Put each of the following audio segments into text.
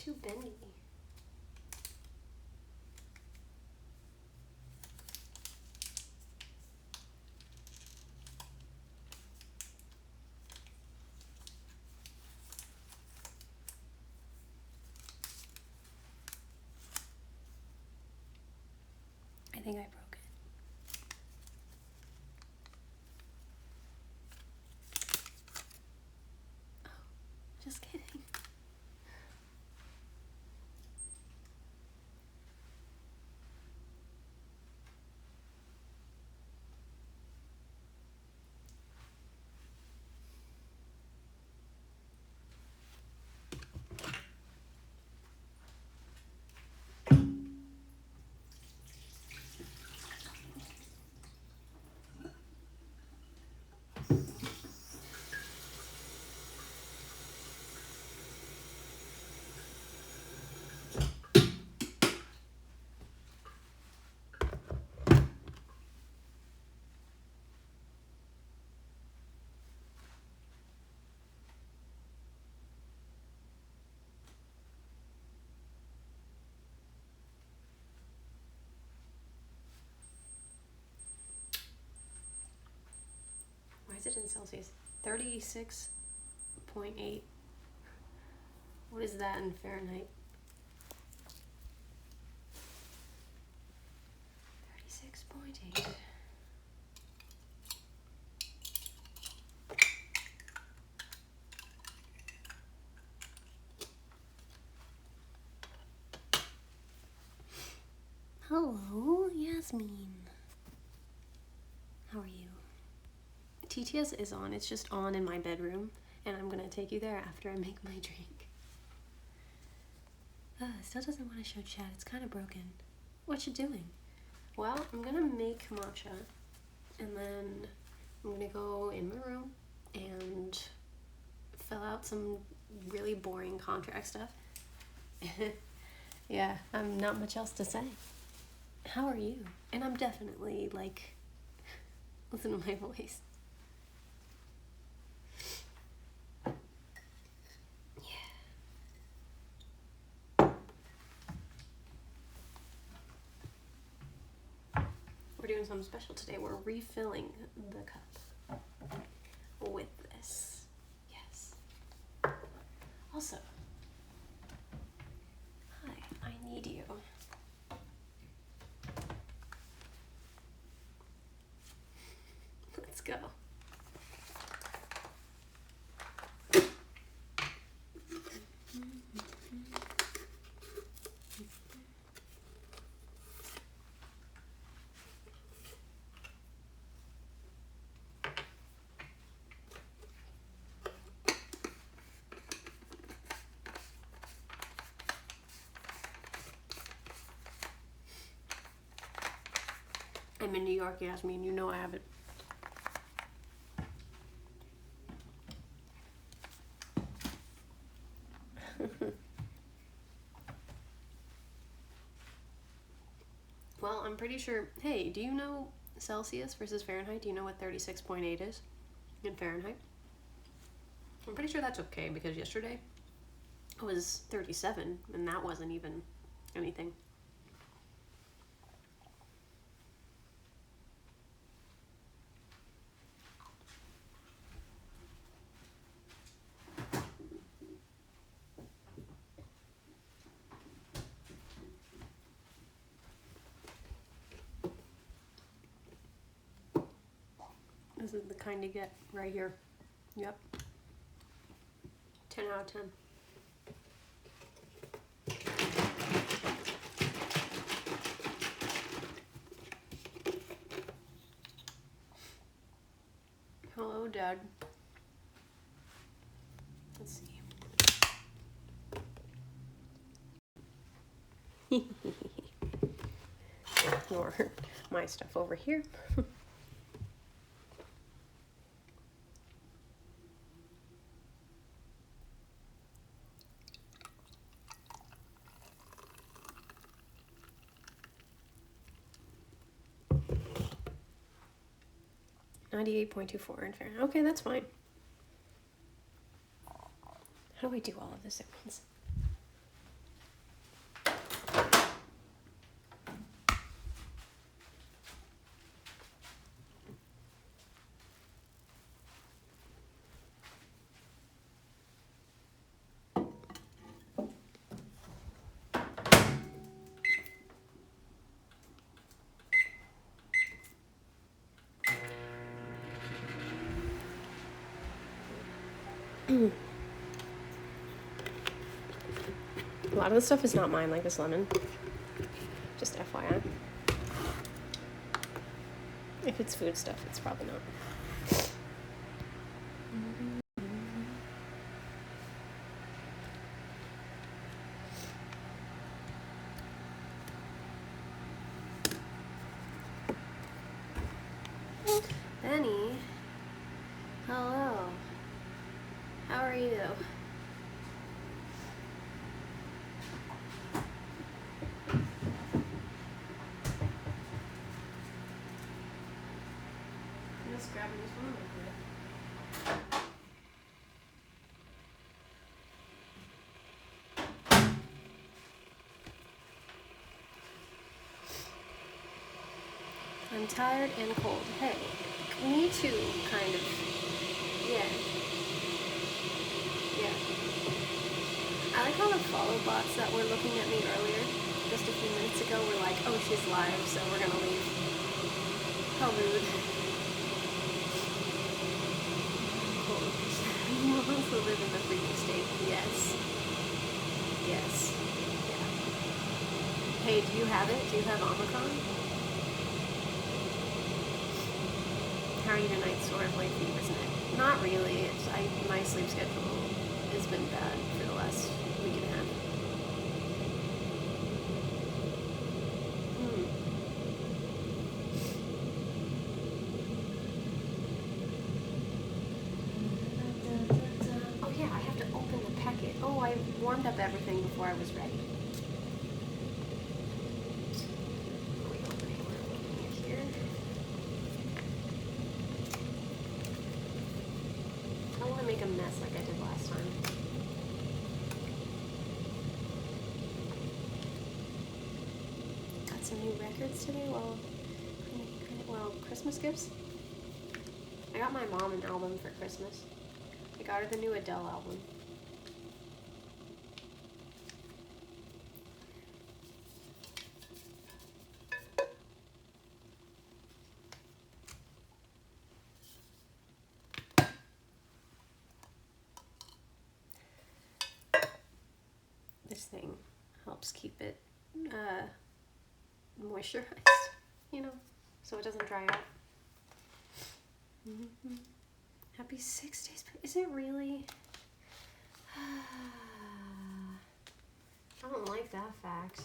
too bendy. I think I broke it. Oh, just kidding. Why is it in Celsius? 36.8. What is that in Fahrenheit? 36.8. Hello, Yasmin. How are you? TTS is on. It's just on in my bedroom, and I'm gonna take you there after I make my drink. It still doesn't want to show chat. It's kind of broken. What you doing? Well, I'm gonna make matcha, and then I'm gonna go in my room and fill out some really boring contract stuff. Yeah, not much else to say. How are you? And I'm definitely like, listen to my voice. We're doing something special today. We're refilling the cup with this. Yes. Also, hi, I need you. Let's go. I'm in New York, Yasmin. You know I have it. Well, I'm pretty sure. Hey, do you know Celsius versus Fahrenheit? Do you know what 36.8 is in Fahrenheit? I'm pretty sure that's okay because yesterday it was 37 and that wasn't even anything. This is the kind you get right here. Yep. 10 out of 10. Hello, Dad. Let's see. Ignore my stuff over here. .24 in Fahrenheit. Okay, that's fine. How do I do all of this at once? A lot of the stuff is not mine, like this lemon. Just FYI. If it's food stuff, it's probably not. Benny, hello. How are you? I'm just grabbing this one real quick. I'm tired and cold. Hey, me too, kind of. Yeah. Yeah. I like how the follow bots that were looking at me earlier, just a few minutes ago, were like, oh, she's live, so we're gonna leave. How rude. Cold. You also live in the freezing state. Yes. Yes. Yeah. Hey, do you have it? Do you have Omicron? How are you tonight? Sort of like fever, isn't it? Not really. My sleep schedule has been bad for the last week and a half. Oh yeah, I have to open the packet. Oh, I warmed up everything before I was ready. Are we opening? We're opening it here. I don't want to make a mess like I did last time. Got some new records today. Well, Christmas gifts. I got my mom an album for Christmas. I got her the new Adele album. This thing helps keep it moisturized, you know, so it doesn't dry out. Mm-hmm. Happy 6 days. Is it really? I don't like that fact.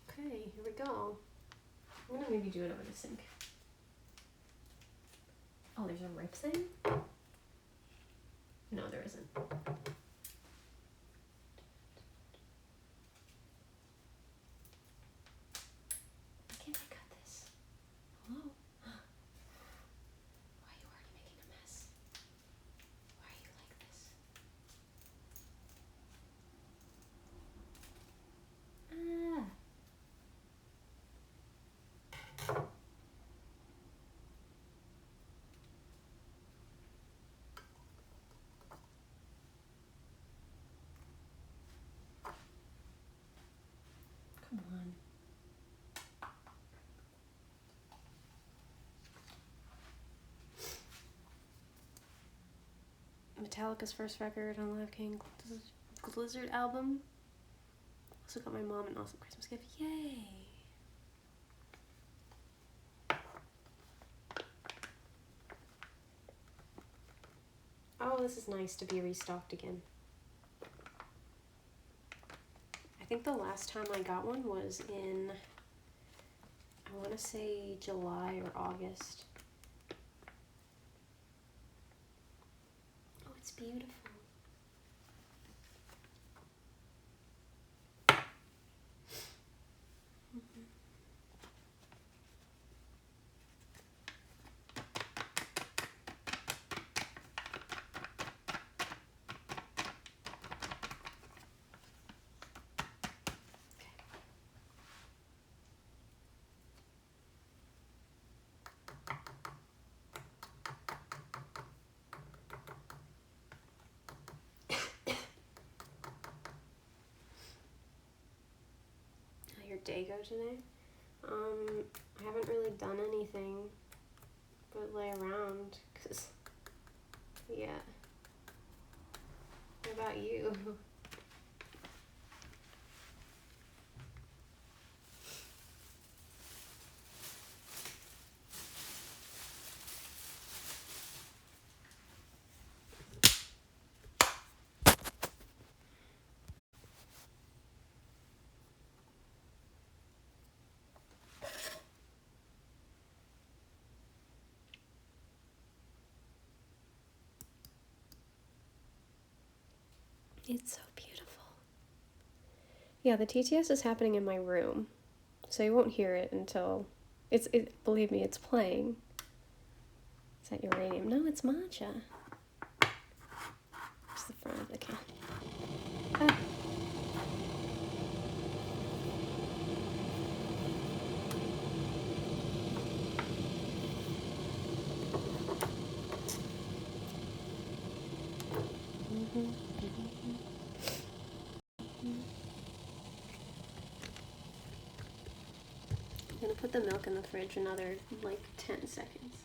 Okay, here we go. I'm gonna maybe do it over the sink. Oh, there's a rip thing? No, there isn't. Why can't I cut this? Hello? Why are you already making a mess? Why are you like this? Ah. Come on. Metallica's first record on Live King Blizzard album. Also got my mom an awesome Christmas gift. Yay! Oh, this is nice to be restocked again. I think the last time I got one was in, I want to say July or August. Oh, it's beautiful. How your day go today? I haven't really done anything but lay around, cause yeah. What about you? It's so beautiful. Yeah, the TTS is happening in my room, so you won't hear it until believe me, it's playing. Is that uranium? No, it's matcha. It's the front of the can. Ah. I'm gonna put the milk in the fridge another like 10 seconds.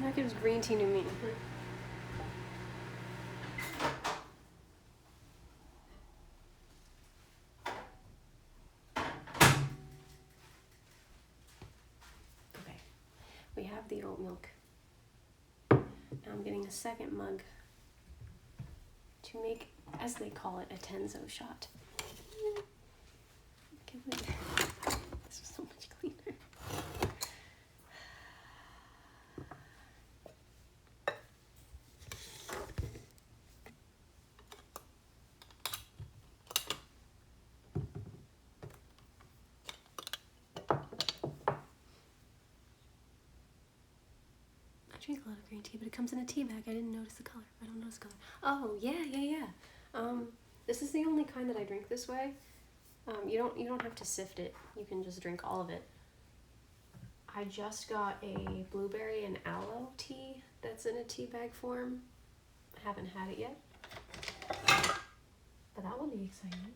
That gives green tea new meaning. Okay, we have the oat milk. Now I'm getting a second mug to make, as they call it, a Tenzo shot. This was so much cleaner. I drink a lot of green tea, but it comes in a tea bag. I didn't notice the color. I don't notice the color. Oh, yeah. This is the only kind that I drink this way. You don't have to sift it. You can just drink all of it. I just got a blueberry and aloe tea that's in a tea bag form. I haven't had it yet, but that will be exciting.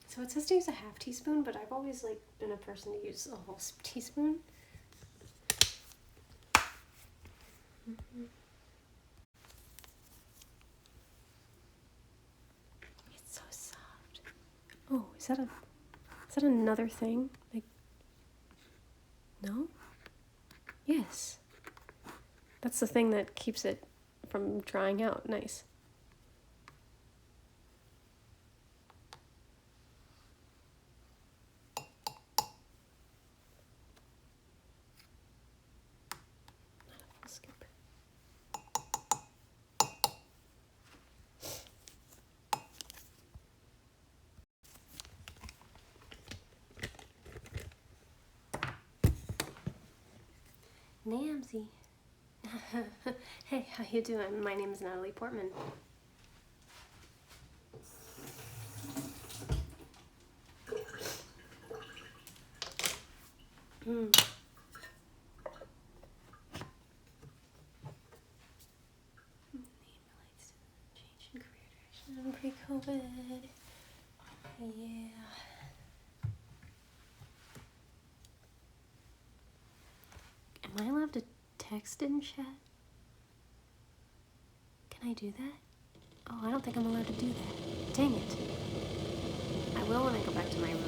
So it says to use a half teaspoon, but I've always been a person to use a whole teaspoon. It's so soft. Oh, is that another thing? No? Yes. That's the thing that keeps it from drying out. Nice. Namsy. Hey, how you doing? My name is Natalie Portman. Pre-COVID. Yeah. Am I allowed to text in chat? Can I do that? Oh, I don't think I'm allowed to do that. Dang it. I will when I go back to my room.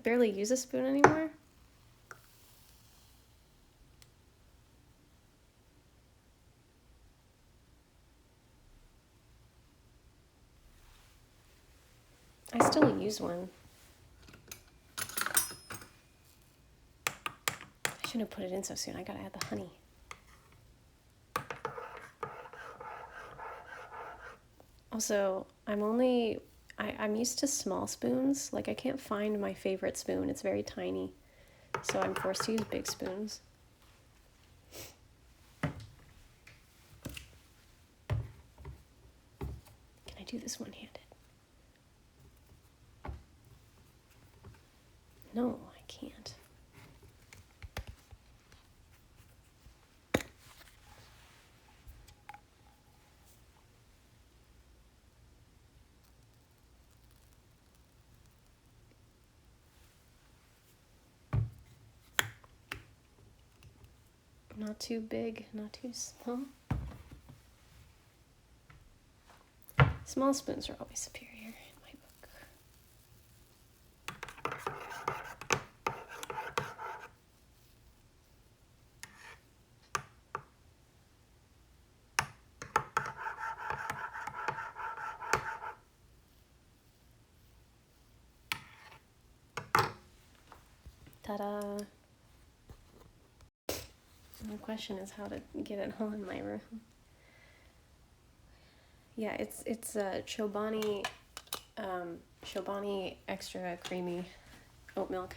barely use a spoon anymore. I still use one. I shouldn't have put it in so soon. I gotta add the honey. Also, I'm used to small spoons. Like, I can't find my favorite spoon. It's very tiny. So I'm forced to use big spoons. Can I do this one-handed? No, I can't. Not too big, not too small. Small spoons are always superior in my book. Ta-da! The question is how to get it all in my room. Yeah, it's Chobani extra creamy oat milk.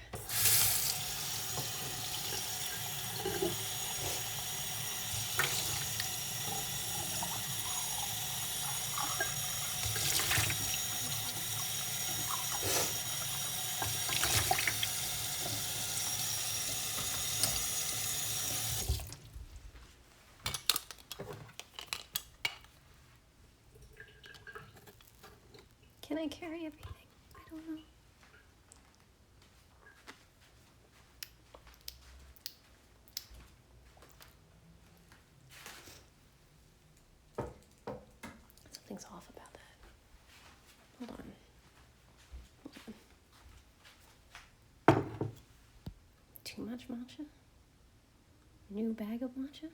Can I carry everything? I don't know. Something's off about that. Hold on. Too much matcha? New bag of matcha?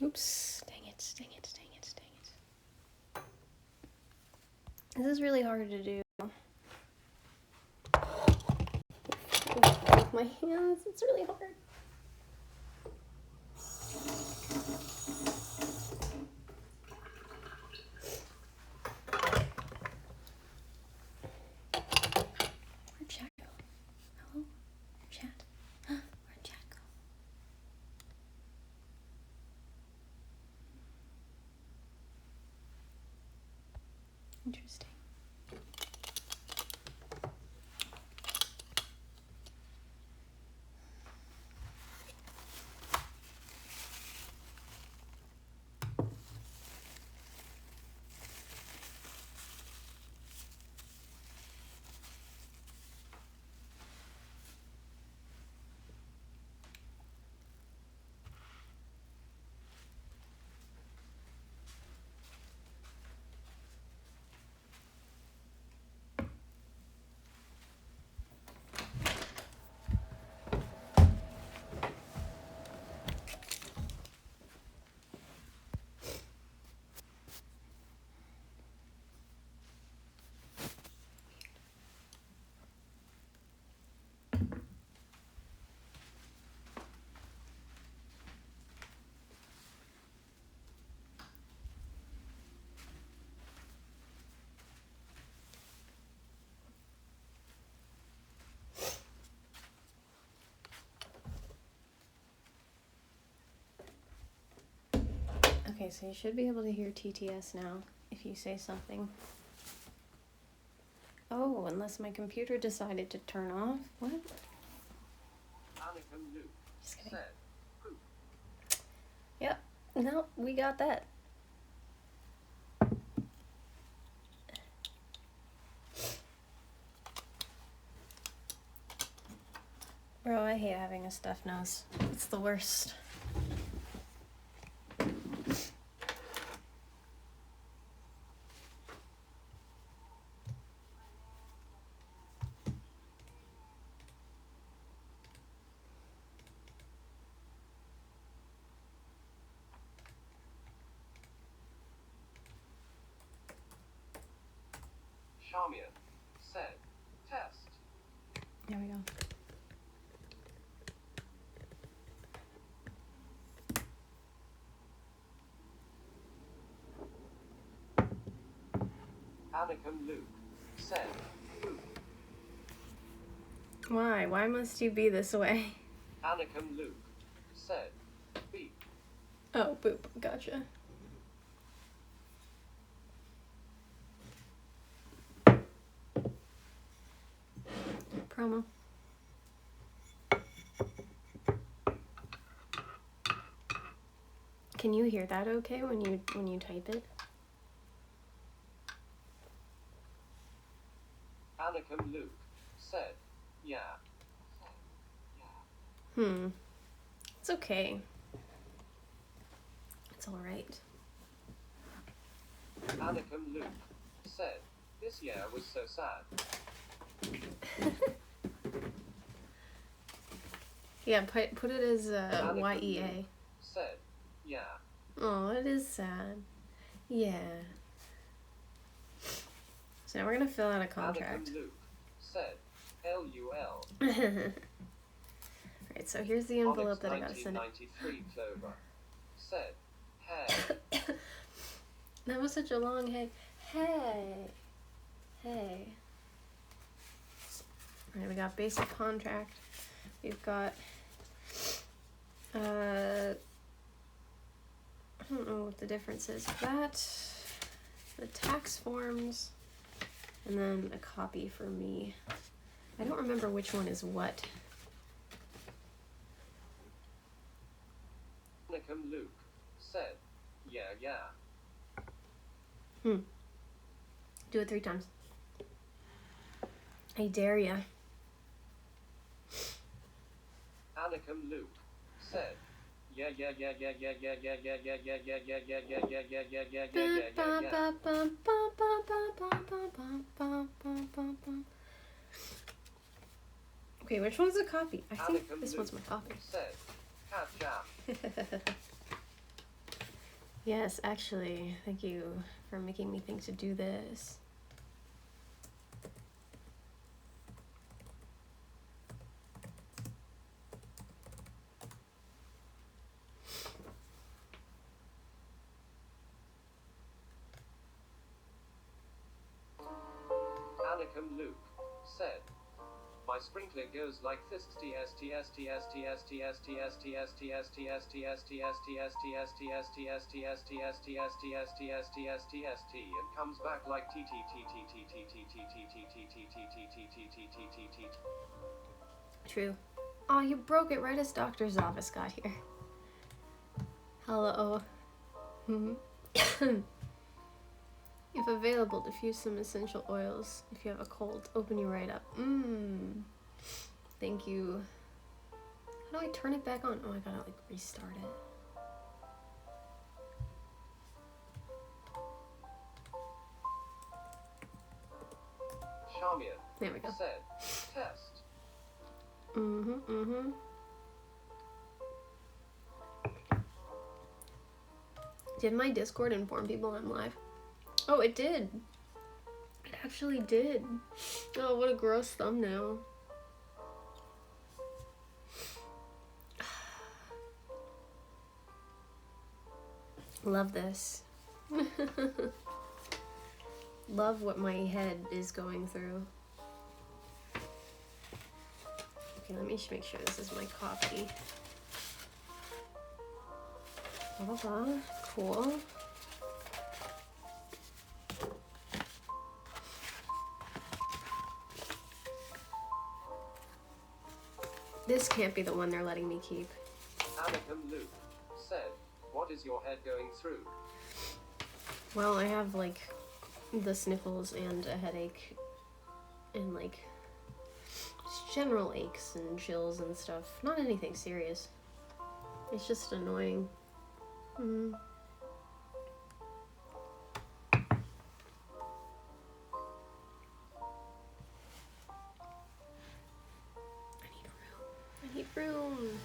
Oops, dang it. This is really hard to do. With my hands, it's really hard. Where'd chat go? Hello? Chat? Where'd chat go? Interesting. Okay, so you should be able to hear TTS now if you say something. Oh, unless my computer decided to turn off. What? Just kidding. Yep. No, we got that. I hate having a stuffed nose. It's the worst. Charmian said, test. There we go. Anakin Luke said, boop. Why? Why must you be this way? Anakin Luke said, beep. Oh, boop. Gotcha. Promo. Can you hear that okay when you type it? Anakin Luke said, yeah. It's okay. It's all right. Anakin Luke said, this year was so sad. Yeah, put it as YEA. Luke said, yeah. Oh, it is sad. Yeah. So now we're gonna fill out a contract. Anakin Luke said, LUL. Alright, so here's the envelope that I gotta send it. 1993 Clover said, hey. That was such a long hey. Hey. Hey. Alright, we got basic contract. We've got I don't know what the difference is. That, the tax forms, and then a copy for me. I don't remember which one is what. Anakin Luke said, yeah. Do it 3 times. I dare ya. Anakin Luke said, yeah. Okay, which one's the copy? I think this one's my copy. Said, cat jam. Yes, actually, thank you for making me think to do this. Anakin Luke said, my sprinkler goes like this and comes back like True. Oh, you broke it right as doctor's office got here. Hello. If available, diffuse some essential oils. If you have a cold, open you right up. Thank you. How do I turn it back on? Oh, I gotta like restart it. Charmian There we go. said, test. Did my Discord inform people I'm live? Oh, it did. It actually did. Oh, what a gross thumbnail. Love this. Love what my head is going through. Okay, let me just make sure this is my copy. Blah, blah, blah. Cool. This can't be the one they're letting me keep. Anakin Luke said, what is your head going through? Well, I have like the sniffles and a headache and like general aches and chills and stuff. Not anything serious. It's just annoying. Mm. I need room.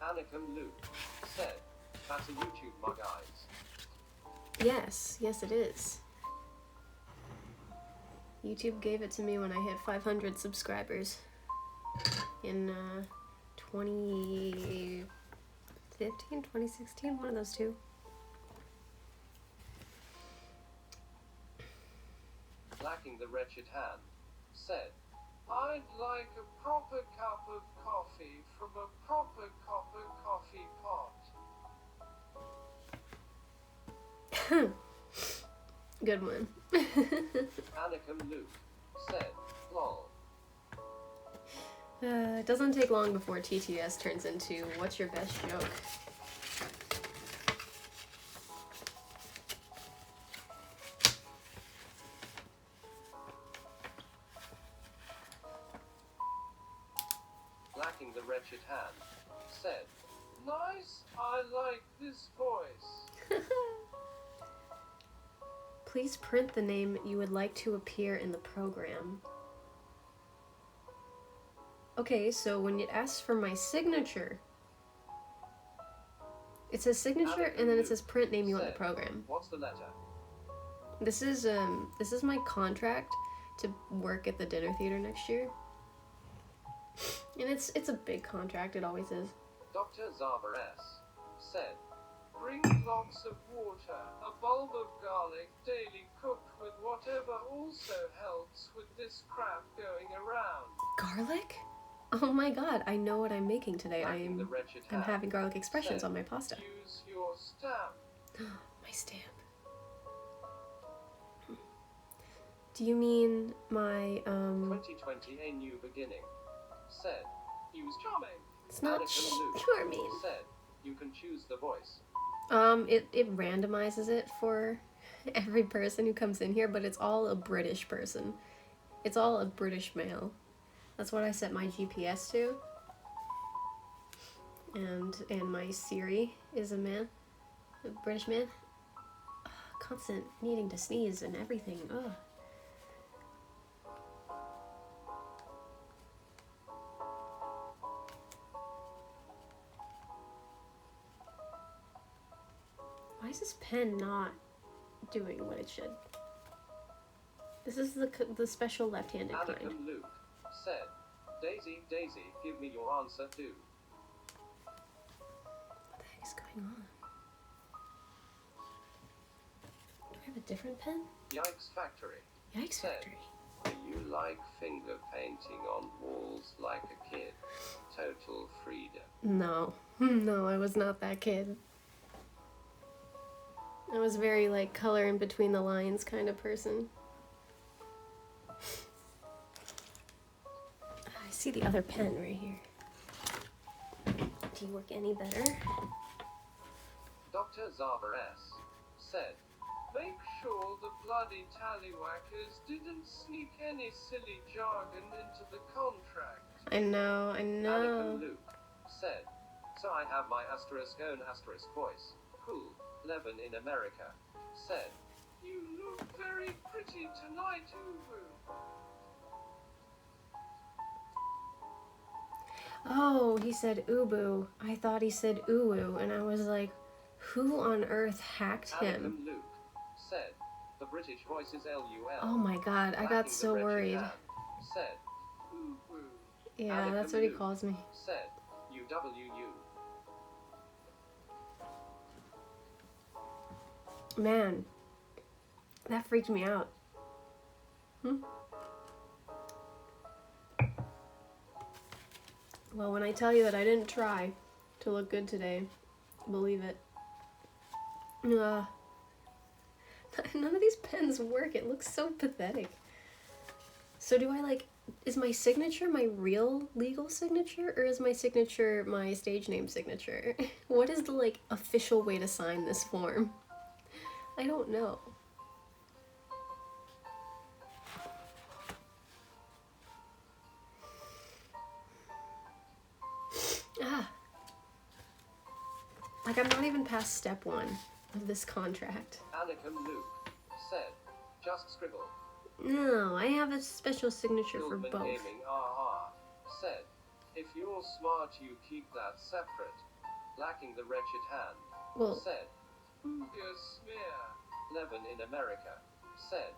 Anakin Luke said, "That's a YouTube mug eyes." Yes, it is. YouTube gave it to me when I hit 500 subscribers in 2015, 2016, one of those two. Lacking the wretched hand, said, "I'd like a proper cup of coffee from a proper copper coffee pot." Good one. Anakin Luke said, "Lol." It doesn't take long before TTS turns into what's your best joke? Lacking the wretched hand, said, "Nice, I like this voice." Please print the name you would like to appear in the program. Okay, so when it asks for my signature, it says signature and then it says print name you want in the program. What's the letter? This is my contract to work at the dinner theater next year. And it's a big contract, it always is. Dr. Zava S. said, "Bring lots of water, a bulb of garlic, daily cooked with whatever also helps with this crap going around." Garlic? Oh my god, I know what I'm making today. Lacking the I'm wretched hand, having garlic expressions said, on my pasta. "Use your stamp." My stamp. Do you mean my 2020 a new beginning, said, "Use charming." It's not Anakin Luke charming. said, "You can choose the voice." It randomizes it for every person who comes in here, but it's all a British person. It's all a British male. That's what I set my GPS to. And my Siri is a man, a British man. Constant needing to sneeze and everything. Ugh. Why is this pen not doing what it should? This is the special left-handed kind. Anakin Luke said, "Daisy, Daisy, give me your answer too." What the heck is going on? Do I have a different pen? Yikes Factory Yikes said, Factory. "Do you like finger painting on walls like a kid? Total freedom." No. No, I was not that kid. I was very, like, color in between the lines kind of person. I see the other pen right here. Do you work any better? Dr. Zava S. said, "Make sure the bloody tallywhackers didn't sneak any silly jargon into the contract." I know. Anakin Luke said, "So I have my own voice. Cool. Levin in America said, "You look very pretty tonight, Ubu." Oh, he said Ubu. I thought he said Uwu, and I was like, who on earth hacked him? Anakin Luke said, "The British voice is LUL." Oh my god, I got so worried. Said, "Ubu." Yeah, Anakin that's what he Luke calls me. said, "UWU." Man, that freaked me out. Well, when I tell you that I didn't try to look good today, believe it. None of these pens work. It looks so pathetic. So do I, like, is my signature my real legal signature, or is my signature my stage name signature? What is the, like, official way to sign this form? I don't know. Like, I'm not even past step 1 of this contract. Anakin Luke said, just scribble. No, I have a special signature for Gilman both. Gaming said, if you're smart you keep that separate. Lacking the wretched hand. Well, Said, Booger Smear. Levin in America said,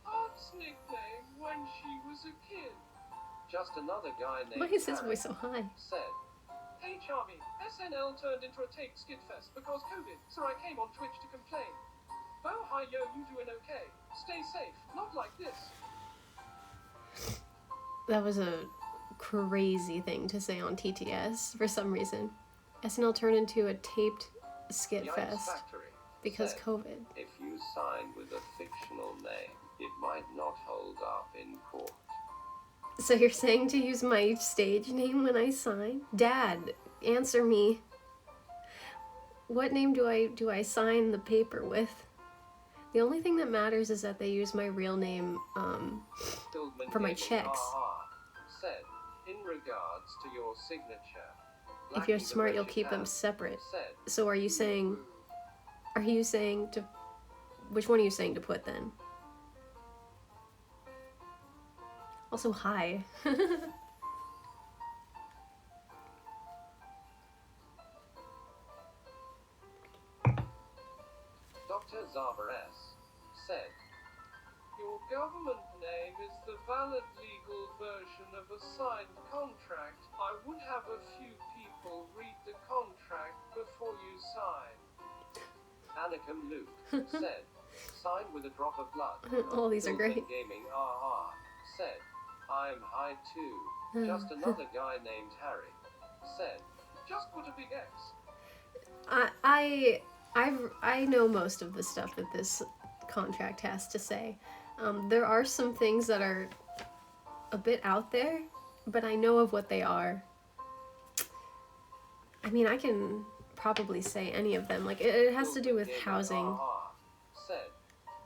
Aunt's nickname when she was a kid. Just another guy named why is his Harry voice so high? said, hey Charmy, SNL turned into a tape skit fest because COVID, so I came on Twitch to complain. Oh hi yo, you doing okay? Stay safe, not like this. That was a crazy thing to say on TTS for some reason. SNL turned into a taped skit Yikes fest Factory because said, COVID. if you sign with a fictional name, it might not hold up in court. So you're saying to use my stage name when I sign? Dad, answer me. What name do I sign the paper with? The only thing that matters is that they use my real name for my checks. Said, in regards to your signature, If you're smart, you'll keep them separate. So are you saying to, which one are you saying to put then? Also, hi. Dr. Zava S. said, your government name is the valid legal version of a signed contract. I would have a few people read the contract before you sign. Anakin Luke said, sign with a drop of blood. All these are great. Gaming said, I'm high too. Just another guy named Harry said, just put a big X. I know most of the stuff that this contract has to say. There are some things that are a bit out there, but I know of what they are. I mean, I can probably say any of them. Like, it has to do with housing. Said,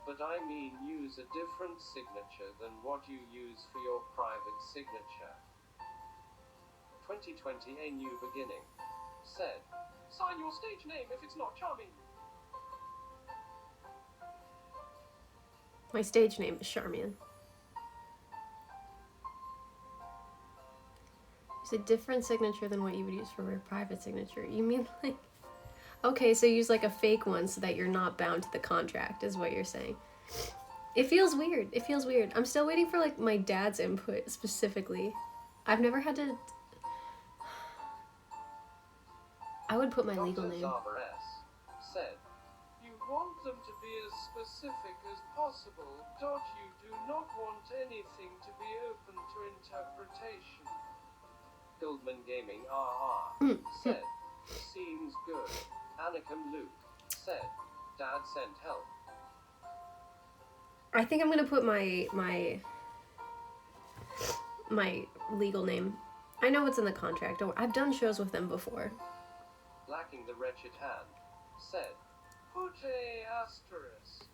but I mean use a different signature than what you use for your private signature. 2020 a new beginning. Said, sign your stage name if it's not charming. My stage name is Charmian. It's a different signature than what you would use for your private signature. You mean like... Okay, so use like a fake one so that you're not bound to the contract, is what you're saying. It feels weird. It feels weird. I'm still waiting for like my dad's input specifically. I've never had to... I would put my legal name. Dr. said, you want them to be as specific as possible. You do not want anything to be open to interpretation. Goldman Gaming said, seems good. Anakin Luke said, Dad sent help. I think I'm gonna put my legal name. I know what's in the contract. I've done shows with them before. Lacking the wretched hand said, put a asterisk.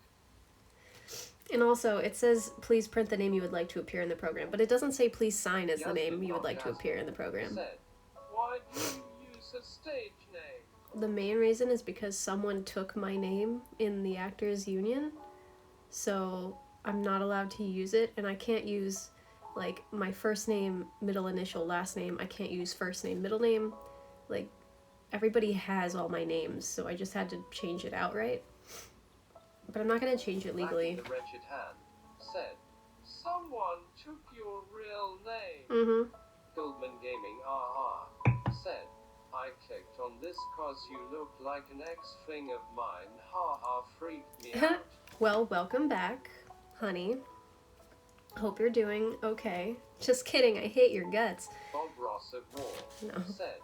And also, it says, please print the name you would like to appear in the program. But it doesn't say, please sign as the name you would like to appear in the program. Said, why do you use a stage name? The main reason is because someone took my name in the Actors Union. So I'm not allowed to use it. And I can't use, like, my first name, middle initial, last name. I can't use first name, middle name. Like, everybody has all my names. So I just had to change it outright. But I'm not going to change it legally. The wretched hand said, someone took your real name. Mm-hmm. Goldman Gaming said, I clicked on this cause you look like an ex-fling of mine. Freaked me out. Well, welcome back, honey. Hope you're doing okay. Just kidding, I hate your guts. Bob Ross of War said,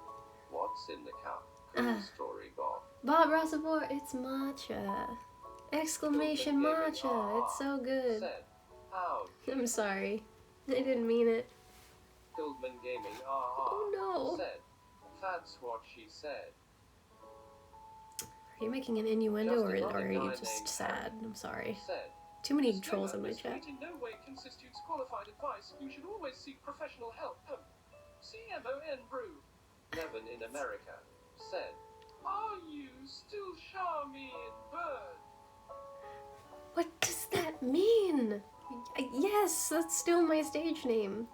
what's in the cup? Cool story, Bob. Bob Ross of War, it's matcha. Exclamation matcha. It's so good. Said, ouch. I'm sorry. I didn't mean it. Goldman Gaming Oh no. said, that's what she said. Are you making an innuendo or are you just sad? I'm sorry. Said, too many trolls in my chat. In no way constitutes qualified advice. You should always seek professional help. CMON Brew. Levin in America said, are you still shower me in bird. What does that mean? Yes, that's still my stage name.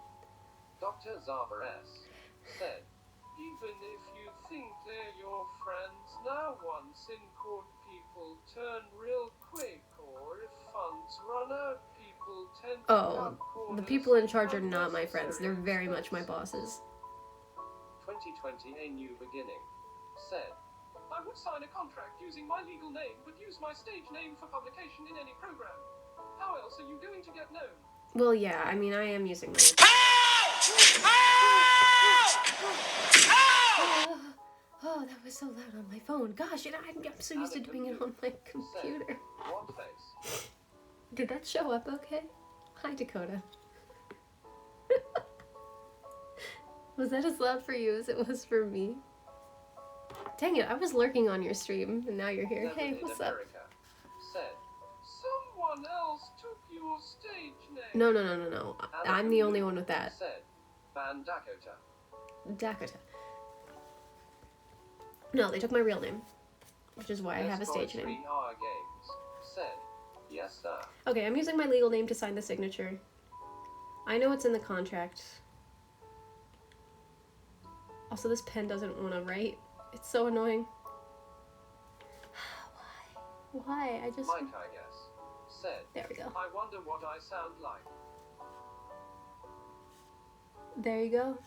Dr. Zava S. said, even if you think they're your friends, now once in court people turn real quick, or if funds run out, people tend to cut corners. The people in charge are not my friends. They're very much my bosses. 2020 A New Beginning said, I would sign a contract using my legal name, but use my stage name for publication in any program. How else are you going to get known? Well, yeah, I mean, I am using my... Oh, that was so loud on my phone. Gosh, I'm so used to doing it on my computer. Said, what face? Did that show up okay? Hi, Dakota. Was that as loud for you as it was for me? Dang it, I was lurking on your stream, and now you're here. Hey, what's up? Said, someone else took your stage name. No. I'm the only one with that. Said, Van Dakota. Dakota. No, they took my real name, which is why I have a stage name. Said, yes, sir. Okay, I'm using my legal name to sign the signature. I know it's in the contract. Also, this pen doesn't want to write. It's so annoying. Why? I just... Mike, I guess, said, there we go. I wonder what I sound like. There you go.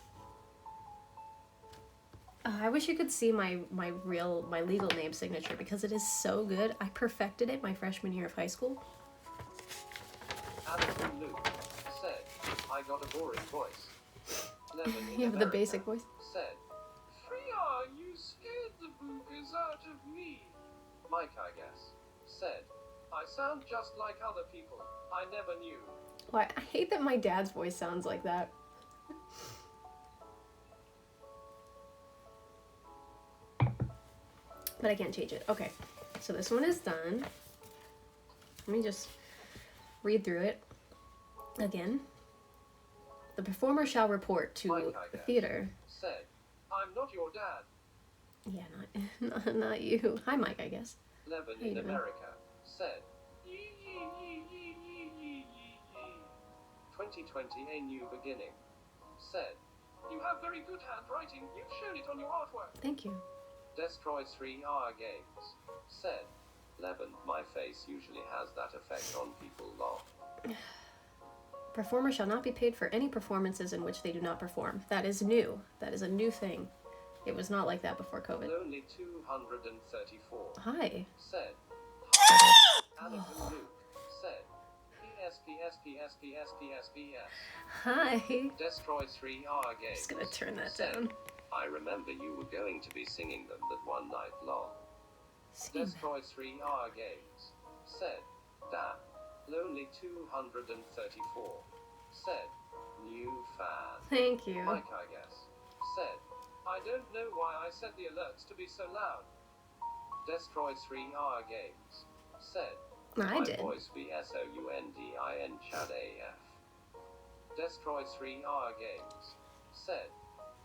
I wish you could see my legal name signature because it is so good. I perfected it my freshman year of high school. Alison Luke said, I got a boring voice. You have the basic voice. Said, Freya, you scared the boogers out of me. Mike, I guess, said, I sound just like other people. I never knew. Why? I hate that my dad's voice sounds like that. But I can't change it. Okay, so this one is done. Let me just read through it again. The performer shall report to the theater. Said, I'm not your dad. Yeah, not you. Hi, Mike, I guess. Levin in America said, 2020 A New Beginning said, you have very good handwriting. You've shown it on your artwork. Thank you. Destroy 3R Games said, Levin, my face usually has that effect on people long. Performer shall not be paid for any performances in which they do not perform. That is new. That is a new thing. It was not like that before COVID. Only 234. Hi. Said, Anakin Luke said, PS. Hi. Destroy 3R Games. Just gonna turn that said, down. I remember you were going to be singing them that one night long. Destroy 3R Games said, that. Lonely 234 said, new fan. Thank you. Mike, I guess, said, I don't know why I set the alerts to be so loud. Destroy 3R Games said, I did. My voice be SOUNDIN Chad AF. Destroy 3R Games said,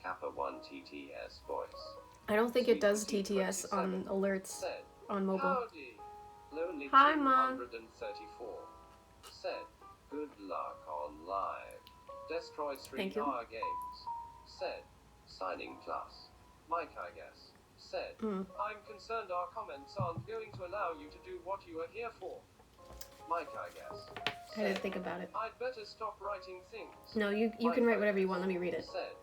Kappa 1 TTS voice. I don't think it does TTS on alerts said, on mobile. Howdy. Lonely Hi, Mom. 234 said, good luck on live. Destroy 3R Games said, signing plus. Mike, I guess, said, I'm concerned our comments aren't going to allow you to do what you are here for. Mike, I guess, I didn't think about it. I'd better stop writing things. No, you can write whatever you want. Let me read it. Said,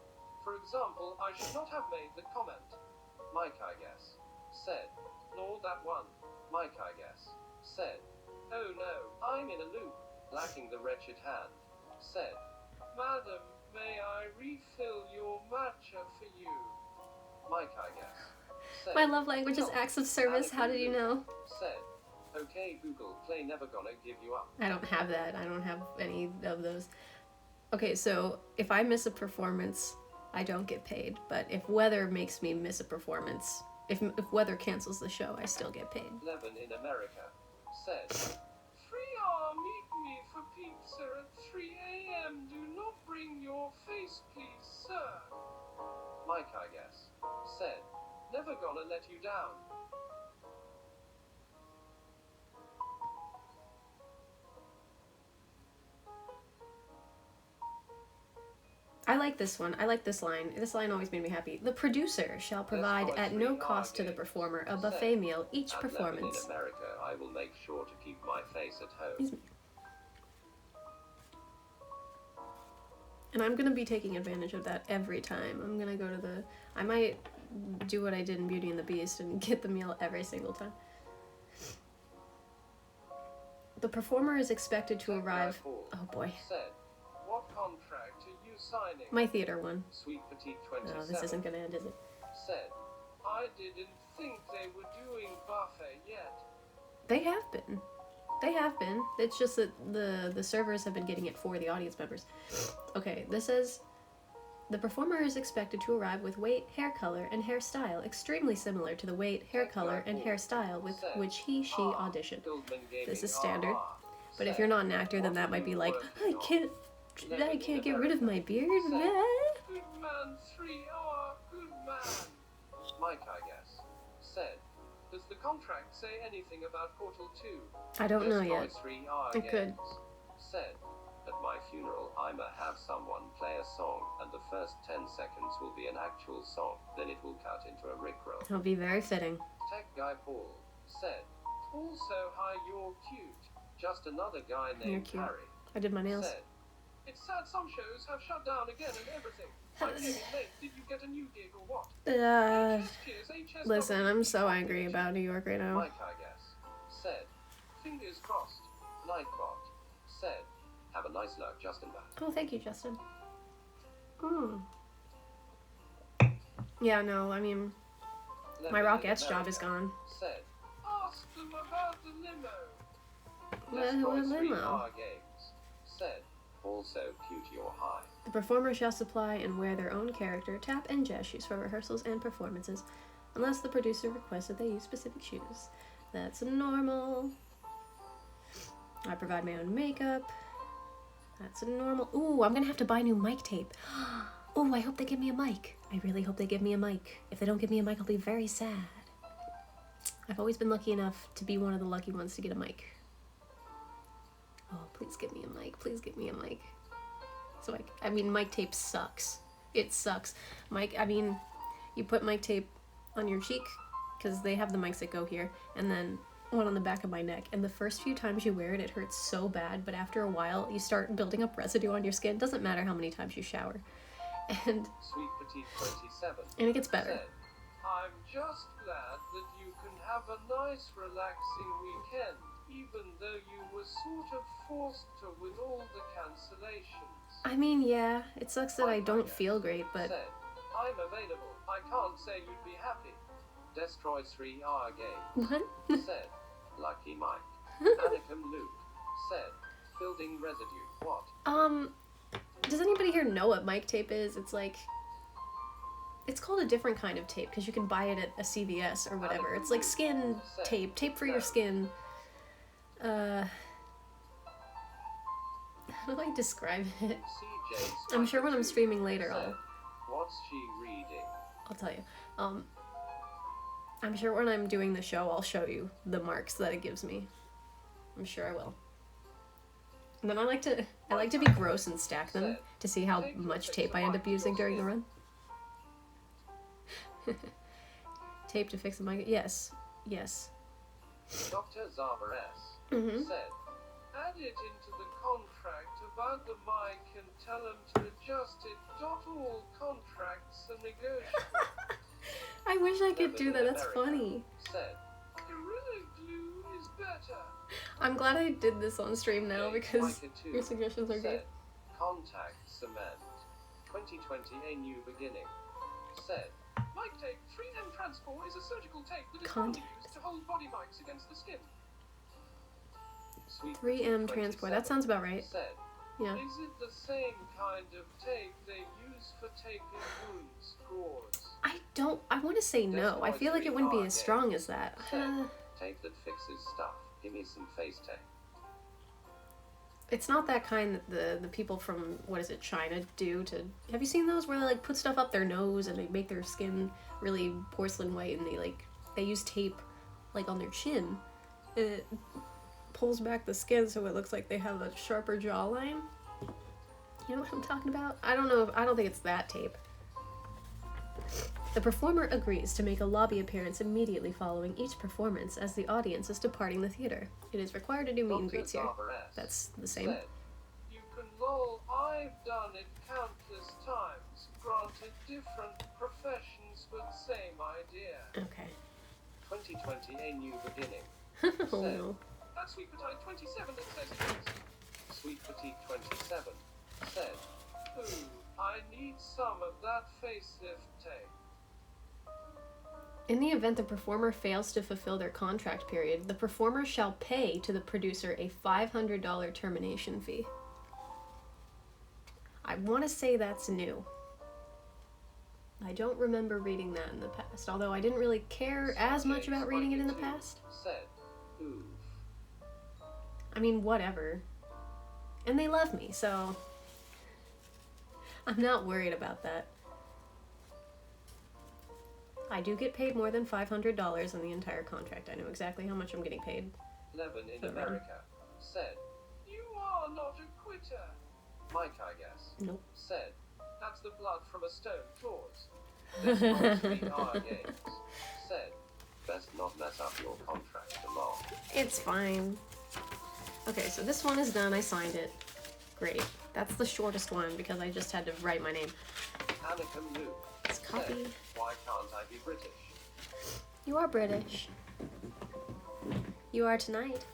for example, I should not have made the comment. Mike, I guess, said, nor that one. Mike, I guess, said, oh no, I'm in a loop, lacking the wretched hand. Said, madam, may I refill your matcha for you? Mike, I guess, said, my love language is acts of service. How did you know? Said, okay Google, play Never Gonna Give You Up. I don't have that. I don't have any of those. Okay, so if I miss a performance, I don't get paid. But if weather makes me miss a performance, if weather cancels the show, I still get paid. Levin in America said, 3R, meet me for pizza at 3 a.m. Do not bring your face, please, sir. Mike, I guess, said, never gonna let you down. I like this one. I like this line. This line always made me happy. The producer shall provide try at no 3 cost to the games. performer a buffet meal each And living performance. in America, I will make sure to keep my face at home. Excuse me. And I'm gonna be taking advantage of that every time. I'm gonna go to the. I might do what I did in Beauty and the Beast and get the meal every single time. The performer is expected to arrive. Oh boy. Said, what contract are you signing? My theater one. Sweet Petite 27. Oh, this isn't gonna end, is it? Said, I didn't think they were doing buffet yet. They have been. They have been. It's just that the servers have been getting it for the audience members. Okay, this says, the performer is expected to arrive with weight, hair color, and hairstyle extremely similar to the weight, hair color, and hairstyle with which she auditioned. This is standard. But if you're not an actor, then that might be like, I can't get rid of my beard. Good man, 3R, good man. Mike, I guess, said, does the contract say anything about Portal 2? I don't know yet. 3R It could. Said, at my funeral, I'ma have someone play a song, and the first 10 seconds will be an actual song. Then it will cut into a Rickroll. It'll be very fitting. Tech guy Paul said, also, hi, you're cute. Just another guy named cute. Harry. I did my nails. Said, it's sad some shows have shut down again and everything. I came in late. Did you get a new gig or what? HS, Listen, I'm so angry about New York right now. Mike, I guess, said, fingers crossed. Nightbot said, have a nice lurk, Justin Bat. Oh, thank you, Justin. Yeah, no, I mean, my Rockettes job is gone. Said, ask them about the limo. What limo? Games said, also cute your high. The performer shall supply and wear their own character, tap, and jazz shoes for rehearsals and performances, unless the producer requests that they use specific shoes. That's normal. I provide my own makeup. That's normal. Ooh, I'm gonna have to buy new mic tape. Ooh, I hope they give me a mic. I really hope they give me a mic. If they don't give me a mic, I'll be very sad. I've always been lucky enough to be one of the lucky ones to get a mic. Oh, please give me a mic. Please give me a mic. So I mean, mic tape sucks. It sucks. You put mic tape on your cheek, because they have the mics that go here, and then one on the back of my neck. And the first few times you wear it, it hurts so bad, but after a while, you start building up residue on your skin. It doesn't matter how many times you shower. And Sweet Petite 27. And it gets better. Said, I'm just glad that you can have a nice, relaxing weekend, even though you were sort of forced to with all the cancellations. I mean, yeah, it sucks that I don't feel great, but... Said, I'm available. I can't say you'd be happy. Destroy 3R game. What? Said, Lucky Mike. Anakim Luke. Said, building residue. What? Does anybody here know what mic tape is? It's like... It's called a different kind of tape, because you can buy it at a CVS or whatever. It's like skin tape. Tape for your skin. How do I describe it? I'm sure when I'm streaming later, What's she reading? I'll tell you. I'm sure when I'm doing the show, I'll show you the marks that it gives me. I'm sure I will. And then I like to be gross and stack them to see how much tape I end up using during the run. Tape to fix the mic. Yes. Dr. Zava S. Said, add it into the contract about the mic and tell them to adjust it. All contracts are negotiable. I wish I could do that. That's funny. Said, Gorilla Glue is better. I'm glad I did this on stream now because your suggestions are good. Contact cement. 2020, a new beginning. Said, mic tape 3M Transport is a surgical tape that is commonly used to hold body mics against the skin. 3M Transport. That sounds about right. Said, yeah. Is it the same kind of tape they use for taping wounds, gauze? I want to say no. I feel like it wouldn't be as strong as that. Tape that fixes stuff. Give me some face tape. It's not that kind that the people from, what is it, China do to... Have you seen those where they like put stuff up their nose and they make their skin really porcelain white and they use tape like on their chin and it pulls back the skin so it looks like they have a sharper jawline? You know what I'm talking about? I don't know. I don't think it's that tape. The performer agrees to make a lobby appearance immediately following each performance as the audience is departing the theater. It is required to do meet and greets here. That's the same. Said, you can lol, I've done it countless times. Granted different professions, but same idea. Okay. 2020, a new beginning. Oh no. That's Sweet Petite 27 that says it is. Sweet Petite 27 said, ooh, I need some of that facelift tape. In the event the performer fails to fulfill their contract period, the performer shall pay to the producer a $500 termination fee. I want to say that's new. I don't remember reading that in the past, although I didn't really care as much about reading it in the past. Said, oof. I mean, whatever. And they love me, so I'm not worried about that. I do get paid more than $500 in the entire contract. I know exactly how much I'm getting paid. Levin in America said, you are not a quitter. Mike, I guess. Nope. Said, that's the blood from a stone claws. This mostly our games. Said, best not mess up your contract along. It's fine. Okay, so this one is done. I signed it. Great. That's the shortest one because I just had to write my name. Anakin Luke Let's copy. said, why can't I be British? You are British. You are tonight.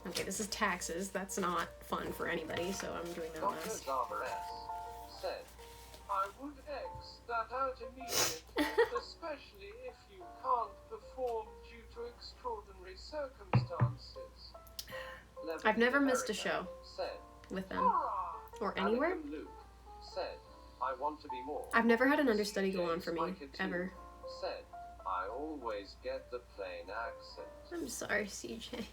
Okay, this is taxes. That's not fun for anybody, so I'm doing that Dr. last. Zarber S. said, I would X that out immediate, especially if you can't perform due to extraordinary circumstances. Levin I've never in missed a America show said, with them. hurrah! Or anywhere. Anakin Luke said, I want to be more. I've never had an understudy go on for me, CJ Spiker ever. Said, I always get the plain accent. I'm sorry, CJ.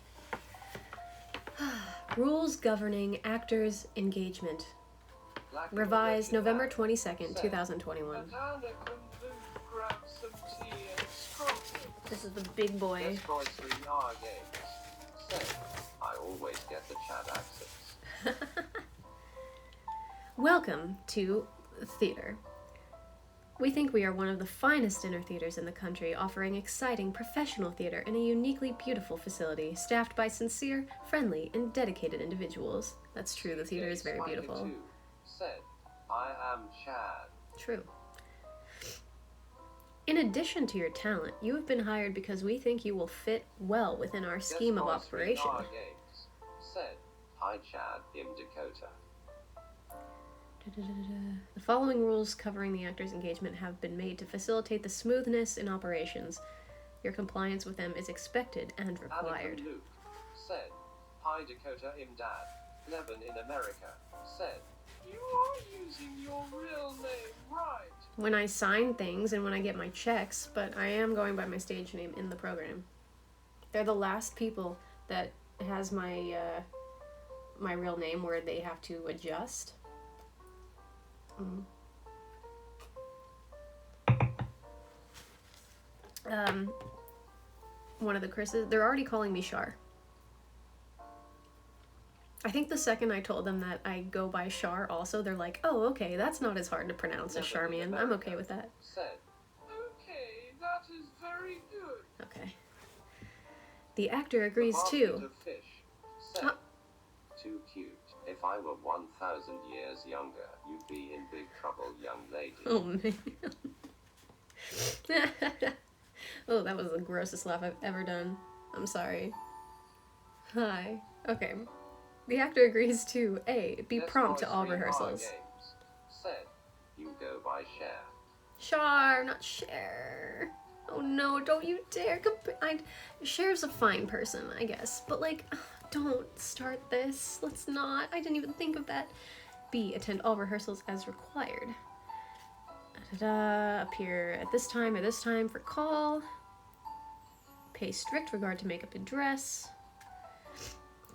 Rules governing actors' engagement. Black and Revised Red November Lab 22nd, said, 2021. and Anakin Luke grab some tea and scrumptious. This is the big boy. Destroy 3R games. Said, I always get the Chad accents. Welcome to theater. We think we are one of the finest dinner theaters in the country, offering exciting professional theater in a uniquely beautiful facility, staffed by sincere, friendly, and dedicated individuals. That's true, the theater is very Spiker beautiful. 2 said, I am Chad. True. In addition to your talent, you have been hired because we think you will fit well within our scheme of operation. Destroy 3R games. Said, hi Chad, in Dakota. The following rules covering the actor's engagement have been made to facilitate the smoothness in operations. Your compliance with them is expected and required. Anakin Luke said, hi Dakota im Dad. Levin in America said, you are using your real name right. When I sign things and when I get my checks, but I am going by my stage name in the program. They're the last people that has my my real name where they have to adjust. One of the Chris's, they're already calling me Shar. I think the second I told them that I go by Shar also, they're like, oh, okay, that's not as hard to pronounce as Charmian. I'm okay with that. Said, okay, that is very good. Okay. The actor agrees The too. basket of fish said, too cute. If I were 1,000 years younger, you'd be in big trouble, young lady. Oh, man. Oh, that was the grossest laugh I've ever done. I'm sorry. Hi. Okay. The actor agrees to A. Be prompt to all rehearsals. Said, you go by Cher. Char, not Cher. Oh no, don't you dare Cher's a fine person, I guess. But like, don't start this. Let's not. I didn't even think of that. B. Attend all rehearsals as required. Appear at this time for call. Pay strict regard to makeup and dress.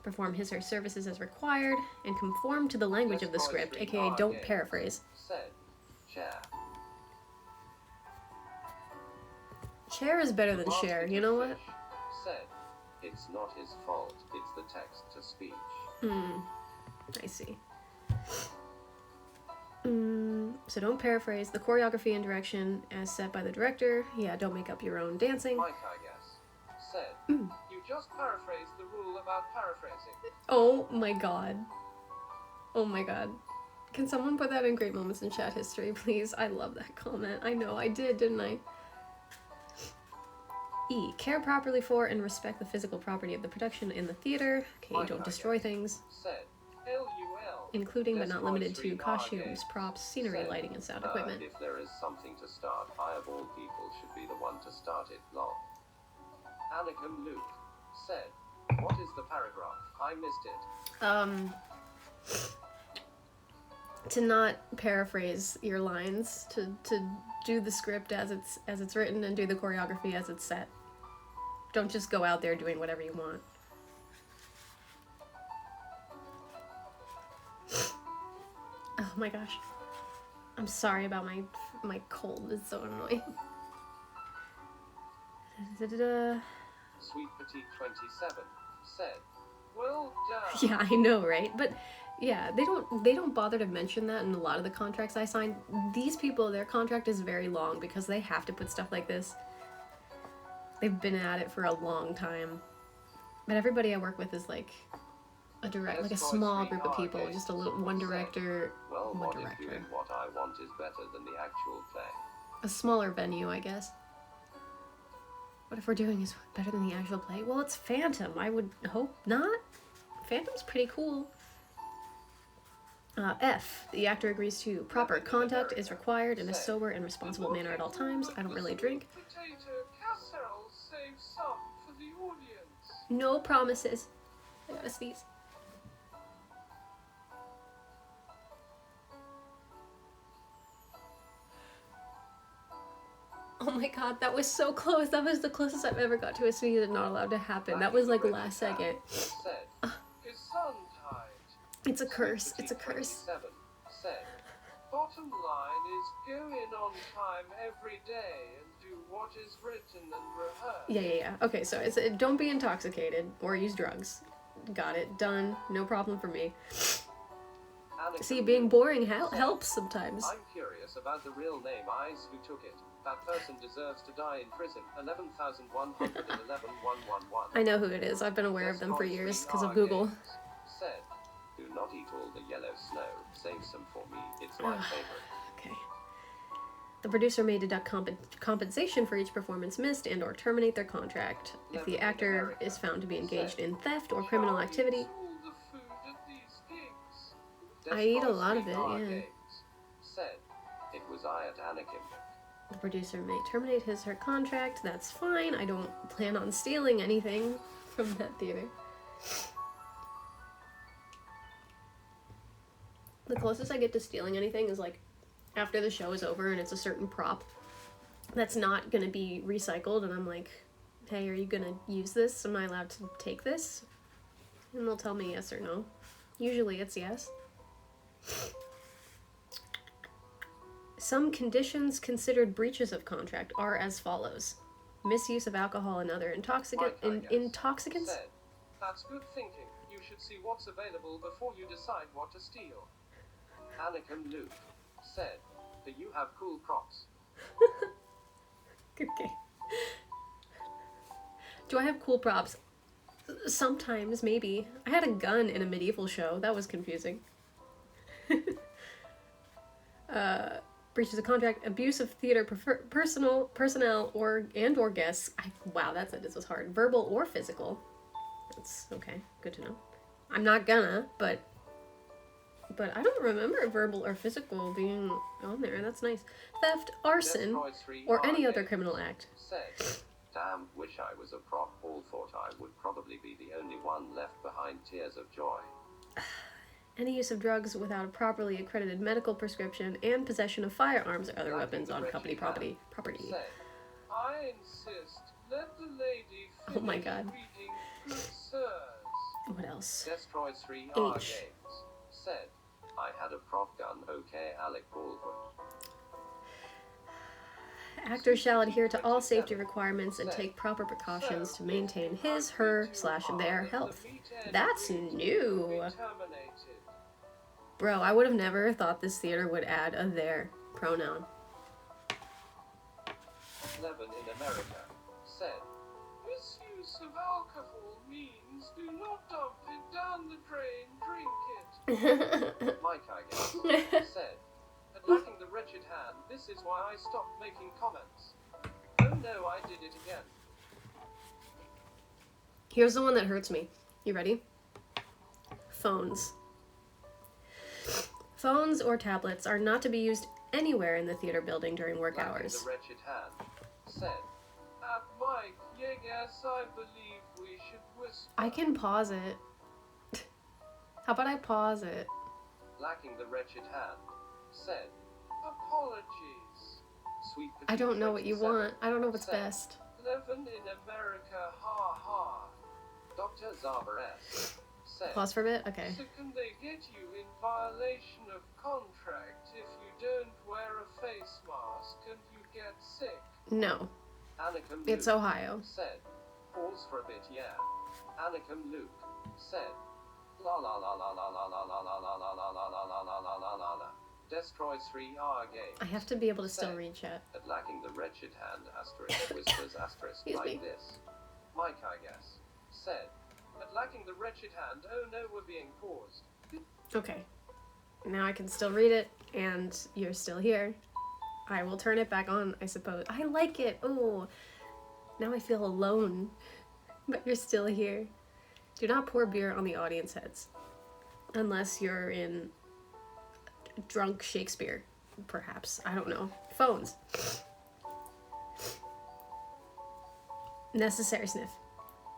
Perform his or her services as required. And conform to the language of the script, aka don't paraphrase. Said, Cher. Cher is better than Cher, you know what? Said, it's not his fault, it's the text to speech. I see. So don't paraphrase. The choreography and direction as set by the director. Yeah, don't make up your own dancing. Mike, I guess, said, you just paraphrased the rule about paraphrasing. Oh my god. Oh my god. Can someone put that in great moments in chat history, please? I love that comment. I know I did, didn't I? E. Care properly for and respect the physical property of the production in the theater. Okay, Mike, don't I destroy guess, things. said, LUL. Including but not limited to Destroy costumes, RJ, props, scenery, said, lighting, and sound equipment. If there is something to start, I of all people should be the one to start it, lol. Anakin Luke said, what is the paragraph? I missed it. To not paraphrase your lines, to do the script as it's written and do the choreography as it's set. Don't just go out there doing whatever you want. Oh my gosh. I'm sorry about my cold. It's so annoying. Sweet Petite 27 said, well done. Yeah, I know, right? But yeah, they don't bother to mention that in a lot of the contracts I sign. These people, their contract is very long because they have to put stuff like this. They've been at it for a long time. But everybody I work with is like a small group of people, just one director, well, one what if director. doing what I want is better than the actual play? A smaller venue, I guess. What if we're doing is better than the actual play? Well, it's Phantom. I would hope not. Phantom's pretty cool. F. The actor agrees to proper conduct is required in a sober and responsible manner at all times. I don't really drink. Potato casserole saves some for the audience. No promises. I gotta sneeze. Oh my god, that was so close. That was the closest I've ever got to a sneeze and not allowed to happen. That was like last second. Said, his son died. It's a curse. It's a curse. Said, bottom line is go in on time every day and do what is written and rehearse. Yeah. Okay, so it's don't be intoxicated or use drugs. Got it. Done. No problem for me. See, being boring helps sometimes. I'm curious about the real name eyes who took it. That person deserves to die in prison. 11,111,111. I know who it is. I've been aware of them for years because of Google. Said, do not eat all the yellow snow. Save some for me. It's my favorite. Okay. The producer may deduct compensation for each performance missed and or terminate their contract if the actor is found to be engaged in theft or criminal activity. I eat a lot of it, yeah. Said, it was I at Anakin. The producer may terminate his or her contract. That's fine. I don't plan on stealing anything from that theater. The closest I get to stealing anything is like after the show is over and it's a certain prop that's not going to be recycled, and I'm like, hey, are you going to use this? Am I allowed to take this? And they'll tell me yes or no. Usually it's yes. Some conditions considered breaches of contract are as follows. Misuse of alcohol and other intoxicants. Said, that's good thinking. You should see what's available before you decide what to steal. Anakin Luke said, do you have cool props? Okay. Do I have cool props? Sometimes, maybe. I had a gun in a medieval show. That was confusing. Breaches of contract, abuse of theater personnel or guests. Wow, that sentence was hard. Verbal or physical. That's okay. Good to know. I'm not gonna, but I don't remember verbal or physical being on there. That's nice. Theft, arson, or any other criminal act. Said, damn, wish I was a prop. All thought I would probably be the only one left behind tears of joy. Any use of drugs without a properly accredited medical prescription and possession of firearms or other weapons on company property. Said, I insist. Let the lady Oh my god. reading good sirs. What else? Destroy 3 H. games. Said, I had a prop gun. Okay, Alec Baldwin. Actors shall adhere to all safety requirements and take proper precautions to maintain his, her, / their health. That's new. Bro, I would have never thought this theater would add a their pronoun. Levin in America said, misuse of alcohol means do not dump it down the drain, drink it. Mike, I guess, said, at lacking the wretched hand, this is why I stopped making comments. Oh no, I did it again. Here's the one that hurts me. You ready? Phones. Phones or tablets are not to be used anywhere in the theater building during work Lacking hours. the wretched hand said, Mike, yes, I believe we should whisper. I can pause it. How about I pause it? Lacking the wretched hand said, apologies. Sweet I don't know what you 27 want. I don't know what's said, best. Levin in America, ha ha. Dr. Zava S. said, Pause for a bit? Okay. so can they get you in violation of contract if you don't wear a face mask and you get sick? No. Anakim It's Luke Ohio. said, pause for a bit, yeah. Anakim Luke said, la la la la la la la la la la la la la la la la la la la. Destroy 3R games. I have to be able to still said, read chat. at lacking the wretched hand asterisk whispers asterisk Excuse like me. this. Mike, I guess, said, at lacking the wretched hand, oh no, we're being paused. Okay. Now I can still read it, and you're still here. I will turn it back on, I suppose. I like it. Oh, now I feel alone, but you're still here. Do not pour beer on the audience heads, unless you're in drunk Shakespeare, perhaps. I don't know. Phones. Necessary sniff.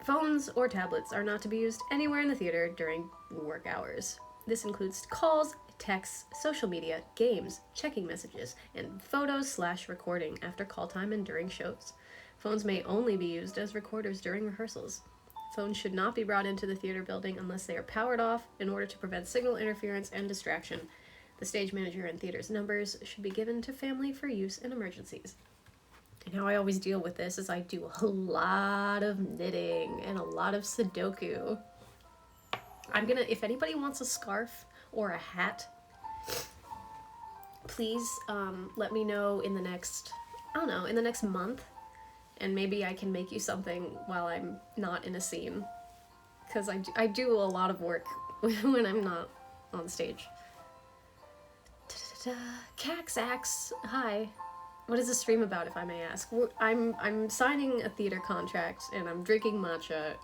Phones or tablets are not to be used anywhere in the theater during work hours. This includes calls, texts, social media, games, checking messages, and photos/recording after call time and during shows. Phones may only be used as recorders during rehearsals. Phones should not be brought into the theater building unless they are powered off in order to prevent signal interference and distraction. The stage manager and theater's numbers should be given to family for use in emergencies. And how I always deal with this is I do a lot of knitting and a lot of Sudoku. If anybody wants a scarf or a hat, please let me know in the next month, and maybe I can make you something while I'm not in a scene. Because I do a lot of work when I'm not on stage. Caxax, hi. What is this stream about, if I may ask? I'm signing a theater contract, and I'm drinking matcha.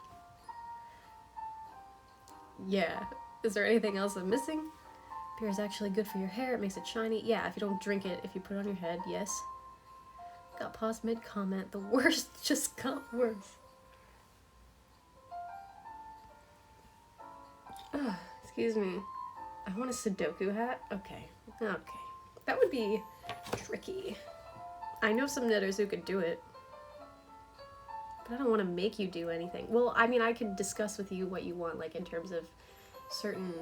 Yeah. Is there anything else I'm missing? Beer is actually good for your hair. It makes it shiny. Yeah, if you don't drink it, if you put it on your head, yes. Got paused mid-comment. The worst just got worse. Ugh, excuse me. I want a Sudoku hat? Okay. That would be tricky. I know some knitters who could do it. But I don't want to make you do anything. Well, I mean, I could discuss with you what you want, like in terms of certain,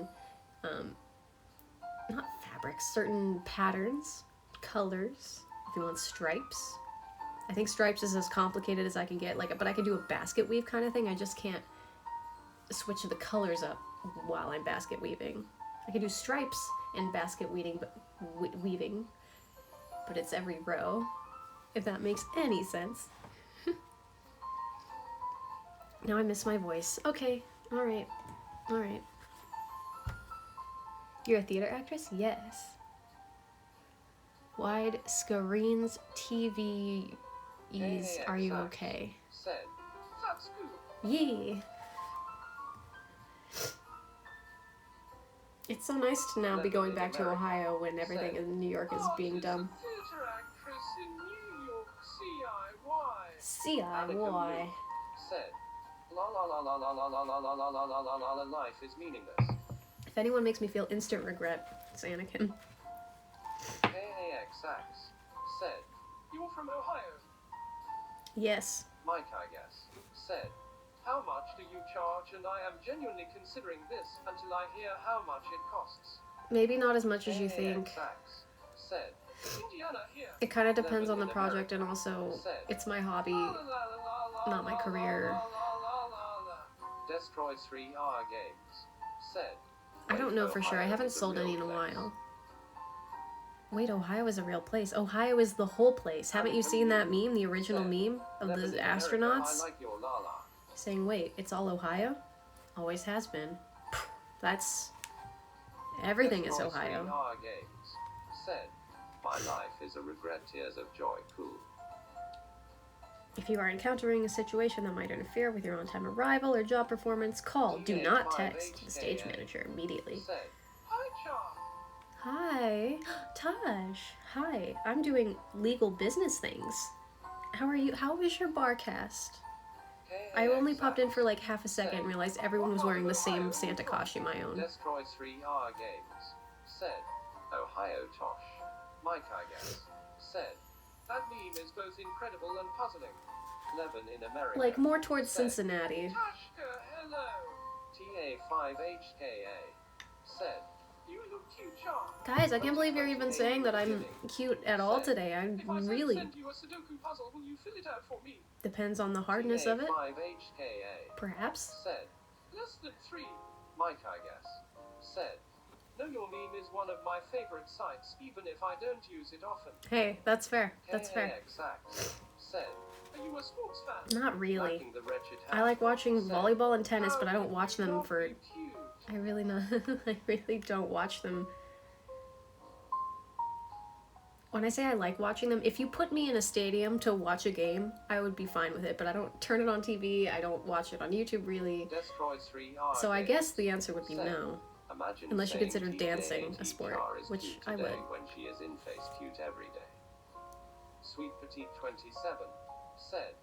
not fabrics, certain patterns, colors, if you want stripes. I think stripes is as complicated as I can get, but I could do a basket weave kind of thing. I just can't switch the colors up while I'm basket weaving. I could do stripes in basket weaving, but it's every row, if that makes any sense. Now I miss my voice. Okay, alright. You're a theater actress? Yes. Wide screens, TVs, are you okay? Said, that's good. Yeah. It's so nice to now be going back to Ohio when everything in New York is being done. Theater actress in New York, CIY. CIY. Said, la la la la la la la la la la la la la la la, life is meaningless. If anyone makes me feel instant regret, it's Anakin. KAXX said, you're from Ohio? Yes. Mike, I guess, said, how much do you charge? And I am genuinely considering this until I hear how much it costs. Maybe not as much as you think. KAXX said, Indiana here. It kind of depends on the project, and also it's my hobby, not my career. Destroy 3R games said, I don't know for sure. I Ohio haven't is a sold any in real a place. while. Wait, Ohio is a real place. Ohio is the whole place. Haven't you seen that meme, the original meme of the Living in America, astronauts I like your la-la. saying, wait, it's all Ohio? Always has been. That's... everything is Destroy Ohio. 3R Games said, my life is a regret, tears of joy, cool. If you are encountering a situation that might interfere with your on-time arrival or job performance, call. Do not text the stage manager immediately. Said, hi, Char. Hi, Taj. Hi, I'm doing legal business things. How are you? How was your bar cast? I only popped in for like half a second and realized everyone was wearing the same Santa costume I own. Destroy 3R Games said, Ohio Tosh. Mike, I guess, said, that meme is both incredible and puzzling. Levin in America. Like more towards said, Cincinnati. Tashka, hello. TA5HKA said, you look cute, Char. Guys, I can't believe you're even saying that I'm cute at all today. I'm really... If I send you a Sudoku puzzle, will you fill it out for me? Depends on the hardness of it. TA5HKA Perhaps. said, less than 3. Mike, I guess, said, Know Your Meme is one of my favorite sites, even if I don't use it often. Hey, that's fair. That's fair. KAXAX said, are you a sports fan? Not really. Lacking the wretched I like watching said, volleyball and tennis, but I don't watch them "Not for... be cute." I really not. I really don't watch them. When I say I like watching them, if you put me in a stadium to watch a game, I would be fine with it, but I don't turn it on TV, I don't watch it on YouTube really. Destroy 3R So I Games guess the answer would be said, no. Imagine Unless you saying consider TJ's dancing a sport, Char is which cute I today would. when she is in face cute every day. Sweet Petite 27 said,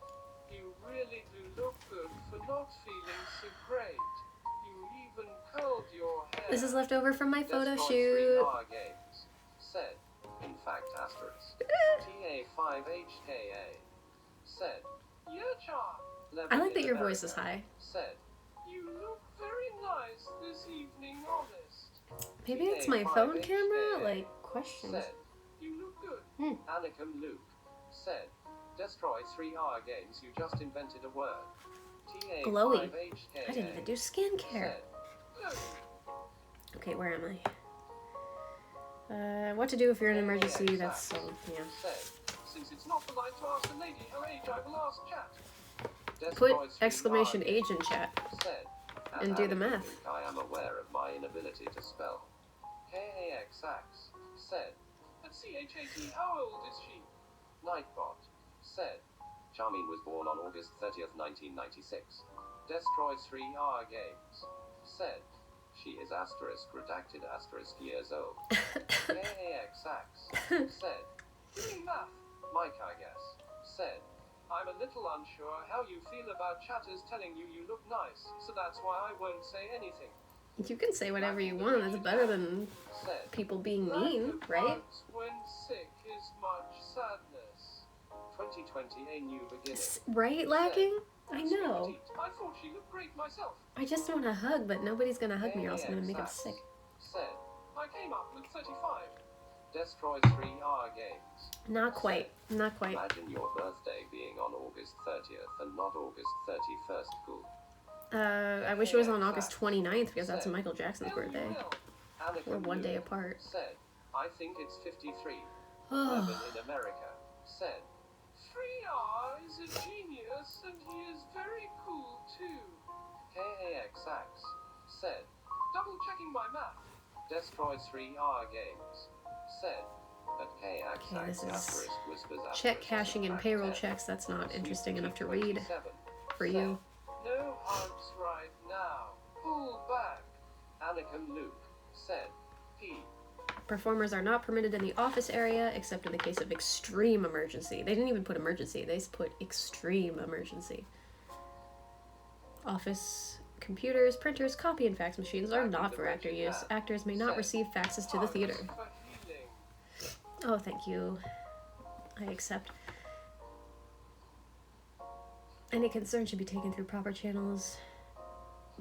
you really do look good for not feeling so great. You even curled your hair. This is left over from my photo Destroy shoot. 3R Games said, in fact asterisk. TA5HKA said, yeah, Char. I like that your voice is high. Said, you look very nice this evening, honest. Maybe it's my phone camera? Like, questions. Said, you look good. Anakim Luke said, destroy 3R Games, you just invented a word. Glowy. TA5HKA I didn't even do skincare. said, glowy. Okay, where am I? What to do if you're in an emergency, that's so, yeah. Said, since it's not polite to ask a lady her age, I will ask chat. Put Destroy 3R exclamation Games age in chat. said, and do the Anakim math. Luke, I am aware of my inability to spell. KAXAX said, but CHAT, how old is she? Nightbot said, Charmin was born on August 30th, 1996. Destroy 3R Games said, she is asterisk redacted asterisk years old. KAXAX said, doing math. Mike, I guess, said, I'm a little unsure how you feel about chatters telling you you look nice, so that's why I won't say anything. You can say whatever you want, that's better than Said, people being lack mean, of right? bugs when sick is much sadness. 2020, a new beginning. Right, lacking? I Sweet know. Petite, I thought she looked great myself. I just want a hug, but nobody's gonna hug me or else I'm gonna make him sick. Said, I came up with 35. Destroy 3R Games. Not quite. Not quite. Imagine your birthday being on August 30th and not August 31st. Cool. I wish it was on August 29th because that's Michael Jackson's birthday. Anakin We're one day Luke apart. Said, I think it's 53. Oh. Levin in America said, 3R is a genius and he is very cool too. KAXAX said, double checking my math. Destroy 3R Games said, but KAXAX Okay, this is asterisk whispers check asterisk cashing and subtract payroll 10. checks. That's not Sweet interesting enough to Petite read 27 for said, you. no hugs right now. Pull back. Anakin Luke said, P. Performers are not permitted in the office area except in the case of extreme emergency. They didn't even put emergency, they just put extreme emergency. Office computers, printers, copy and fax machines are not for actor use. Actors may not receive faxes to the theater. Hugs for healing. Oh, thank you. I accept. Any concern should be taken through proper channels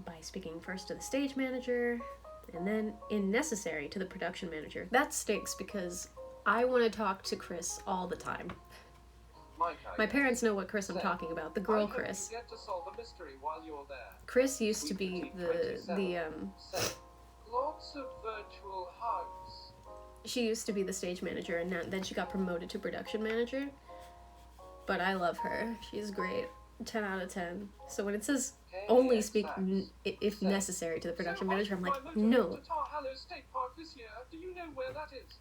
by speaking first to the stage manager and then, in necessary, to the production manager. That stinks because I want to talk to Chris all the time. Mike, My parents know what Chris I'm talking about, the girl Chris. You get to solve a mystery while you're there. Chris used to be the Said, Lots of virtual hugs. She used to be the stage manager, and then she got promoted to production manager. But I love her. She's great. 10 out of 10. So when it says only speak if necessary to the production manager, I'm like, no. Tar Hallow State Park this year. Do you know where that is?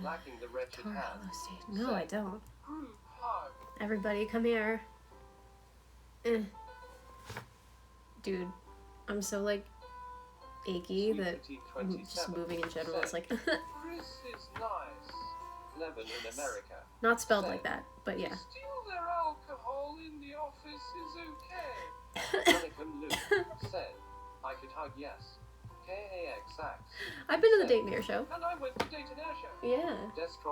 Lacking the wretched Tar hand. Hallow State. No, I don't. Group hug. Everybody, come here. Dude, I'm so, like, achy that just moving in general is like... Chris is nice. Lebanon in America. Not spelled like that, but yeah. Steal their alcohol in the office is okay. Anakin Luke said, I could hug yes. KAX. I've been to the Dayton Air Show. And I went to Dayton Air Show. Yeah.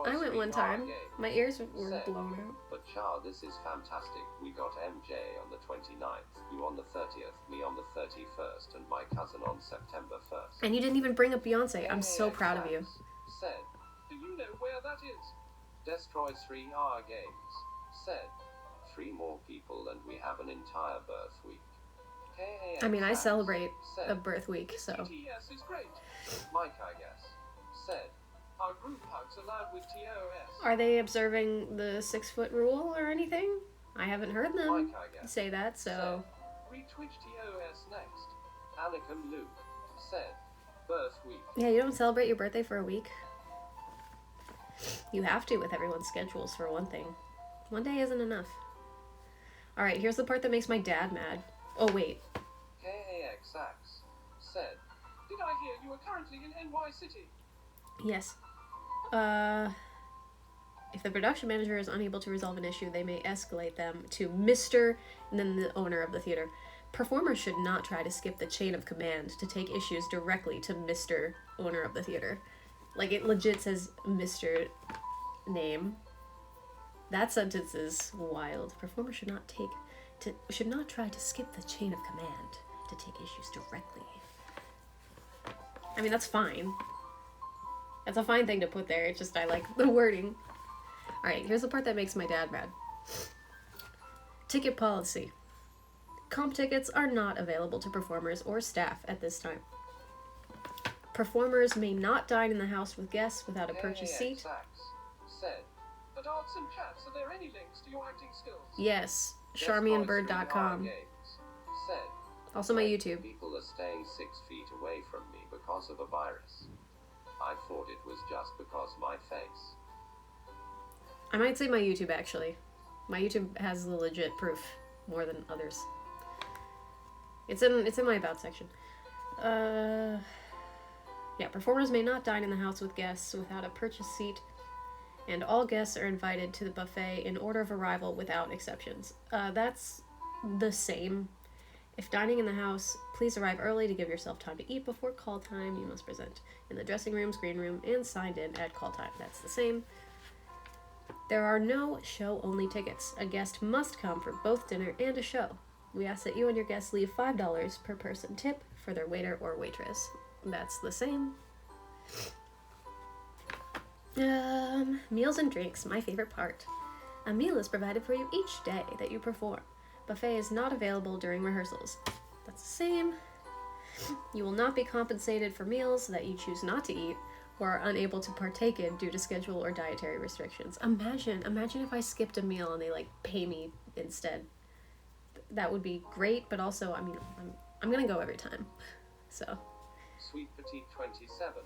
I went one time. My ears were blown out. But Char, this is fantastic. We got MJ on the 29th, you on the 30th, me on the 31st, and my cousin on September 1st. And you didn't even bring up Beyonce. I'm so proud of you. Said, do you know where that is? Destroy 3R Games. Said, 3 more people and we have an entire birth week. I mean, I celebrate a birth week, so. TTS is great. Mike, I guess, said, our group hugs allowed with TOS. Are they observing the 6-foot rule or anything? I haven't heard them say that, so. Retwitch TOS next. Anakin Luke said, birth week. Yeah, you don't celebrate your birthday for a week. You have to with everyone's schedules, for one thing. One day isn't enough. Alright, here's the part that makes my dad mad. Oh, wait. KAXX said, did I hear you are currently in NY City? Yes. If the production manager is unable to resolve an issue, they may escalate them to Mr. and then the owner of the theater. Performers should not try to skip the chain of command to take issues directly to Mr. owner of the theater. Like, it legit says Mr. name. That sentence is wild. Performers should not try to skip the chain of command to take issues directly. I mean, that's fine. That's a fine thing to put there. It's just I like the wording. Alright, here's the part that makes my dad mad. Ticket policy. Comp tickets are not available to performers or staff at this time. Performers may not dine in the house with guests without a purchased seat. Said, but arts and chats, are there any links to your acting skills? Yes, charmianbird.com. Said, also my YouTube. People are staying 6 feet away from me because of a virus. I thought it was just because my face. I might say my YouTube, actually. My YouTube has the legit proof more than others. It's in my about section. Yeah, performers may not dine in the house with guests without a purchased seat, and all guests are invited to the buffet in order of arrival without exceptions. That's the same. If dining in the house, please arrive early to give yourself time to eat before call time. You must present in the dressing rooms, green room, and signed in at call time. That's the same. There are no show-only tickets. A guest must come for both dinner and a show. We ask that you and your guests leave $5 per person tip for their waiter or waitress. That's the same. Meals and drinks, my favorite part. A meal is provided for you each day that you perform. Buffet is not available during rehearsals. That's the same. You will not be compensated for meals that you choose not to eat or are unable to partake in due to schedule or dietary restrictions. Imagine if I skipped a meal and they like pay me instead. That would be great, but also, I mean, I'm gonna go every time. So. Sweet Petite 27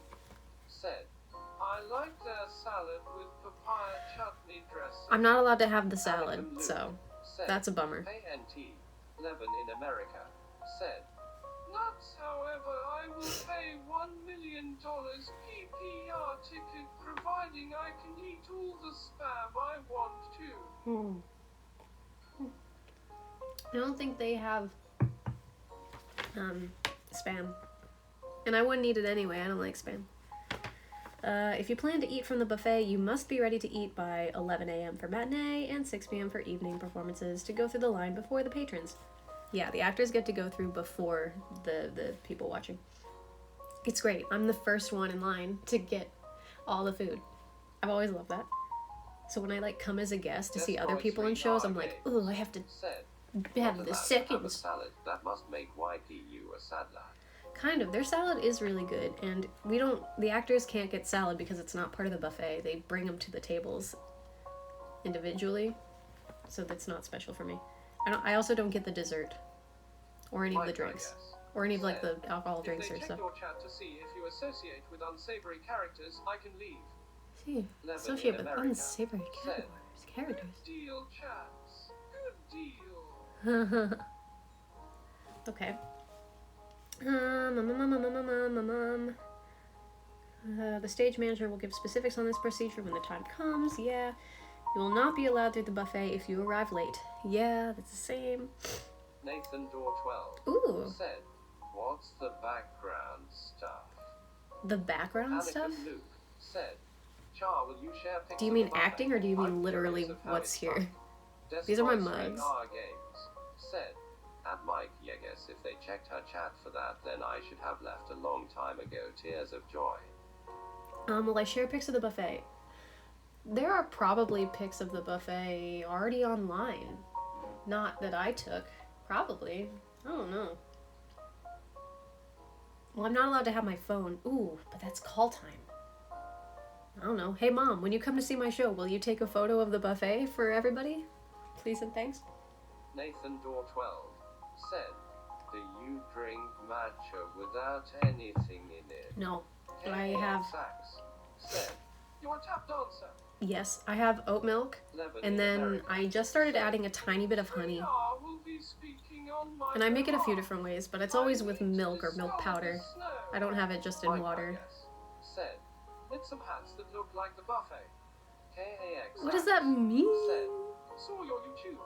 said, I like their salad with papaya chutney dressing. I'm not allowed to have the salad, so that's a bummer. ANT 11 in America said, nuts, however, I will pay $1 million PPR ticket providing I can eat all the spam I want to. I don't think they have spam. And I wouldn't eat it anyway. I don't like spam. If you plan to eat from the buffet, you must be ready to eat by 11 a.m. for matinee and 6 p.m. for evening performances to go through the line before the patrons. Yeah, the actors get to go through before the people watching. It's great. I'm the first one in line to get all the food. I've always loved that. So when I like come as a guest to see other people in shows, I'm like, ooh, I have to have the seconds. Salad that must make YPU a sad lad. Kind of. Their salad is really good, and the actors can't get salad because it's not part of the buffet. They bring them to the tables individually, so that's not special for me. I also don't get the dessert, or any of the drinks, or any of like the alcohol drinks or stuff. If they check your chat to see if you associate with unsavory characters, I can leave. See, associate with unsavory characters. Good deal, chats. Good deal. Okay. The stage manager will give specifics on this procedure when the time comes. Yeah. You will not be allowed through the buffet if you arrive late. Yeah, that's the same. Nathan Door 12 Ooh. said, "What's the background stuff?" The background stuff? Luke said, "Char, will you share pictures?" Do you mean acting, or do you mean literally what's here? These are my mugs. Said, "At Mike Yegas, if they checked her chat for that, then I should have left a long time ago. Tears of joy." Will I share pics of the buffet? There are probably pics of the buffet already online. Not that I took. Probably. I don't know. Well, I'm not allowed to have my phone. Ooh, but that's call time. I don't know. Hey, Mom, when you come to see my show, will you take a photo of the buffet for everybody? Please and thanks. Nathan Door 12 said, "Do you drink matcha without anything in it?" No, but I have... Sachs said, "You're a tap dancer." Yes, I have oat milk, and then I just started adding a tiny bit of honey. And I make it a few different ways, but it's always with milk or milk powder. I don't have it just in water. Said, "Knit some hats that look like the buffet." KAX. What does that mean? Said, "Saw your YouTube.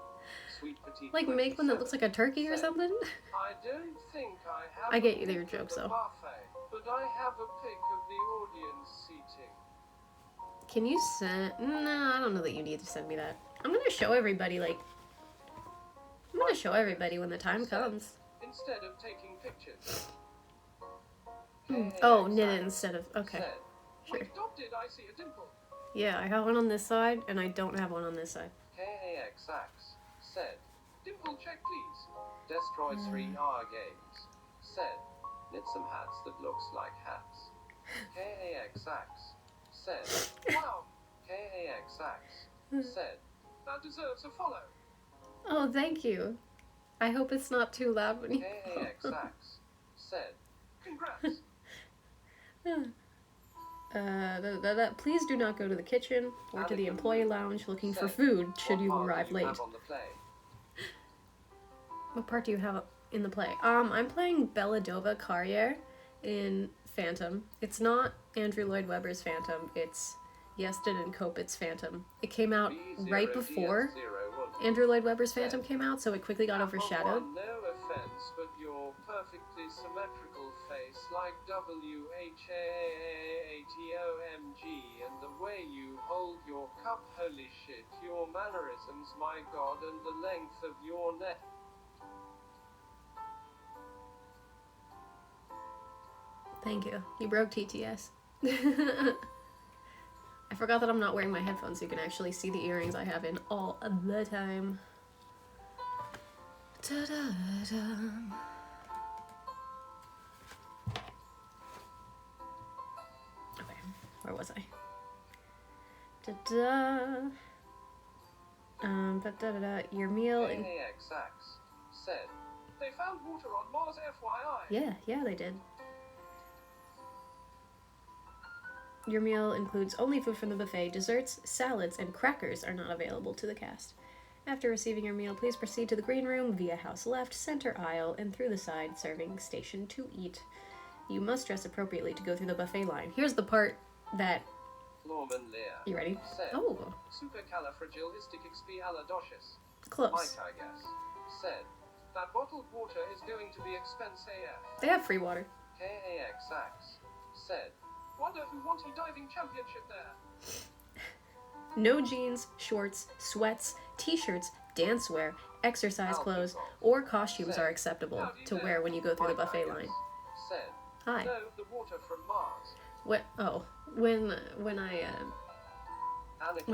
Sweet petite." Like make one that looks like a turkey or something? "I don't think I have I get your jokes though. Buffet, but I have a pic of the audience seating." Can you send... No, I don't know that you need to send me that. I'm gonna show everybody, like... I'm gonna show everybody when the time comes. Instead of taking pictures. Oh, knit it instead of... Okay. Said, Sure. "Did I see a dimple?" Yeah, I have one on this side, and I don't have one on this side. KAX said, "Dimple check please." Destroy 3R Games said, "Knit some hats that looks like hats." KAX said, "Wow." KAX said, "That deserves a follow." Oh, thank you. I hope it's not too loud when you... KAX said, "Congrats." Please do not go to the kitchen or to the employee lounge looking for food should you arrive late. What part do you have in the play? I'm playing Belladova Carrier in Phantom. It's not Andrew Lloyd Webber's Phantom, it's Yeston and Kopit's Phantom. It came out right before Andrew Lloyd Webber's Phantom came out, so it quickly got overshadowed. No offense, but your perfectly symmetrical face, like WHAAATOMG, and the way you hold your cup, holy shit, your mannerisms, my god, and the length of your neck. Thank you. You broke TTS. I forgot that I'm not wearing my headphones so you can actually see the earrings I have in all the time. Ta-da-da. Okay, where was I? Da-da. Da-da-da. Your meal... KAX said, "They found water on Mars, FYI." Yeah, they did. Your meal includes only food from the buffet. Desserts, salads, and crackers are not available to the cast. After receiving your meal, please proceed to the green room via house left, center aisle, and through the side serving station to eat. You must dress appropriately to go through the buffet line. Here's the part that... Norman Lear. You ready? Said, "Oh. Supercalifragilisticexpialidocious." Close. Mike, I guess, said, "That bottled water is going to be expensive AF." They have free water. KAX said, "Wonder who won the diving championship there." No jeans, shorts, sweats, t-shirts, dancewear, exercise clothes, or costumes are acceptable to wear when you go through the buffet line. Said, Hi. "No, the water from Mars." What? Oh, when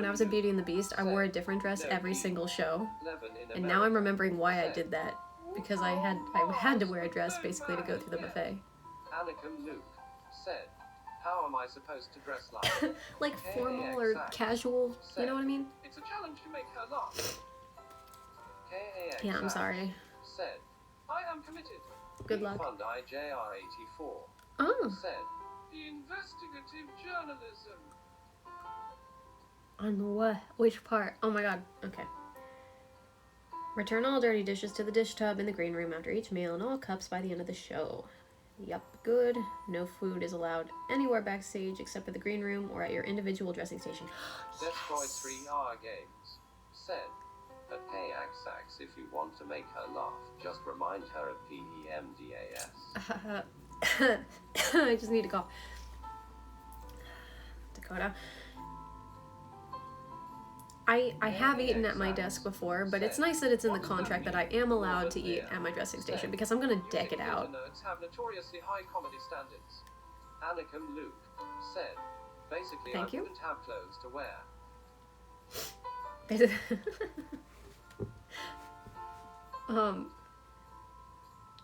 I was in Beauty and the Beast, I wore a different dress every single show, and now I'm remembering why I did that, because I had to wear a dress basically to go through the buffet. Anakin Luke said, how am I supposed to dress like? Like formal or casual, you know what I mean? It's a challenge to make her laugh. Yeah, I'm sorry. Said, I am committed. Good luck. Fund IJR84 Oh. said, the investigative journalism. On what? Which part? Oh my god. Okay. Return all dirty dishes to the dish tub in the green room after each meal and all cups by the end of the show. Yup, good. No food is allowed anywhere backstage except for the green room or at your individual dressing station. Destroy 3R Games said, at KXX, if you want to make her laugh, just remind her of PEMDAS. I just need to cough. Dakota. I have eaten at my desk before, but it's nice that it's in the contract that I am allowed to eat at my dressing station because I'm gonna deck it out. Nerds have notoriously high comedy standards. Anakin Luke said, basically Thank you. wouldn't have clothes to wear.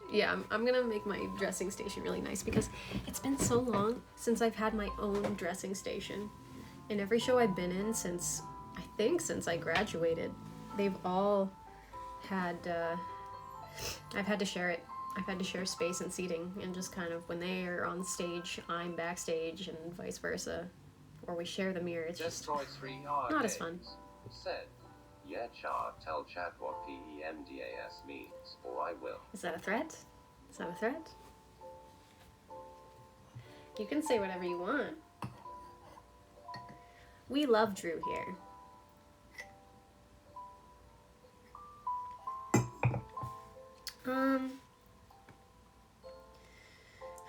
Yeah, I'm gonna make my dressing station really nice because it's been so long since I've had my own dressing station. In every show I've been in since I graduated, they've all had, I've had to share it. I've had to share space and seating, and just kind of when they are on stage, I'm backstage, and vice versa. Or we share the mirror. It's just not as fun. Said, yeah, Char, tell Chad what PEMDAS means, or I will. Is that a threat? Is that a threat? You can say whatever you want. We love Drew here.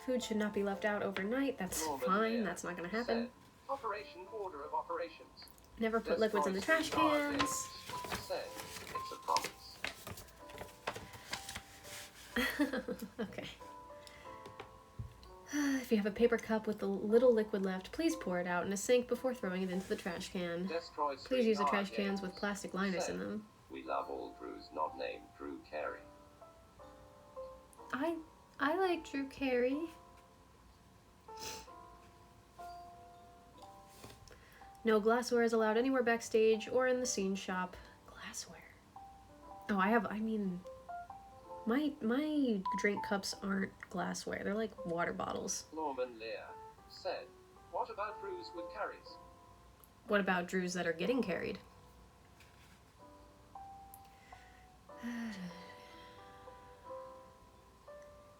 Food should not be left out overnight. That's fine. That's not gonna happen. Said, Operation Order of Operations. Never put liquids in the trash cans. Said, it's a promise. Okay. If you have a paper cup with a little liquid left, please pour it out in a sink before throwing it into the trash can. Please use the trash cans with plastic liners in them. We love all Drews not named Drew Carey. I like Drew Carey. No glassware is allowed anywhere backstage or in the scene shop. Glassware. Oh, my drink cups aren't glassware. They're like water bottles. Norman Lear said, what about Drews with carries? What about Drews that are getting carried?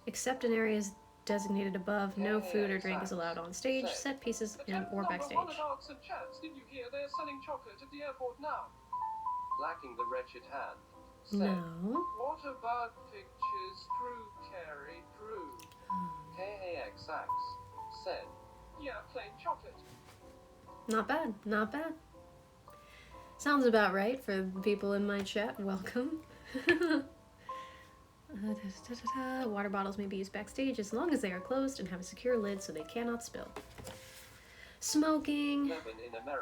Except in areas designated above, no food or drink is allowed on stage, set pieces, and or backstage. Did you hear they're selling chocolate at the airport now? Lacking the wretched hand. Said, No. what about pictures Drew Carey drew? KAXX said, yeah, plain chocolate. Not bad, not bad. Sounds about right for the people in my chat. Welcome. Water bottles may be used backstage as long as they are closed and have a secure lid so they cannot spill. Smoking.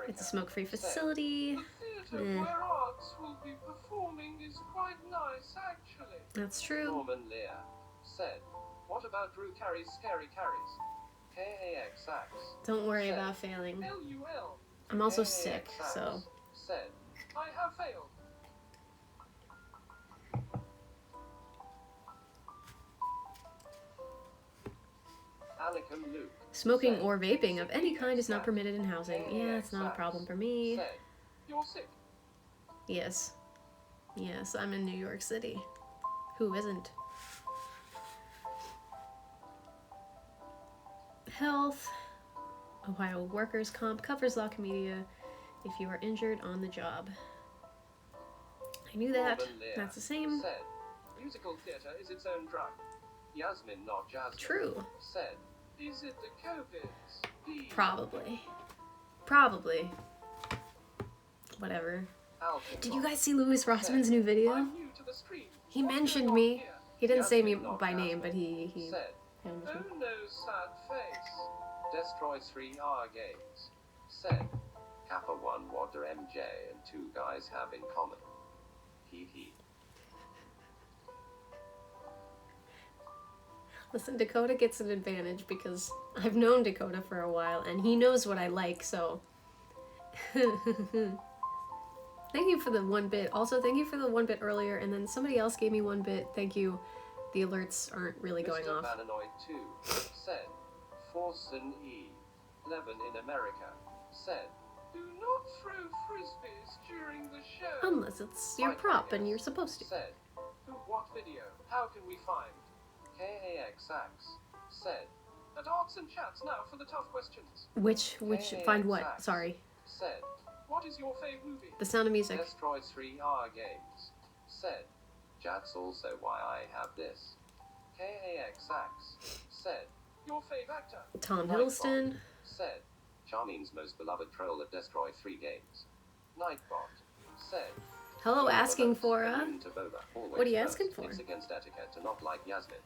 It's a smoke-free facility. The theatre where arts will be performing is quite nice, actually. That's true. Norman Lear said, what about Drew Carey's scary carries? KAXX. Don't worry about failing. LUL. I'm also sick, so. Said, I have failed. Luke Smoking said, or vaping of any kind is not permitted in housing. Yeah, it's not a problem for me. Said, you're sick. Yes. Yes, I'm in New York City. Who isn't? Health. Ohio Workers' Comp covers local media if you are injured on the job. I knew that. That's the same. Said, musical theatre is its own drug. Yasmin, not Jasmine. True. Said, is it the COVIDs? Probably. Probably. Whatever. Did you guys see Louis Rossman's new video? He mentioned me. He didn't say me by name, but he said, oh no, sad face. Destroy 3R Games. Said, Kappa 1 what do MJ and two guys have in common? Hee hee. Listen, Dakota gets an advantage because I've known Dakota for a while and he knows what I like, so. Thank you for the 1 bit. Also, thank you for the 1 bit earlier, and then somebody else gave me 1 bit. Thank you. The alerts aren't really going Mr. off. Vananoid 2 said, Forsen E. Levin in America said, do not throw frisbees during the show. Unless it's your Mike prop and Vegas you're supposed to. said, who, what video? How can we find? KAX Sax said, at Arts and Chats now for the tough questions. Which, find what? Sax Sorry. said, what is your fave movie? The Sound of Music. Destroy 3R Games said, that's also why I have this. KAX Sax said, your fave actor? Tom Nightbot Hiddleston. said, Charming's most beloved troll at Destroy 3 Games. Nightbot said, Hello, asking for immune to Boba, always What are you first. asking for? It's against etiquette to not like Yasmin.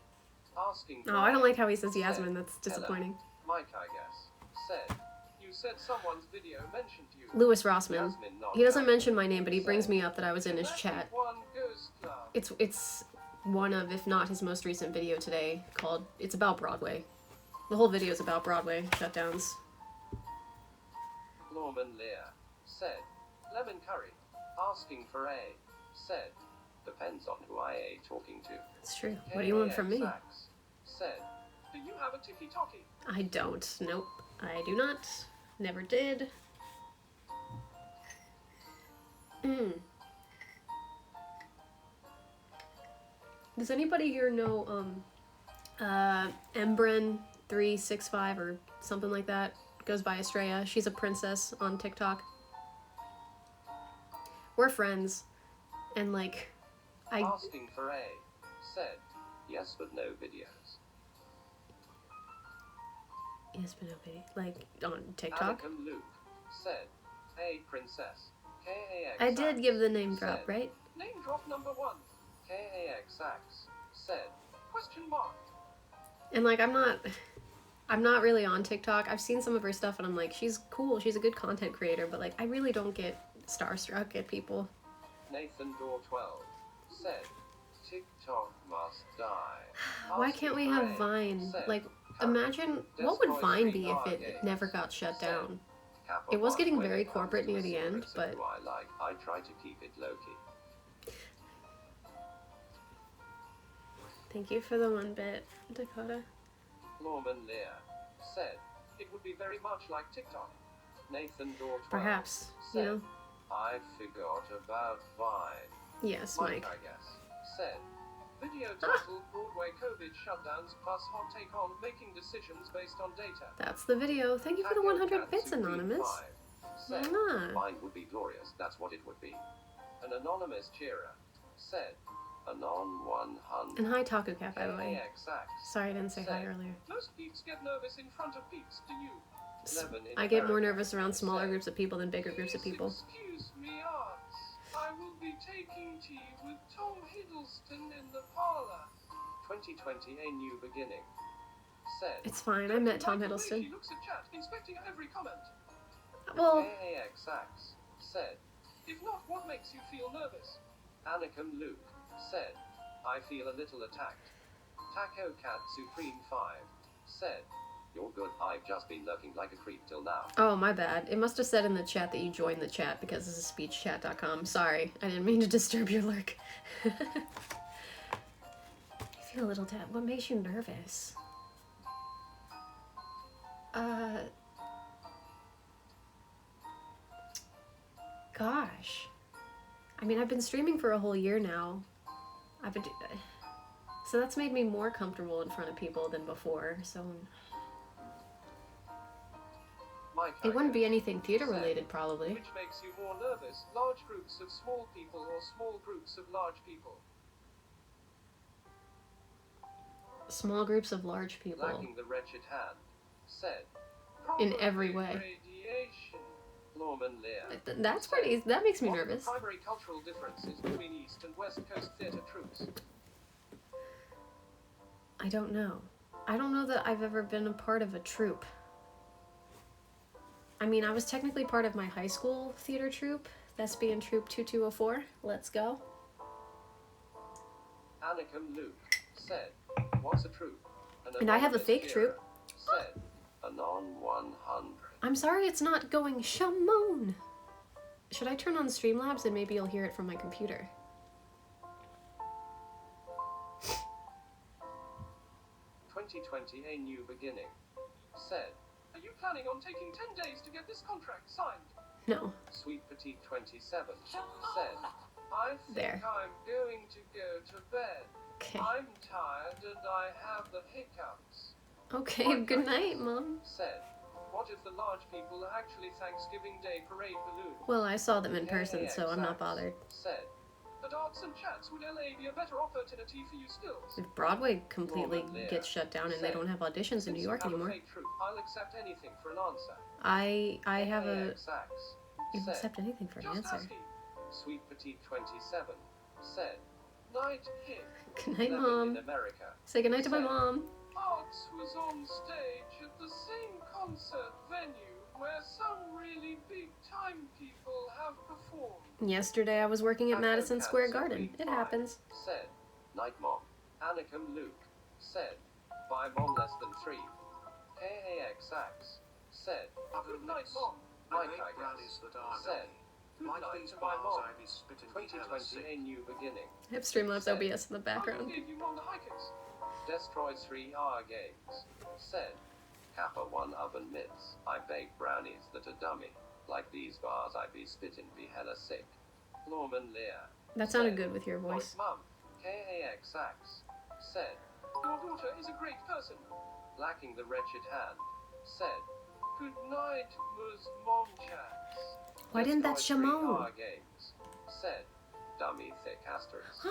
Asking for Oh, I don't like how he says Yasmin. That's Hello. disappointing. Mike, I guess, said, you said someone's video mentioned you. Louis Rossman. Yasmin not He doesn't Yasmin. mention my name, but he brings me up that I was in his chat. One Ghost Club. It's one of, if not his most recent video today, called It's About Broadway. The whole video is about Broadway shutdowns. Norman Lear said, lemon curry. Asking for A said, depends on who I A talking to. It's true. What do you want from me? KAX said, do you have a tiki-talkie? I don't. Nope. I do not. Never did. Does anybody here know Embren365 or something like that? Goes by Estrella. She's a princess on TikTok. We're friends. And like Asking for A said, yes but no videos. Yes, but nobody. Like on TikTok? Anakin Luke said, hey princess. KAX I did give the name drop, said, right? Name drop number 1. KAX said, question mark. And like I'm not really on TikTok. I've seen some of her stuff and I'm like, she's cool, she's a good content creator, but like I really don't get starstruck at people. Nathan Door 12 said, TikTok must die. Why can't we have Vine? Like, imagine, what would Vine be if it never got shut down? It was getting very corporate near the end, but... I try to keep it low-key. Thank you for the 1 bit, Dakota. Norman Lear said, it would be very much like TikTok. Nathan Door 12 Perhaps, said, you know? I forgot about Vine. Yes, Mike. I guess, said, video titled Broadway COVID shutdowns plus hot take on making decisions based on data. That's the video. Thank you for the 100 bits, Supreme Anonymous. 5 said, Mwah. Vine would be glorious, that's what it would be. An anonymous cheerer said, Anon 100. And hi, Taco Cat, by the way. KAX Sorry I didn't say hi said, earlier. most peeps get nervous in front of peeps, do you? Levin in I get more America nervous around smaller said, groups of people than bigger groups of "Please people. excuse me, Arts. I will be taking tea with Tom Hiddleston in the parlor. 2020, a new beginning. Said. It's fine, I met Tom Hiddleston. He looks at chat, inspecting every comment. Well, KAX said, if not, what makes you feel nervous? Anakin Luke said, I feel a little attacked. Taco Cat Supreme 5 said, you're good, I've just been lurking like a creep till now. oh, my bad. It must have said in the chat that you joined the chat because this is speechchat.com. Sorry, I didn't mean to disturb your lurk. You feel a little what makes you nervous? Gosh. I mean, I've been streaming for a whole year now. So that's made me more comfortable in front of people than before, so... It wouldn't be anything theater related, probably. Which makes you more nervous, large groups of small people or small groups of large people? Small groups of large people. Lacking the wretched hand, said. In every way. Radiation. Norman Lear. That's pretty, that makes me What are the nervous. primary cultural differences between East and West Coast theater troops? I don't know. I don't know that I've ever been a part of a troupe. I mean, I was technically part of my high school theater troupe, Thespian Troupe 2204. Let's go. Anakin Luke said, what's a troupe? And I have a anonymous fake hearer troop. Said, Anon 100. I'm sorry it's not going Shamon. Should I turn on Streamlabs and maybe you'll hear it from my computer? 2020, a new beginning. Said, are you planning on taking 10 days to get this contract signed? No. Sweet Petite 27 said, I think There. I'm going to go to bed. Okay. I'm tired and I have the hiccups. Okay, good night, Mom. Said, what if the large people are actually Thanksgiving Day parade balloons? Well, I saw them in person, so I'm not bothered. Said, at Arts and Chats, would LA be a better alternative for you stills? If Broadway completely gets shut down and they don't have auditions in New York anymore, I'll accept anything for an answer. I have a... Sax You said, accept anything for an just answer. asking. Sweet Petite 27 said, night hit. Good night, 11 Mom. in America. Say goodnight to my mom. Arts was on stage at the same concert venue where some really big-time people have performed. Yesterday I was working at Madison Square Garden. It happens. Said, night mom. Anakim Luke said, bye mom less than 3. KAX said, good night mom. Mike I guess said, good night to my mom. 2020 a new beginning. I have Streamlabs OBS in the background. I gave you mom the hikers. Destroy 3R games said, Kappa 1 oven mitts. I bake brownies that are dummy. Like these bars I be spittin' be hella sick. Norman Lear. That sounded good with your voice. Mum. KAX said, your daughter is a great person. Lacking the wretched hand. Said, good night, Ms. Momchats. Why didn't that Shamon? Games said, dummy thick asterisk.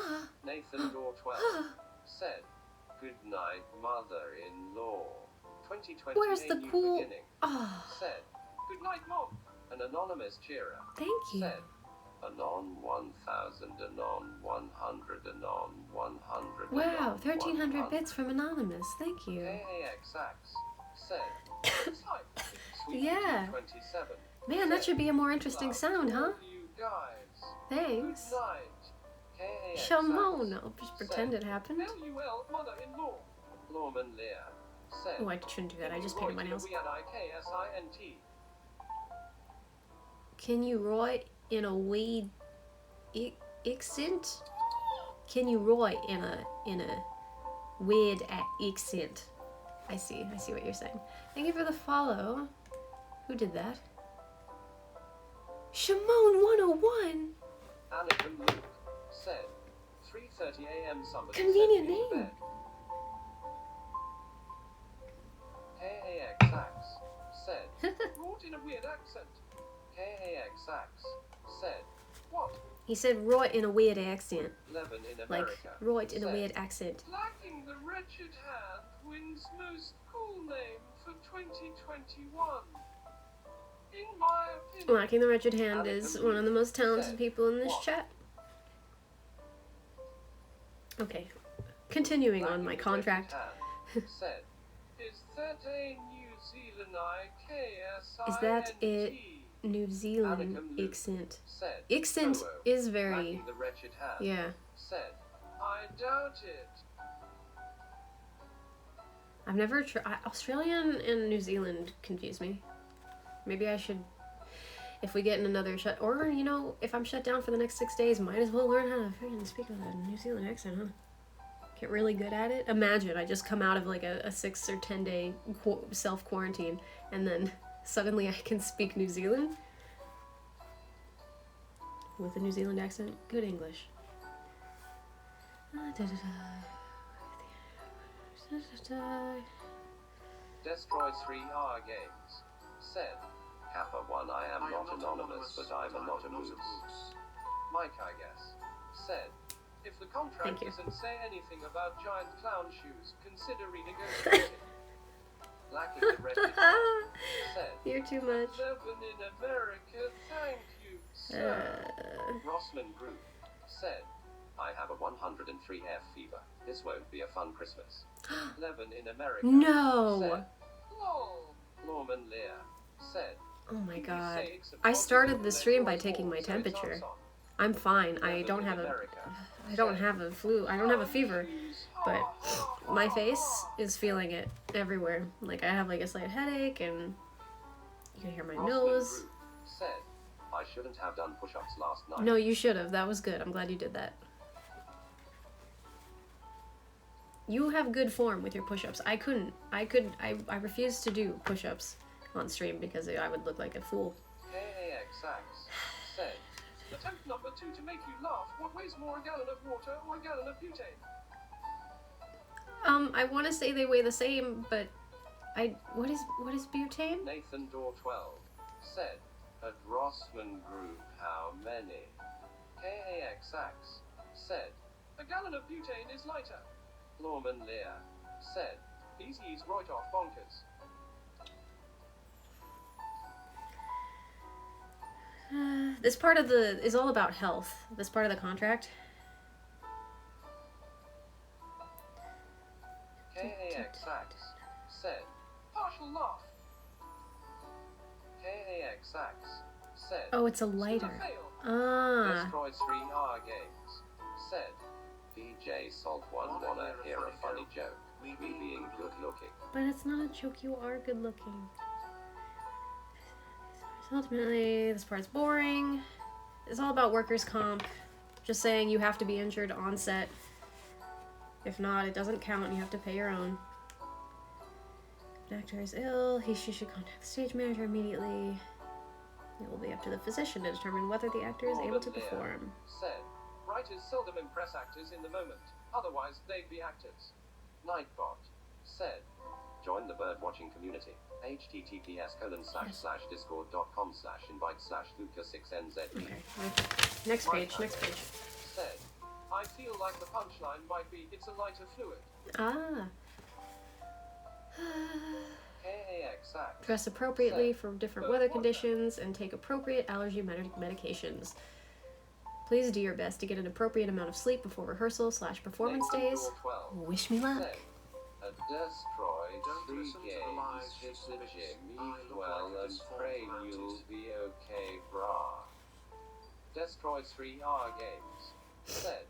Nathan Door 12 said, good night, mother-in-law. 2020 Where's the new cool... beginning. Oh, Said, good night, Mom. An anonymous cheerer thank you. said, Anon 1000, Anon 100, Anon 100. Wow, 1,300 bits from Anonymous. Thank you. KAX said, it's hype. Sweet Yeah. 27 Man, that should be a more interesting sound, huh? you guys. Thanks. Good night. KAX Shamon. I'll just pretend it happened. LUL mother-in-law. Lorman Lear said, Oh, I shouldn't do that. I just painted my nails. KSINT. Can you roy in a weed accent? Can you roy in a weird accent? I see what you're saying. Thank you for the follow. Who did that? Shimon 101. Anakin Luke said, 3:30 a.m. somebody Convenient sent me to name. bed. KAX said, brought in a weird accent. KAX said, what? He said Roy in a weird accent. 11 in Like America. Roy in a said, weird accent. lacking the wretched hand wins most cool name for 2021. In my opinion. Lacking the Wretched Hand is one of the most talented people in this chat. Okay, continuing on my contract. Said, is that a New Zealand IKSINT? Is that it? New Zealand accent. Said, Accent Hello. is very, Lacking the wretched hand. yeah. Said, I doubt it. I've never tried. Australian and New Zealand confuse me. Maybe I should, if we get in another shut, or, you know, if I'm shut down for the next 6 days, might as well learn how to freaking speak with a New Zealand accent, huh? Get really good at it. Imagine I just come out of like a 6 or 10 day self-quarantine and then suddenly I can speak New Zealand with a New Zealand accent. Good English. Destroy 3R games. Said, Kappa 1 I am not anonymous, but I'm not a moose. Mike, I guess. Said, if the contract doesn't say anything about giant clown shoes, consider renegotiating. Lacking the wretched hand. Said, You're too much. 11 in America, thank you, sir. Rossman Group said, I have a 103F fever. This won't be a fun Christmas. 11 in America. No. Said, lol. Norman Lear said, Oh my god. I started the stream by taking my temperature. I'm fine. I don't have a flu. I don't have a fever, but my face is feeling it everywhere. Like I have like a slight headache, and you can hear my nose. Said, I shouldn't have done push-ups last night. No, you should have. That was good. I'm glad you did that. You have good form with your push-ups. I couldn't. I refused to do push-ups on stream because I would look like a fool. KAXX said, Attempt number 2 to make you laugh. What weighs more, a gallon of water or a gallon of butane? I want to say they weigh the same, but what is butane? Nathan Door 12 said, at Rossman Group, how many? KAXX said, A gallon of butane is lighter. Norman Lear said, Easy's right off bonkers. This part of is all about health. This part of the contract. KAXX said, Partial laugh. KAXX said, Oh, it's a Still a lighter. fail. Ah. Destroyed 3R Games said, DJ Salt One wanna hear a funny joke. Me being good looking. But it's not a joke. You are good looking. Ultimately, this part's boring. It's all about workers' comp. Just saying you have to be injured on set. If not, it doesn't count and you have to pay your own. An actor is ill. She should contact the stage manager immediately. It will be up to the physician to determine whether the actor is able to perform. Said, writers seldom impress actors in the moment. Otherwise, they'd be actors. Nightbot said, join the bird watching community. https://discord.com/invite/luca6nz. Okay. Next page. Said, I feel like the punchline might be, it's a lighter fluid. Ah. KAXX Dress appropriately for different weather conditions and take appropriate allergy medications. Please do your best to get an appropriate amount of sleep before rehearsal/performance days. Wish me luck. A destroyed 3 games, hit the gym, eat well, and pray you'll be okay, brah. Destroyed 3R Games said,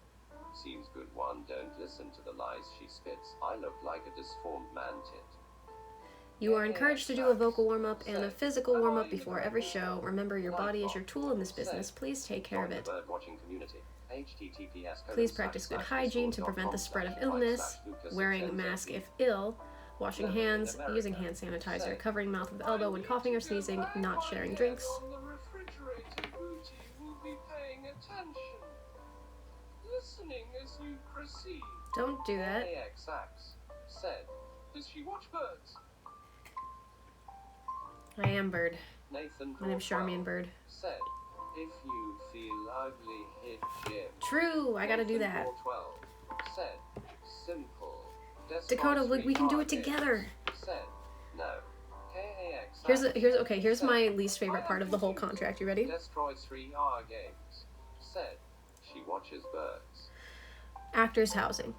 seems good one, don't listen to the lies she spits. I look like a disformed man-tit. You are encouraged to do a vocal warm-up and a physical warm-up before every show. Remember, your body is your tool in this business. Please take care of it. Please practice good hygiene to prevent the spread of illness, wearing a mask if ill, washing hands, using hand sanitizer, covering mouth with elbow when coughing or sneezing, not sharing drinks. On the refrigerator, Booty will be paying attention. Listening as you proceed. Don't do that. KAXX said, Does she watch birds? I am Bird. Nathan My name's Charmian Bird. said, if you feel ugly, hit gym. True, I gotta do that. 12 said, simple. Dakota, we can do it together. Said, no. KAXX Here's my least favorite part of the whole contract. You ready? Destroyed 3R Games said, she watches birds. Actors' housing.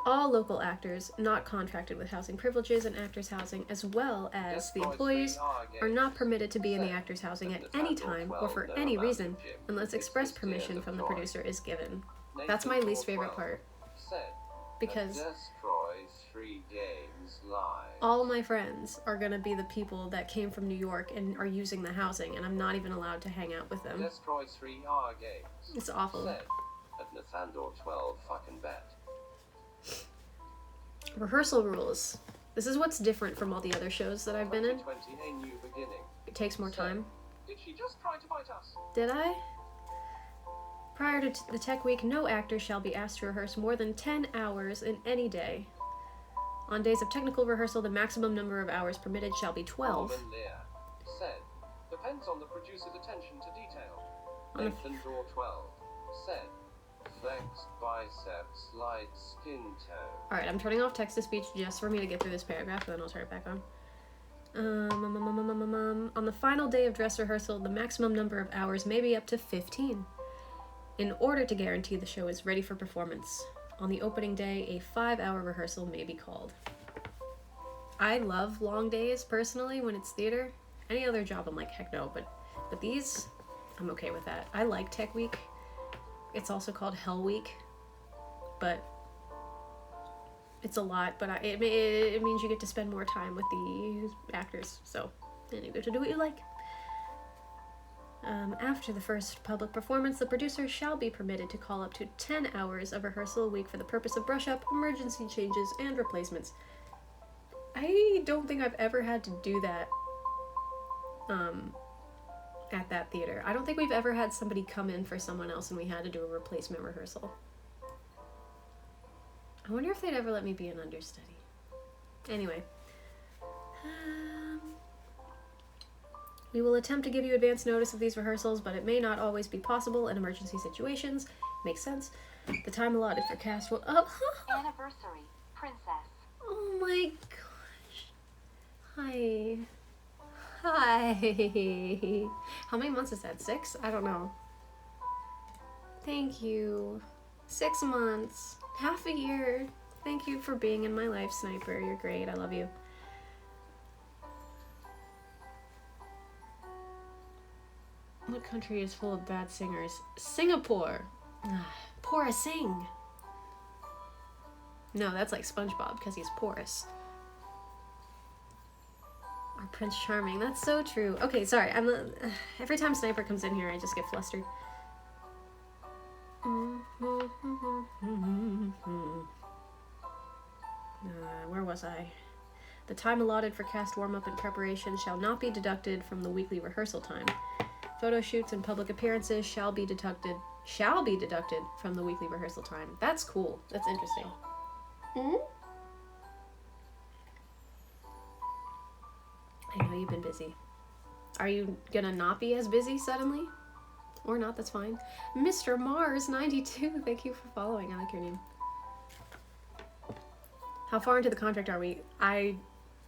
All local actors not contracted with housing privileges and actors' housing, as well as the employees, are not permitted to be in the actors' housing at any time or for any reason unless express permission from the producer is given. That's my least favorite part. Said, Because destroy 3 games live. all my friends are gonna be the people that came from New York and are using the housing, and I'm not even allowed to hang out with them. Destroy 3R Games It's awful. said, at Nathandor 12 fucking bet. Rehearsal rules. This is what's different from all the other shows that I've been in. 2020, a new beginning. It takes more time. Did she just try to bite us? Did I? Prior to the tech week, no actor shall be asked to rehearse more than 10 hours in any day. On days of technical rehearsal, the maximum number of hours permitted shall be 12. Norman Lear said, depends on the producer's attention to detail. On the- Nathan Door 12 said, flexed biceps, light skin tone. Alright, I'm turning off text-to-speech just for me to get through this paragraph, and then I'll turn it back on. On the final day of dress rehearsal, the maximum number of hours may be up to 15. In order to guarantee the show is ready for performance, on the opening day, a 5-hour rehearsal may be called. I love long days, personally, when it's theater. Any other job, I'm like, heck no, but these, I'm okay with that. I like Tech Week. It's also called Hell Week, but it's a lot, but it means you get to spend more time with the actors, so and you get to do what you like. After the first public performance, the producer shall be permitted to call up to 10 hours of rehearsal a week for the purpose of brush-up, emergency changes, and replacements. I don't think I've ever had to do that at that theater. I don't think we've ever had somebody come in for someone else and we had to do a replacement rehearsal. I wonder if they'd ever let me be an understudy. Anyway. We will attempt to give you advance notice of these rehearsals, but it may not always be possible in emergency situations. Makes sense. The time allotted for cast will... Anniversary, princess. Oh my gosh. Hi. Hi. How many months is that? 6? I don't know. Thank you. 6 months. Half a year. Thank you for being in my life, Sniper. You're great. I love you. What country is full of bad singers? Singapore. Porous sing. No, that's like SpongeBob because he's porous. Or Prince Charming. That's so true. Okay, sorry. Every time Sniper comes in here, I just get flustered. Where was I? The time allotted for cast warm-up and preparation shall not be deducted from the weekly rehearsal time. Photo shoots and public appearances shall be deducted from the weekly rehearsal time. That's cool. That's interesting. I know you've been busy. Are you gonna not be as busy suddenly? Or not, that's fine. Mr. Mars 92, thank you for following. I like your name. How far into the contract are we? I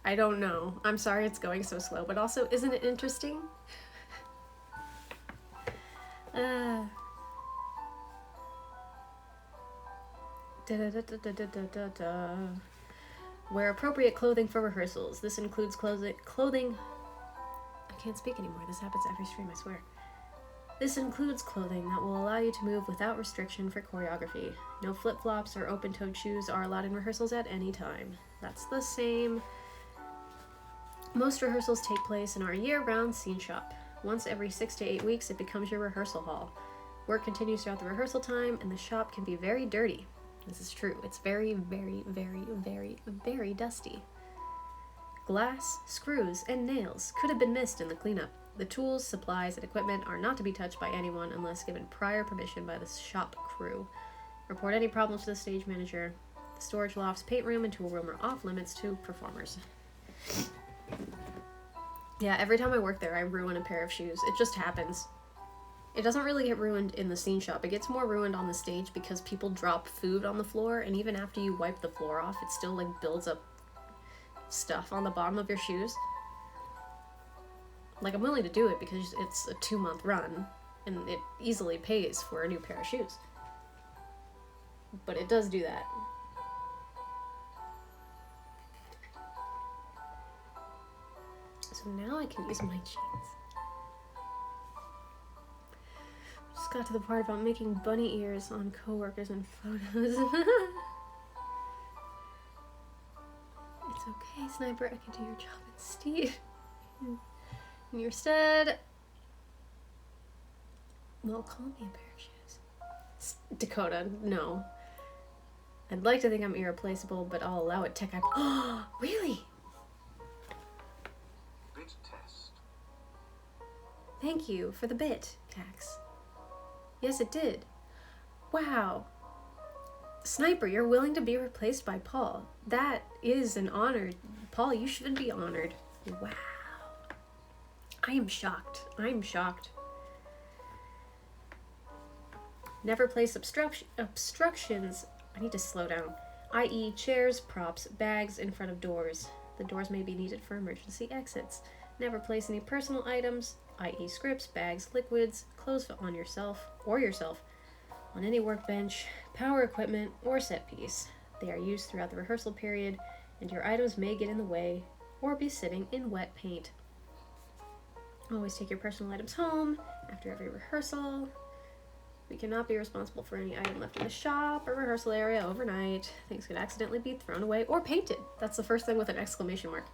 don't know. I'm sorry it's going so slow, but also, isn't it interesting? Wear appropriate clothing for rehearsals. This includes clothing. I can't speak anymore. This happens every stream, I swear. This includes clothing that will allow you to move without restriction for choreography. No flip-flops or open-toed shoes are allowed in rehearsals at any time. That's the same. Most rehearsals take place in our year-round scene shop. Once every 6 to 8 weeks, it becomes your rehearsal hall. Work continues throughout the rehearsal time, and the shop can be very dirty. This is true. It's very, very, very, very, very dusty. Glass, screws, and nails could have been missed in the cleanup. The tools, supplies, and equipment are not to be touched by anyone unless given prior permission by the shop crew. Report any problems to the stage manager. The storage lofts, paint room, and tool room are off limits to performers. Yeah, every time I work there, I ruin a pair of shoes. It just happens. It doesn't really get ruined in the scene shop. It gets more ruined on the stage because people drop food on the floor, and even after you wipe the floor off, it still like builds up stuff on the bottom of your shoes. Like, I'm willing to do it because it's a 2-month run, and it easily pays for a new pair of shoes. But it does do that. So now I can use my jeans. Just got to the part about making bunny ears on coworkers and photos. It's okay, Sniper. I can do your job instead. In your stead. Well, call me a pair of shoes. Dakota, no. I'd like to think I'm irreplaceable, but I'll allow it. Oh, really? Bit test. Thank you for the bit, Cax. Yes, it did. Wow. Sniper, you're willing to be replaced by Paul. That is an honor. Paul, you should be honored. Wow. I am shocked. I'm shocked. Never place obstructions. I need to slow down. I.e. chairs, props, bags in front of doors. The doors may be needed for emergency exits. Never place any personal items, i.e. scripts, bags, liquids, clothes on yourself, on any workbench, power equipment, or set piece. They are used throughout the rehearsal period, and your items may get in the way or be sitting in wet paint. Always take your personal items home after every rehearsal. We cannot be responsible for any item left in the shop or rehearsal area overnight. Things could accidentally be thrown away or painted. That's the first thing with an exclamation mark.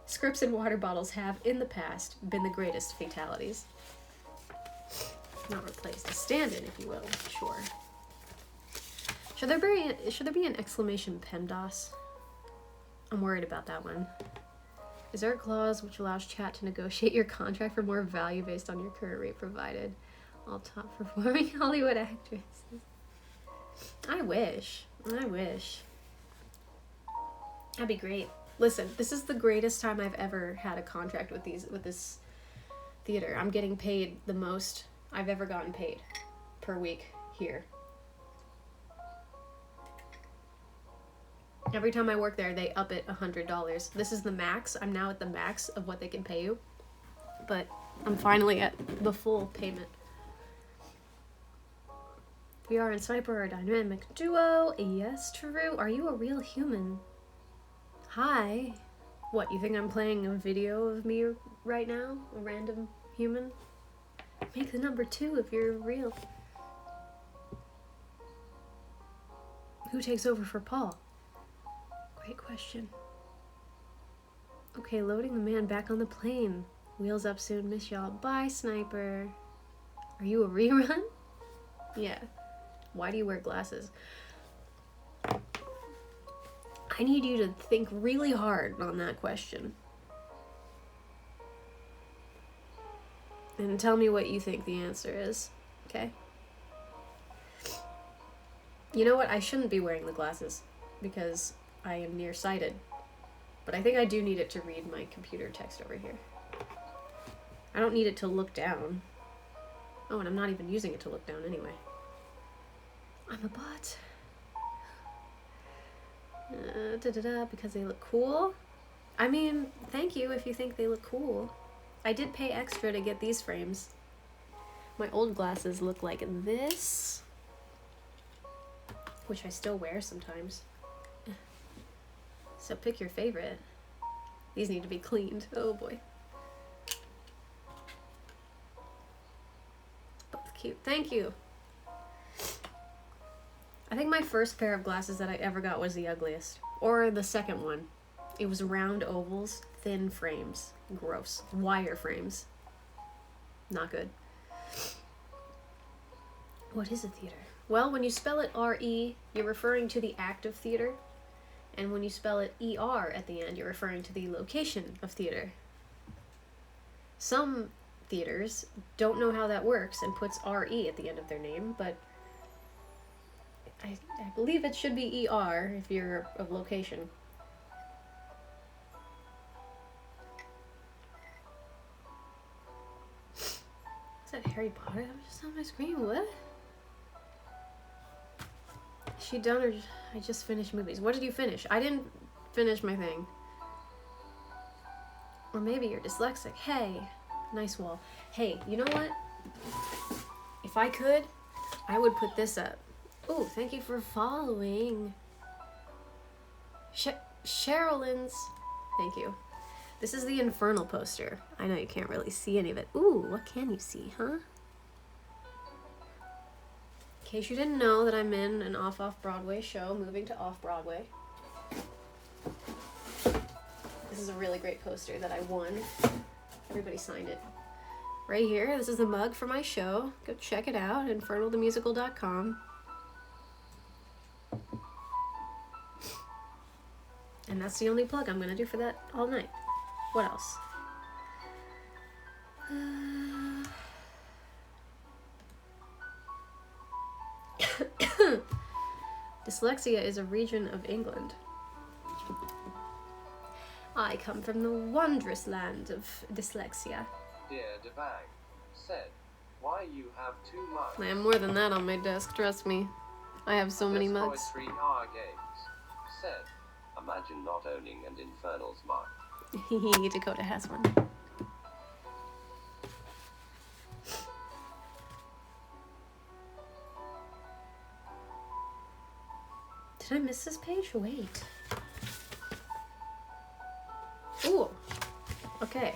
Scripts and water bottles have, in the past, been the greatest fatalities. Not replaced. A stand-in, if you will. Sure. Should there be an exclamation PEMDAS? I'm worried about that one. Is there a clause which allows chat to negotiate your contract for more value based on your current rate provided? All top performing Hollywood actresses. I wish. That'd be great. Listen, this is the greatest time I've ever had a contract with this theater. I'm getting paid the most I've ever gotten paid per week here. Every time I work there, they up it $100. This is the max. I'm now at the max of what they can pay you. But I'm finally at the full payment. VR and Sniper are a dynamic duo. Yes, true. Are you a real human? Hi. What, you think I'm playing a video of me right now? A random human? Make the number 2 if you're real. Who takes over for Paul? Great question. Okay, loading the man back on the plane. Wheels up soon, miss y'all. Bye, Sniper. Are you a rerun? Yeah. Why do you wear glasses? I need you to think really hard on that question. And tell me what you think the answer is, okay? You know what? I shouldn't be wearing the glasses because I am nearsighted. But I think I do need it to read my computer text over here. I don't need it to look down. Oh, and I'm not even using it to look down anyway. I'm a bot. Because they look cool. I mean, thank you if you think they look cool. I did pay extra to get these frames. My old glasses look like this, which I still wear sometimes. So pick your favorite. These need to be cleaned. Oh boy. Both cute. Thank you. I think my first pair of glasses that I ever got was the ugliest. Or the second one. It was round ovals, thin frames. Gross. Wire frames. Not good. What is a theater? Well, when you spell it R-E, you're referring to the act of theater. And when you spell it E-R at the end, you're referring to the location of theater. Some theaters don't know how that works and puts R-E at the end of their name, but I believe it should be E-R if you're of location. Is that Harry Potter that was just on my screen? What? Is she done or I just finished movies? What did you finish? I didn't finish my thing. Or maybe you're dyslexic. Hey, nice wall. Hey, you know what? If I could, I would put this up. Oh, thank you for following. Sherilyn's. Thank you. This is the Infernal poster. I know you can't really see any of it. Ooh, what can you see, huh? In case you didn't know that I'm in an off-Broadway show, moving to off-Broadway. This is a really great poster that I won. Everybody signed it. Right here, this is the mug for my show. Go check it out, infernalthemusical.com. And that's the only plug I'm gonna do for that all night. What else? Dyslexia is a region of England. I come from the wondrous land of dyslexia. Dear Devang said, why you have 2 mugs? I have more than that on my desk, trust me. I have so many mugs. 3R Games said, imagine not owning an Infernals mug. Dakota has one. Did I miss this page? Wait. Ooh. Okay.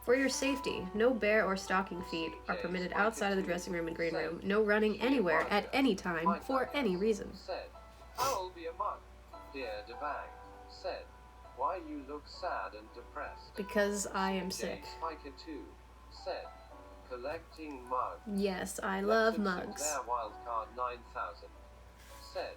For your safety, no bare or stocking feet are permitted outside of the dressing room and green room. No running anywhere at any time for any reason. Said, I'll be a mug. Dear Devang. Said, why you look sad and depressed? Because I am sick. Spiker 2 said, collecting mugs. Yes, I love Let's mugs. Their wildcard 9000 said,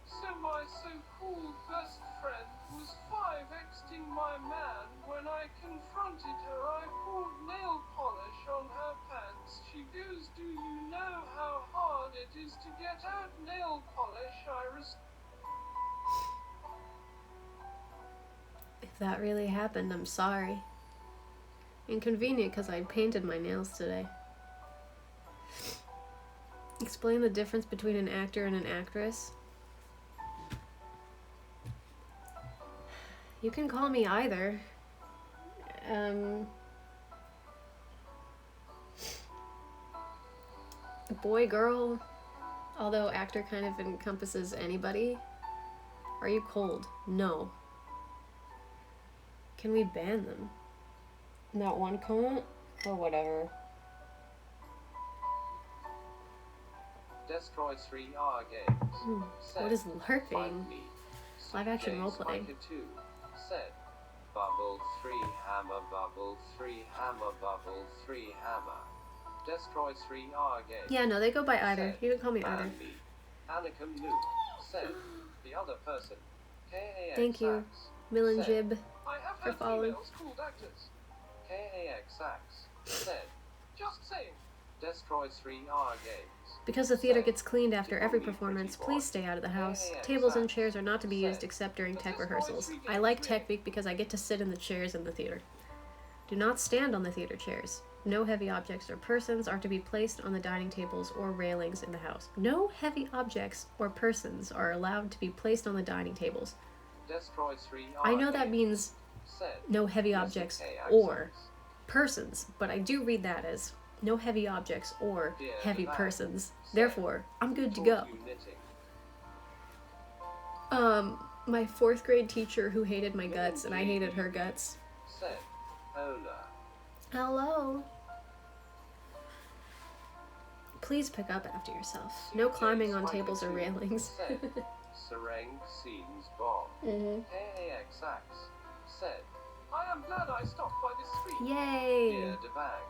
So my so-called best friend was 5x'ing my man. When I confronted her, I poured nail polish on her pants. She goes, do you know how hard it is to get out nail polish? If that really happened, I'm sorry. Inconvenient because I painted my nails today. Explain the difference between an actor and an actress. You can call me either. Boy, girl, although actor kind of encompasses anybody. Are you cold? No. Can we ban them? Not one comment? Or whatever. Destroy 3R games. Said, What is find LARPing? me. Live action CJ role-playing. Spiker 2 said, bubble 3 hammer, bubble 3 hammer, bubble 3 hammer. Destroy 3R games. Yeah, no, they go by either. Said, You can call me either. ban me. Anakin Luke said, the other person. KAX Thank you, Millen Jib. I have For had following. females called actors. KAX said, Just saying. destroy 3R games. Because the theater gets cleaned after every performance, please stay out of the house. Tables and chairs are not to be used except during tech rehearsals. I like Tech Week because I get to sit in the chairs in the theater. Do not stand on the theater chairs. No heavy objects or persons are to be placed on the dining tables or railings in the house. No heavy objects or persons are allowed to be placed on the dining tables. Destroy 3R I know that games. means Said, no heavy objects or persons, but I do read that as no heavy objects or heavy persons. Therefore, I'm good to go. Taught you knitting. My 4th grade teacher who hated my guts and I hated her guts. Said, Ola. Hello. Please pick up after yourself. No climbing on tables or railings. Said, Sereng scenes bomb. KAX said, I am glad I stopped by this street. Yay! Dear Devang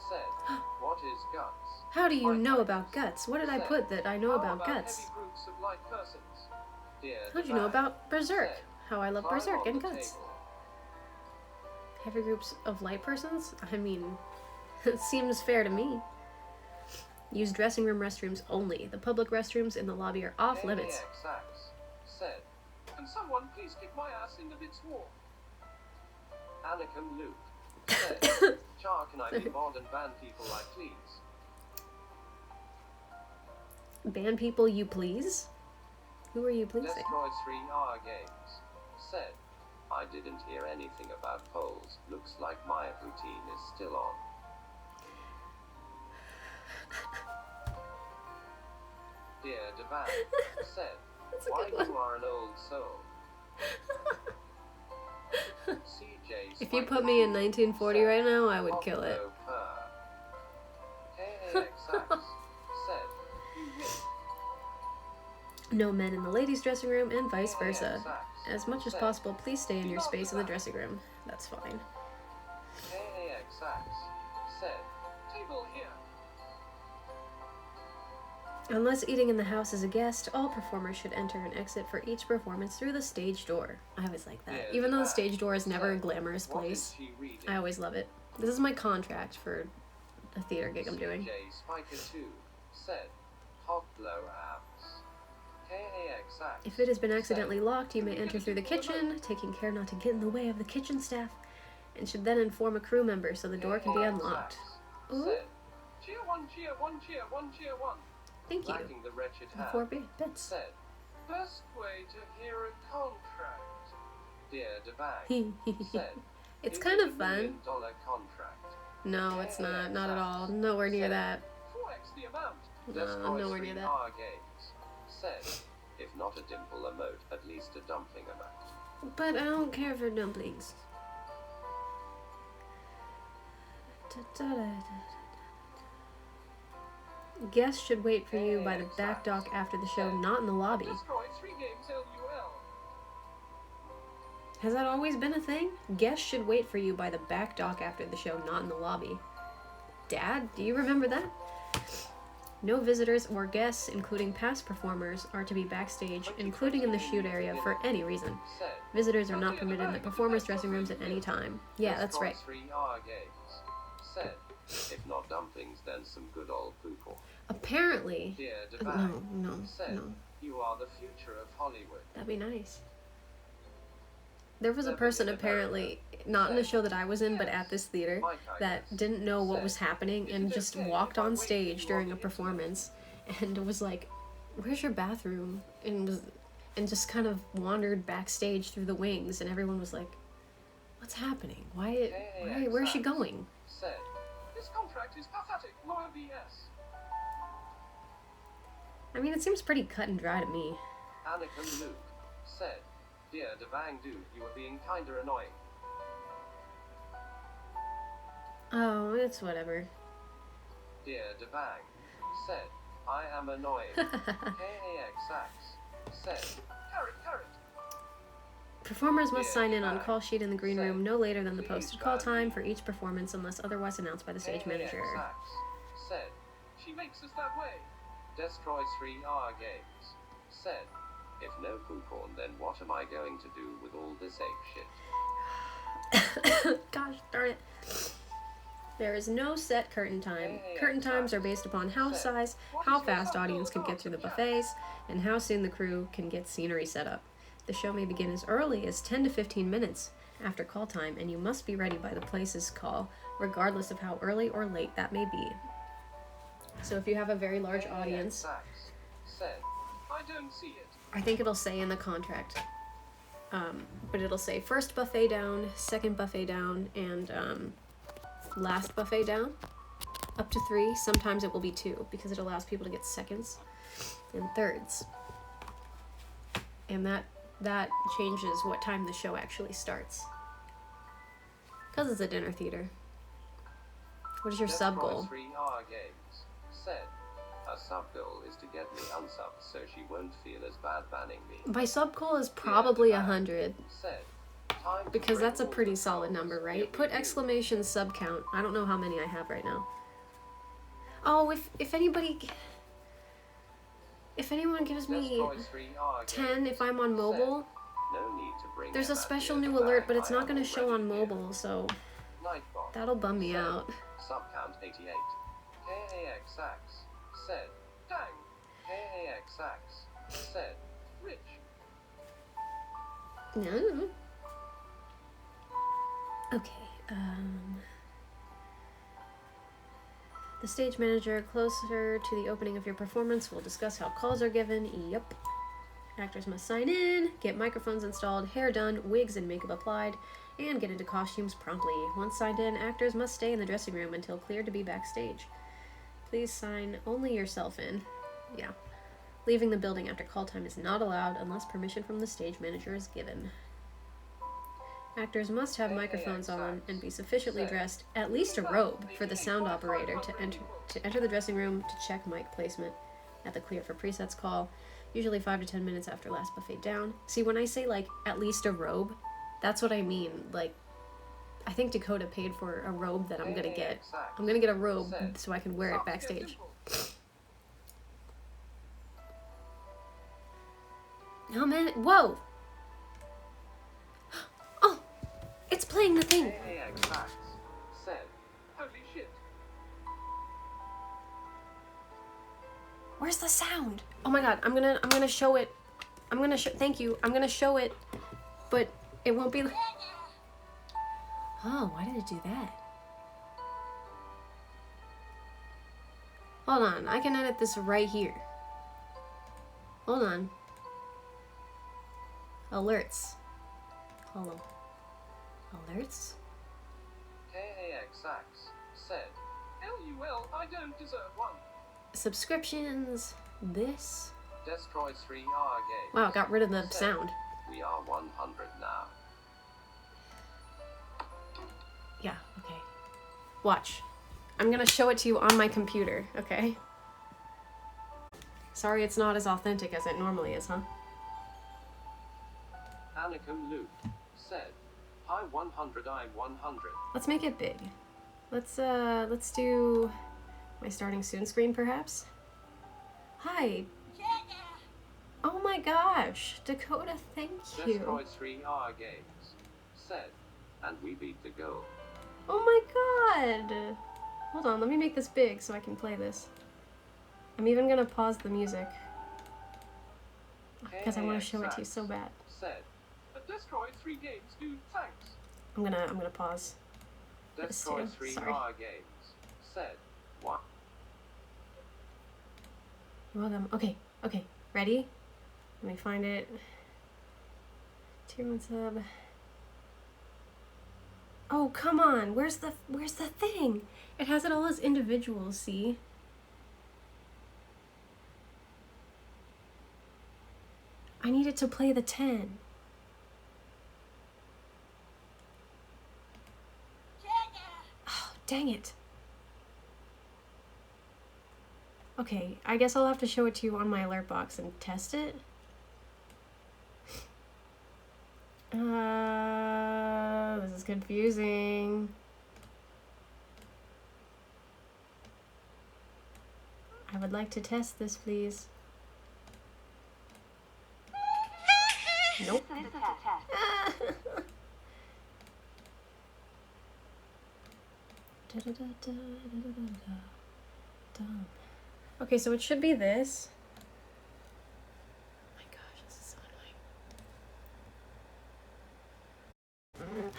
said, what is guts? How do you know about guts? What did I put that I know How about guts? heavy groups of light persons? Dear How'd you know Devang about Berserk? said, How I love climb Berserk on and the guts. table. Heavy groups of light persons? I mean, it seems fair to me. Use dressing room restrooms only. The public restrooms in the lobby are off limits. KAX said, Can someone please kick my ass into its wall? Anakin Luke said, Char, can I be mod and ban people like please? Ban people, you please? Who are you pleasing? Destroy 3R games said, I didn't hear anything about polls. Looks like my routine is still on. Dear Devang said, That's a why good one. you are an old soul. CJ If you put me in 1940 right now, I would kill it. KAX said, No men in the ladies' dressing room and vice versa. KAX As much as possible, please stay in your space in the dressing room. That's fine. KAX said, Table here. Unless eating in the house as a guest, all performers should enter and exit for each performance through the stage door. I always like that. Even though the stage door is never a glamorous what place, is she reading? I always love it. This is my contract for a theater gig I'm doing. CJ Spiker 2 said, hot blow abs. KAX If it has been accidentally locked, you may enter through the kitchen, taking care not to get in the way of the kitchen staff, and should then inform a crew member so the door can be unlocked. Ooh, said, Cheer one, cheer one, cheer one, cheer one. thank you. lacking the wretched hand, 4 bits. said, Best way to hear a contract. Dear Devang said, It's "Is kind it of $1 fun. million contract. No, it's not at all. Nowhere near that. 4x the amount. No, Destroy nowhere near that. 3R games said, if not a dimple emote, at least a dumpling emote. But I don't care for dumplings. Guests should wait for you by the back dock after the show, not in the lobby. Destroy 3 games LUL. Has that always been a thing? Guests should wait for you by the back dock after the show, not in the lobby. Dad, do you remember that? No visitors or guests, including past performers, are to be backstage, including in the shoot area, for any reason. Visitors are not permitted in the performers' dressing rooms at any time. Yeah, that's right. 3 hour games. Said, if not dumplings, then some good old poo-poo. Apparently. Dear No. you are the future of Hollywood. That'd be nice. There was a person apparently, not in the show that I was in, but at this theater, that didn't know what was happening and just walked on stage during a performance and was like, "Where's your bathroom?" and just kind of wandered backstage through the wings, and everyone was like, "What's happening? Where's she going?" Said, This contract is pathetic. Lawyer BS. I mean, it seems pretty cut and dry to me. Anakin Luke said, Dear Devang dude, you are being kinda annoying. Oh, it's whatever. Dear Devang said, I am annoying. KAXX said, Carrot. Performers must sign in on call sheet in the green room no later than the posted call time for each performance unless otherwise announced by the stage manager. KAXX said, She makes us that way. Destroy 3 hour games. Said, if no poo porn, then what am I going to do with all this ape shit? Gosh darn it. There is no set curtain time. Curtain times are based upon house size, how fast audience can get through the buffets, and how soon the crew can get scenery set up. The show may begin as early as 10 to 15 minutes after call time, and you must be ready by the place's call, regardless of how early or late that may be. So if you have a very large audience, said, I don't see it. I think it'll say in the contract, but it'll say first buffet down, second buffet down, and last buffet down, up to 3. Sometimes it will be 2 because it allows people to get seconds and thirds, and that changes what time the show actually starts because it's a dinner theater. What is your sub goal? 3 hour games. Said, her sub goal is to get me unsubbed so she won't feel as bad banning me. My sub goal is probably 100 Said, time to because bring that's a all pretty the solid colors number, right? here Put with you. exclamation sub count. I don't know how many I have right now. Oh, if anyone gives me Destroy 3 hour 10 games. if I'm on mobile, Said, no need to bring there's a them at special the new other alert, bag, but it's I not am going to show already on here. mobile, so Nightbot. that'll bum me Said, out. Sub count 88. KAXX said, Dang. KAXX said, Rich. No. Okay, the stage manager closer to the opening of your performance will discuss how calls are given. Yep. Actors must sign in, get microphones installed, hair done, wigs and makeup applied, and get into costumes promptly. Once signed in, actors must stay in the dressing room until cleared to be backstage. Please sign only yourself in. Yeah. Leaving the building after call time is not allowed unless permission from the stage manager is given. Actors must have microphones on and be sufficiently dressed, at least a robe, for the sound operator to enter the dressing room to check mic placement at the clear for presets call, usually 5 to 10 minutes after last buffet down. See, when I say, like, at least a robe, that's what I mean. Like, I think Dakota paid for a robe that I'm gonna get. I'm gonna get a robe so I can wear it backstage. Oh, man. Whoa! Oh! It's playing the thing! KAXX said, Holy shit. Where's the sound? Oh my god, I'm gonna show it. Thank you. I'm gonna show it, but it won't be. Oh, why did it do that? Hold on, I can edit this right here. Hold on. Alerts. Hello. Alerts? KAXX said, LUL, I don't deserve one. Subscriptions. This. Destroy 3 hour games. Wow, got rid of the sound. We are 100 now. Yeah, okay. Watch. I'm gonna show it to you on my computer, okay? Sorry it's not as authentic as it normally is, huh? Anakin Luke said, "Hi 100, I'm 100." Let's make it big. Let's do my starting soon screen, perhaps? Hi. Oh my gosh, Dakota, thank you. Destroy 3R Games said, "And we beat the goal." Oh my god. Hold on, let me make this big so I can play this. I'm even gonna pause the music. Because I want to show it to you so bad. Said, Destroy 3 games, dude, thanks. I'm gonna pause. Destroy This too. 3R Games said, "What?" You're welcome. Okay, ready? Let me find it. Tier 1 sub. Oh, come on. Where's the thing? It has it all as individuals, see? I need it to play the 10. Oh, dang it. Okay, I guess I'll have to show it to you on my alert box and test it. This is confusing. I would like to test this, please. Nope. This is a test. Okay, so it should be this. Oh my gosh, this is so annoying.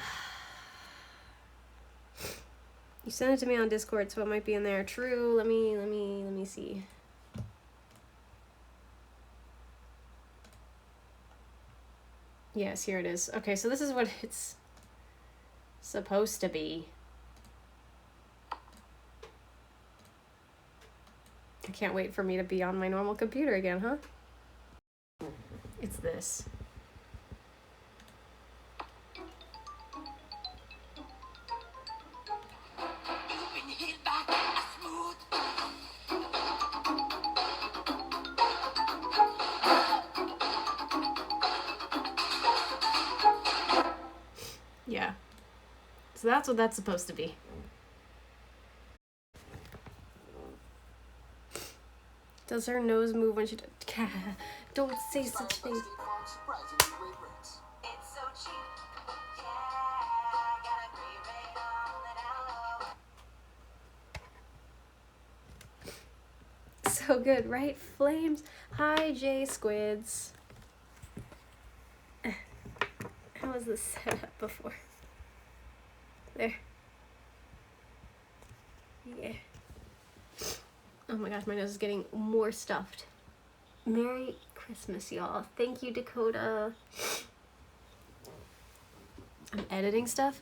You sent it to me on Discord, so it might be in there. True. Let me see. Yes, here it is. Okay, so this is what it's supposed to be. I can't wait for me to be on my normal computer again, huh? It's this. Yeah. So that's what that's supposed to be. Does her nose move when she don't say such things. It's so cheap. Yeah, got a great rate on the down low. So good, right? Flames. Hi, J Squids. How was this set up before? There. Yeah. Oh my gosh, my nose is getting more stuffed. Merry Christmas, y'all. Thank you, Dakota. I'm editing stuff.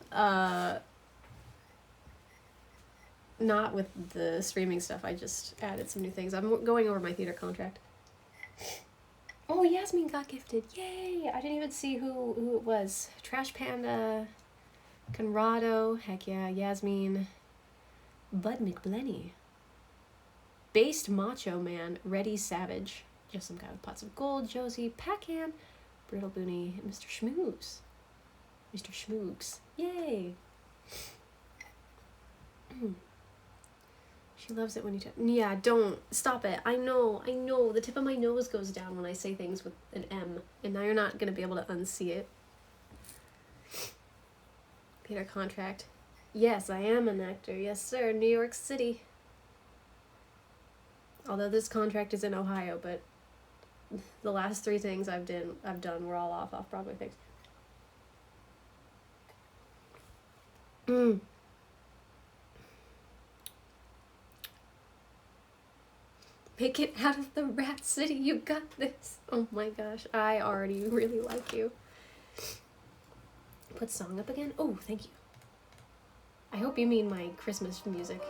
Not with the streaming stuff. I just added some new things. I'm going over my theater contract. Oh, Yasmin got gifted. Yay! I didn't even see who it was. Trash Panda, Conrado, heck yeah, Yasmin, Bud McBlenny, Based Macho Man, Ready Savage, just some kind of pots of gold, Josie, Pacan, Brittle Booney, Mr. Schmoogs. Mr. Schmoogs. Yay! She loves it when you yeah, don't. Stop it. I know. The tip of my nose goes down when I say things with an M. And now you're not going to be able to unsee it. Theater contract. Yes, I am an actor. Yes, sir. New York City. Although this contract is in Ohio, but the last 3 things I've done were all off-Broadway things. Make it out of the Rat City. You got this. Oh my gosh. I already really like you. Put song up again? Oh, thank you. I hope you mean my Christmas music.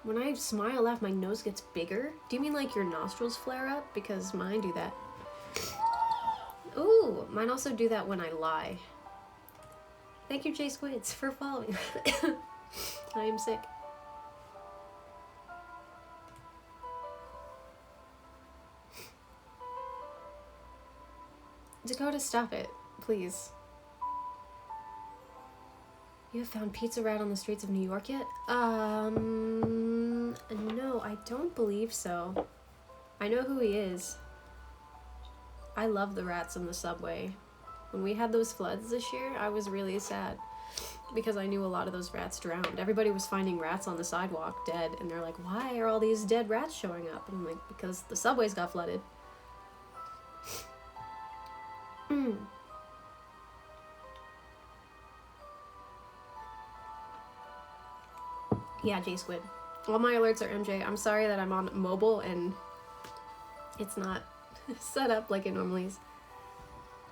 When I smile, laugh, my nose gets bigger? Do you mean like your nostrils flare up? Because mine do that. Ooh, mine also do that when I lie. Thank you, Jay Squids, for following. I am sick. Dakota, stop it, please. You have found Pizza Rat on the streets of New York yet? No, I don't believe so. I know who he is. I love the rats in the subway. When we had those floods this year, I was really sad because I knew a lot of those rats drowned. Everybody was finding rats on the sidewalk dead, and they're like, why are all these dead rats showing up? And I'm like, because the subways got flooded. Yeah, J Squid. All my alerts are MJ. I'm sorry that I'm on mobile and it's not set up like it normally is.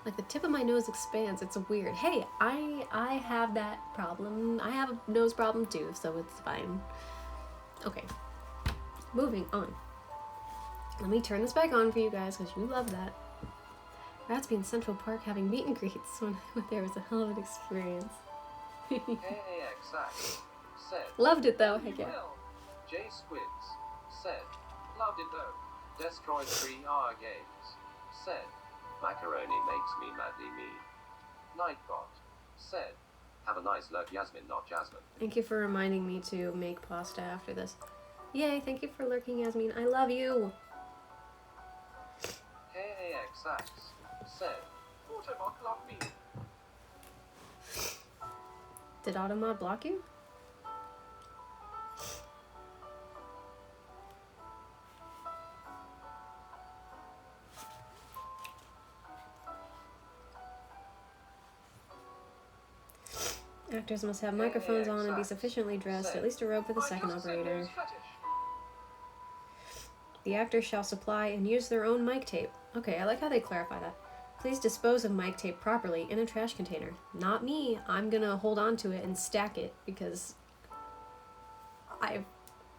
Like the tip of my nose expands. It's weird. Hey, I have that problem. I have a nose problem too, so it's fine. Okay. Moving on. Let me turn this back on for you guys because you love that. Rats be in Central Park having meet and greets when there was a hell of an experience. KAXX said. Loved it though, heck yeah. J Squids said. Loved it though. Destroyed 3R games said. Macaroni makes me madly mean. Nightbot said. Have a nice lurk, Yasmin, not Jasmine. Thank you for reminding me to make pasta after this. Yay, thank you for lurking, Yasmin. I love you. KAXX said. Automod blocked me. Did Automod block you? Actors must have microphones on and be sufficiently dressed, at least a robe for the second operator. The actors shall supply and use their own mic tape. Okay, I like how they clarify that. Please dispose of mic tape properly in a trash container. Not me. I'm gonna hold on to it and stack it because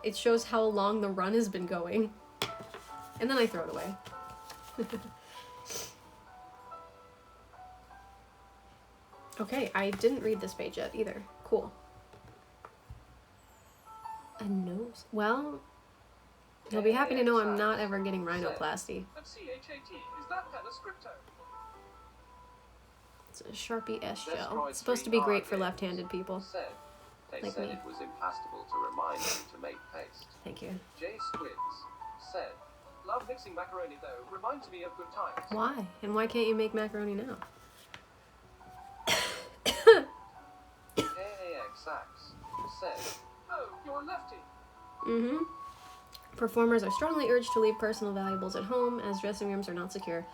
it shows how long the run has been going. And then I throw it away. Okay, I didn't read this page yet either. Cool. A nose? Well, you'll be happy to know I'm not ever getting rhinoplasty. And CHAT, is that pen a scripto? It's a Sharpie S gel. It's supposed to be great for left-handed people. They Like said me. it was impassable to remind you to make paste. Thank you. J Squids said. Love mixing macaroni though, reminds me of good times. Why? And why can't you make macaroni now? KAXX said. Oh, you're a lefty. Mm-hmm. Performers are strongly urged to leave personal valuables at home as dressing rooms are not secure.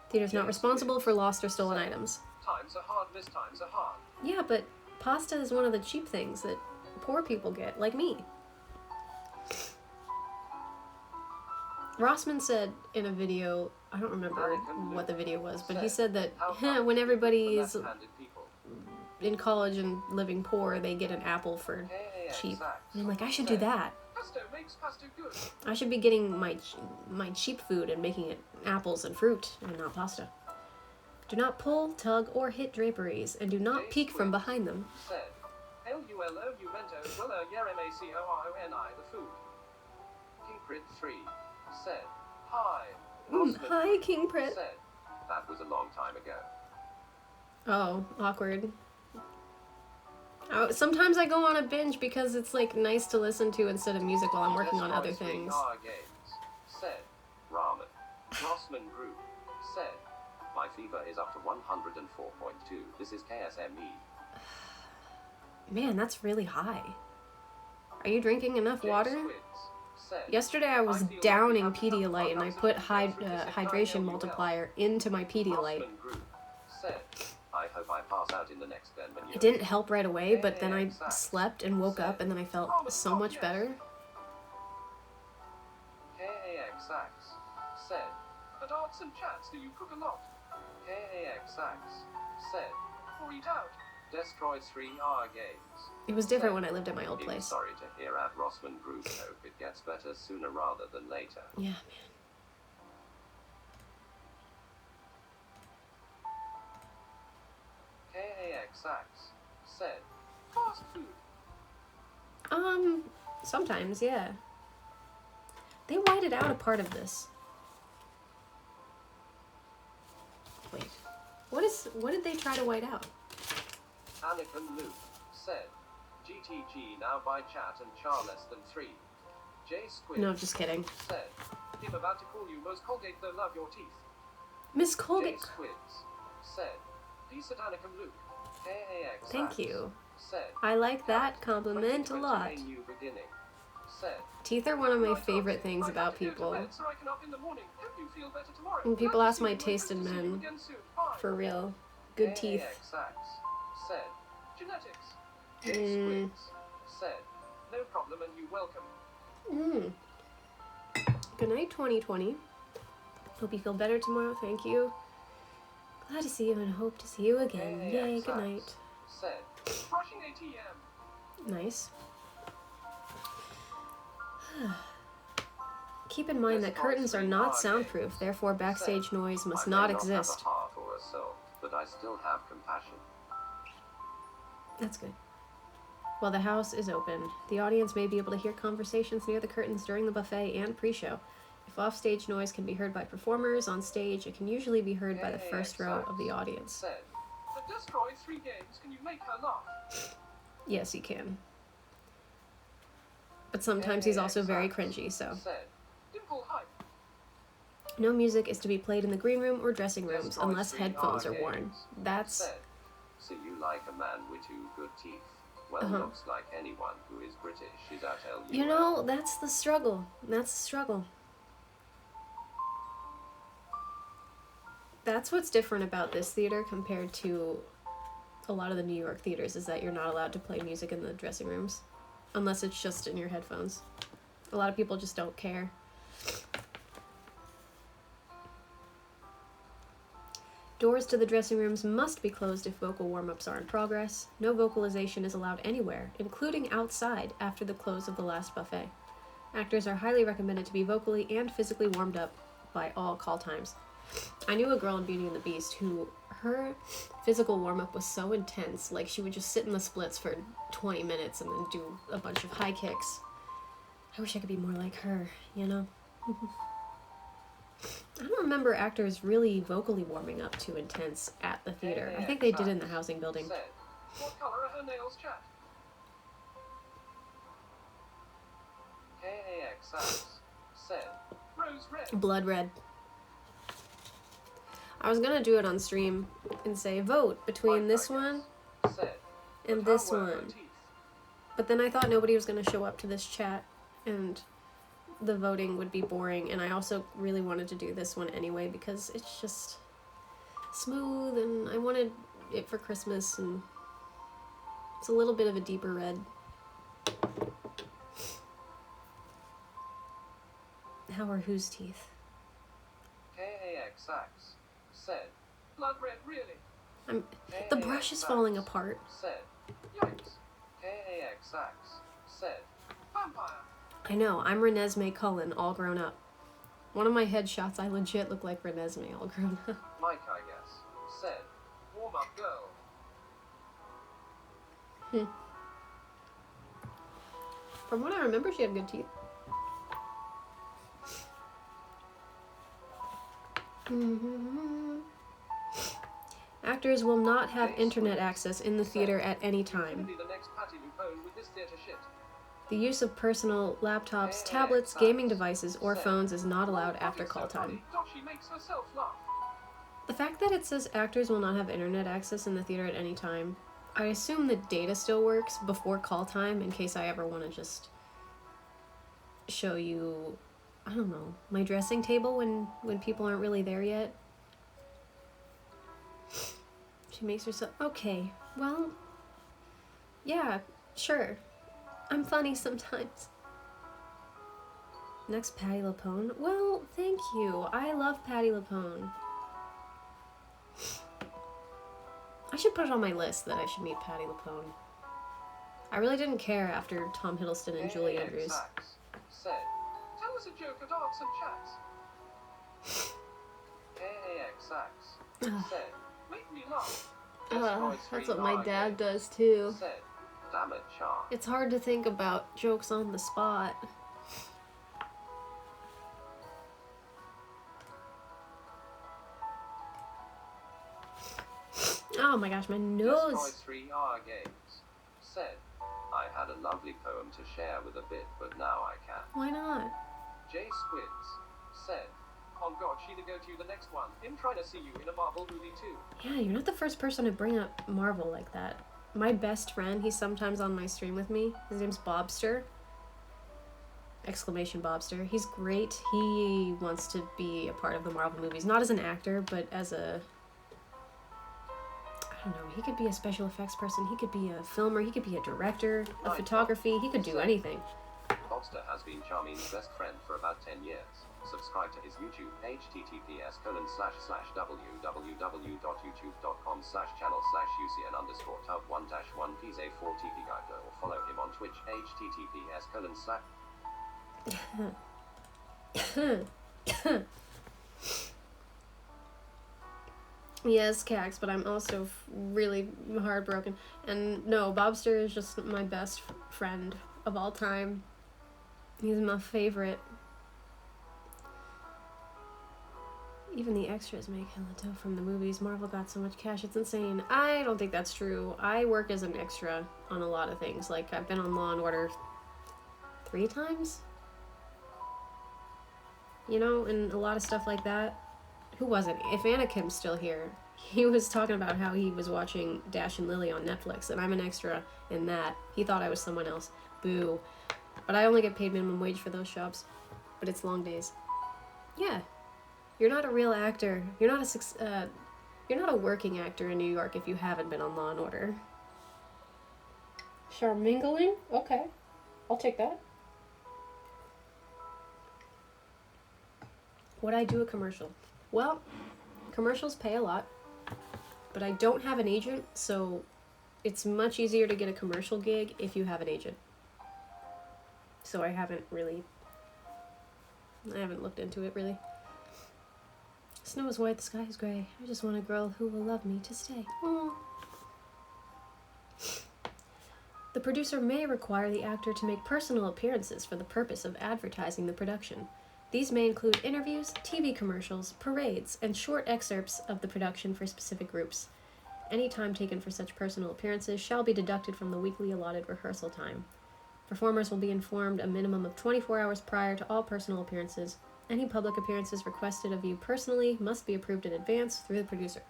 Theater's not responsible for lost or stolen items. Times are hard, mistimes are hard. Yeah, but pasta is one of the cheap things that poor people get, like me. Rossman said in a video, I don't remember what the video was, but he said that when everybody's Left-handed people. in college and living poor, they get an apple for cheap. And I'm like, I should do that. Pesto makes pesto good. I should be getting my cheap food and making it apples and fruit and not pasta. Do not pull, tug, or hit draperies, and do not peek from behind them. Said. L-U-L-O-U-Vento, Willa, Yerem-A-C-O-R-O-N-I, the food. Kingprit 3 said. Hi. Hi, King Prit. Said. That was a long time ago. Oh, awkward. Sometimes I go on a binge because it's like nice to listen to instead of music while I'm working on other things. Games said. Ramen. Rossman Group said. My fever is up to 104.2. This is KSME. Man, that's really high. Are you drinking enough water? Yesterday I was downing Pedialyte and I put hydration multiplier into my Pedialyte. Said. I hope I pass out in the next 10 minutes. It didn't help right away, but then I slept and woke up and then I felt so much better. KAXX said. At arts and chats, do you cook a lot? KAXX said. Or eat out? Destroy 3R games. It was different when I lived at my old I'm place. sorry to hear at Rossman Group. Hope it gets better sooner rather than later. Yeah, man. KAXX said, Fast food. Sometimes, yeah. They whited out a part of this. Wait. What did they try to white out? Anakin Luke said, GTG now by chat and char less than 3. J Squid No, just kidding. said, I'm about to call you Most Colgate though love your teeth. Miss J Colgate. Squids said, Peace at Anakin Luke. KAXX Thank you. said, I like that compliment a 2020 lot. a new beginning. Said, Teeth are one of my favorite things I about have to go to people. bed so I can up in the morning. Hope you feel better tomorrow. And people Glad to ask see my you and taste hope in to see you men. again soon. Bye. For real. Good teeth. KAXX said, Genetics. J Mm. Squids said, No problem and you welcome. Good night, 2020. Hope you feel better tomorrow. Thank you. Glad to see you and hope to see you again. Yay, good night. said, Brushing ATM. Nice. Keep in mind that curtains are not soundproof, therefore backstage noise must I not may exist. have a heart or a soul, but I still have compassion. That's good. While the house is open, the audience may be able to hear conversations near the curtains during the buffet and pre-show. If offstage noise can be heard by performers on stage, it can usually be heard by the first row of the audience. Said, The Destroy 3 games, can you make her laugh? Yes, you can. But sometimes he's also very cringy, so. said, Dimple hype. No music is to be played in the green room or dressing rooms Destroy unless 3 headphones are games. worn. That's... said, so you like a man with 2 good teeth. Well, looks like anyone who is British is at LUL. You know, that's the struggle. That's the struggle. That's what's different about this theater compared to a lot of the New York theaters, is that you're not allowed to play music in the dressing rooms unless it's just in your headphones. A lot of people just don't care. Doors to the dressing rooms must be closed if vocal warm-ups are in progress. No vocalization is allowed anywhere, including outside, after the close of the last buffet. Actors are highly recommended to be vocally and physically warmed up by all call times. I knew a girl in Beauty and the Beast who, her physical warm-up was so intense, like she would just sit in the splits for 20 minutes and then do a bunch of high kicks. I wish I could be more like her, you know? I don't remember actors really vocally warming up too intense at the theater. I think they did in the housing building. Said, What color are her nails, chat? KAXX said, Rose red. Blood red. I was gonna do it on stream and say vote between this one said, and How this were her one. teeth? But then I thought nobody was gonna show up to this chat and the voting would be boring, and I also really wanted to do this one anyway because it's just smooth and I wanted it for Christmas, and it's a little bit of a deeper red. How are whose teeth? KAXX said, Blood red, really? The brush is falling apart. Said, Yikes. KAXX said, Vampire. I know, I'm Renesmee Cullen, all grown up. One of my headshots, I legit look like Renesmee, all grown up. Mike, I guess, said, Warm up girl. From what I remember, she had good teeth. Actors will not have internet access in the theater at any Gonna time. be the next Patty Lupone with this theater shit. The use of personal laptops, tablets, gaming devices, or phones is not allowed after call time. Doshi makes herself laugh. The fact that it says actors will not have internet access in the theater at any time, I assume the data still works before call time in case I ever want to just show you, I don't know, my dressing table when people aren't really there yet. She makes herself... Okay, well, yeah, sure. I'm funny sometimes. Next, Patti LuPone. Well, thank you. I love Patti LuPone. I I should put it on my list that I should meet Patti LuPone. I really didn't care after Tom Hiddleston and Julie Andrews. Said, tell us a joke at Arts and Chats. KAXX said, make me laugh. That's what my dad does too. Said, damn it, Char. It's hard to think about jokes on the spot. Oh my gosh, my nose. Destroy 3R Games said, I had a lovely poem to share with a bit, but now I can't. Why not? Jay Squids said, oh god, she'd go to the next one. Him trying to see you in a Marvel movie too. Yeah, you're not the first person to bring up Marvel like that. My best friend, he's sometimes on my stream with me. His name's Bobster. Exclamation Bobster. He's great. He wants to be a part of the Marvel movies. Not as an actor, but as a... I don't know. He could be a special effects person. He could be a filmer. He could be a director of photography. He could do anything. Bobster has been Charmaine's best friend for about 10 years. Subscribe to his YouTube, https://www.youtube.com/channel/UCN_tub1-1PZ4TP guide, or follow him on Twitch, https:// Yes, Cax, but I'm also really heartbroken. And no, Bobster is just my best friend of all time. He's my favorite. Even the extras make hella dough from the movies. Marvel got so much cash, it's insane. I don't think that's true. I work as an extra on a lot of things. Like, I've been on Law & Order 3 times? You know, and a lot of stuff like that. Who was it? If Anakim's still here, he was talking about how he was watching Dash and Lily on Netflix, and I'm an extra in that. He thought I was someone else. Boo. But I only get paid minimum wage for those shops. But it's long days. Yeah. You're not a real actor. You're not a working actor in New York if you haven't been on Law & Order. Charmingling? Okay. I'll take that. Would I do a commercial? Well, commercials pay a lot, but I don't have an agent, so it's much easier to get a commercial gig if you have an agent. So I haven't looked into it really. Snow is white, the sky is gray. I just want a girl who will love me to stay. Aww. The producer may require the actor to make personal appearances for the purpose of advertising the production. These may include interviews, TV commercials, parades, and short excerpts of the production for specific groups. Any time taken for such personal appearances shall be deducted from the weekly allotted rehearsal time. Performers will be informed a minimum of 24 hours prior to all personal appearances. Any public appearances requested of you personally must be approved in advance through the producer.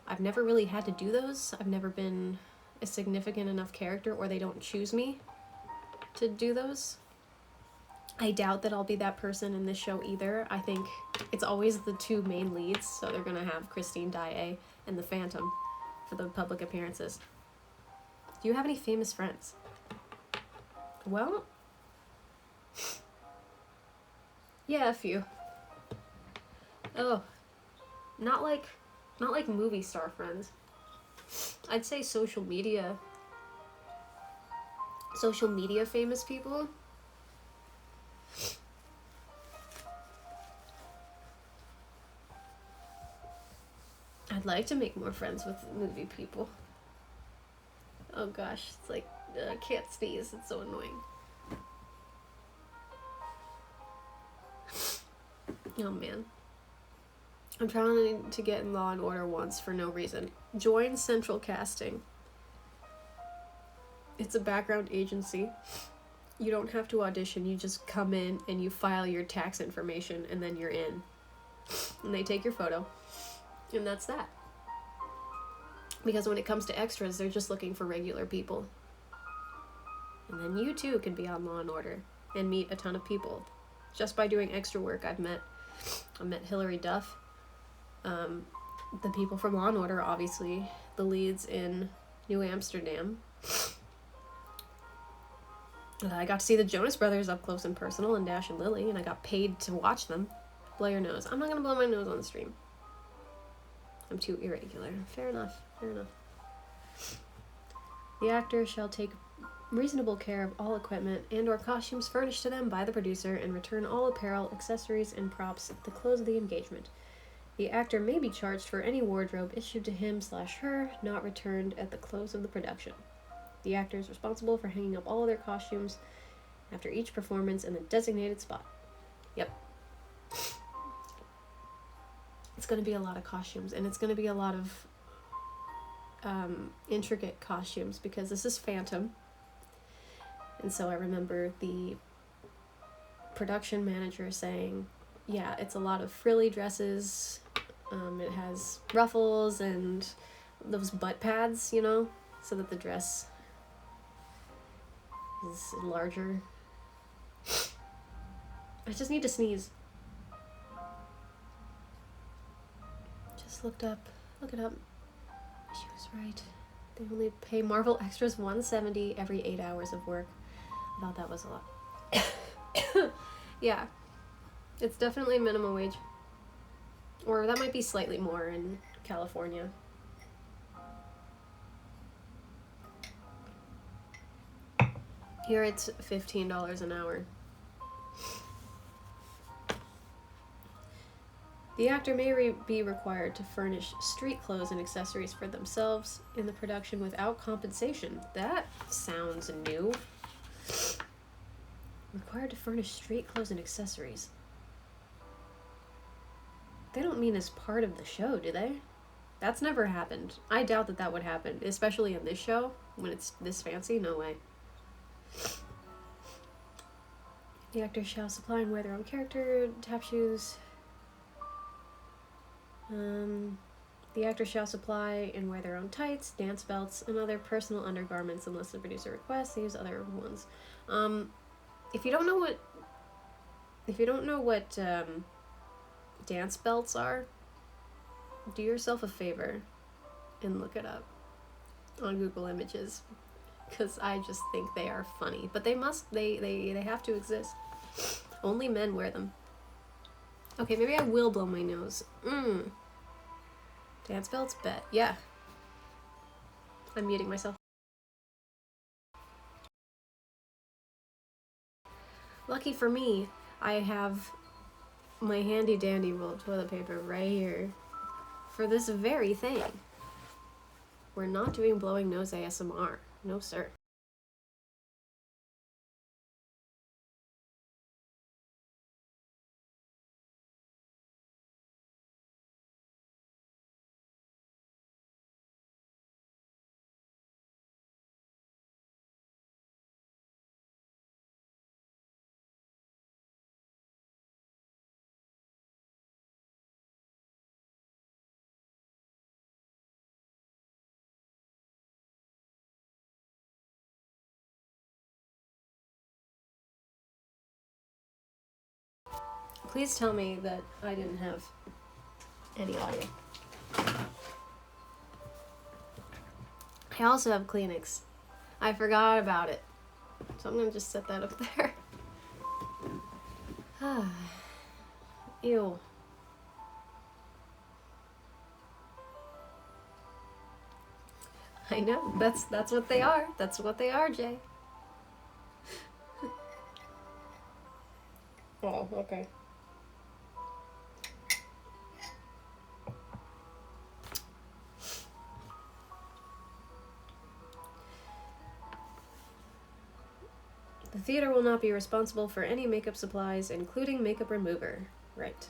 I've never really had to do those. I've never been a significant enough character, or they don't choose me to do those. I doubt that I'll be that person in this show either. I think it's always the two main leads, so they're gonna have Christine Daae and the Phantom for the public appearances. Do you have any famous friends? Well, yeah, a few. Oh, not like movie star friends. I'd say social media famous people. I'd like to make more friends with movie people. Oh gosh, it's like, I can't sneeze, it's so annoying. Oh man. I'm trying to get in Law & Order once for no reason. Join Central Casting. It's a background agency. You don't have to audition, you just come in and you file your tax information and then you're in. And they take your photo. And that's that. Because when it comes to extras, they're just looking for regular people. And then you too can be on Law & Order and meet a ton of people. Just by doing extra work, I met Hilary Duff. The people from Law & Order, obviously. The leads in New Amsterdam. I got to see the Jonas Brothers up close and personal in Dash and Lily, and I got paid to watch them. Blow your nose. I'm not going to blow my nose on the stream. I'm too irregular. Fair enough. Fair enough. The actor shall take reasonable care of all equipment and or costumes furnished to them by the producer and return all apparel, accessories, and props at the close of the engagement. The actor may be charged for any wardrobe issued to him/her not returned at the close of the production. The actor is responsible for hanging up all of their costumes after each performance in the designated spot. Yep. It's going to be a lot of costumes, and it's going to be a lot of intricate costumes because this is Phantom. And so I remember the production manager saying, yeah, it's a lot of frilly dresses. It has ruffles and those butt pads, you know, so that the dress is larger. I just need to sneeze. Just look it up. She was right. They only pay Marvel extras $170 every 8 hours of work. I thought that was a lot. Yeah, it's definitely minimum wage. Or that might be slightly more in California. Here it's $15 an hour. The actor may be required to furnish street clothes and accessories for themselves in the production without compensation. That sounds new. Required to furnish street clothes and accessories. They don't mean as part of the show, do they? That's never happened. I doubt that would happen, especially in this show, when it's this fancy. No way. The actor shall supply and wear their own character, tap shoes. The actor shall supply and wear their own tights, dance belts, and other personal undergarments unless the producer requests. They use other ones. If you don't know what dance belts are, do yourself a favor and look it up on Google Images, because I just think they are funny. But they have to exist. Only men wear them. Okay, maybe I will blow my nose. Dance belts? Bet. Yeah. I'm muting myself. Lucky for me, I have my handy dandy roll of toilet paper right here for this very thing. We're not doing blowing nose ASMR. No, sir. Please tell me that I didn't have any audio. I also have Kleenex. I forgot about it. So I'm gonna just set that up there. Ew. I know. That's what they are. That's what they are, Jay. Oh, okay. The theater will not be responsible for any makeup supplies, including makeup remover. Right.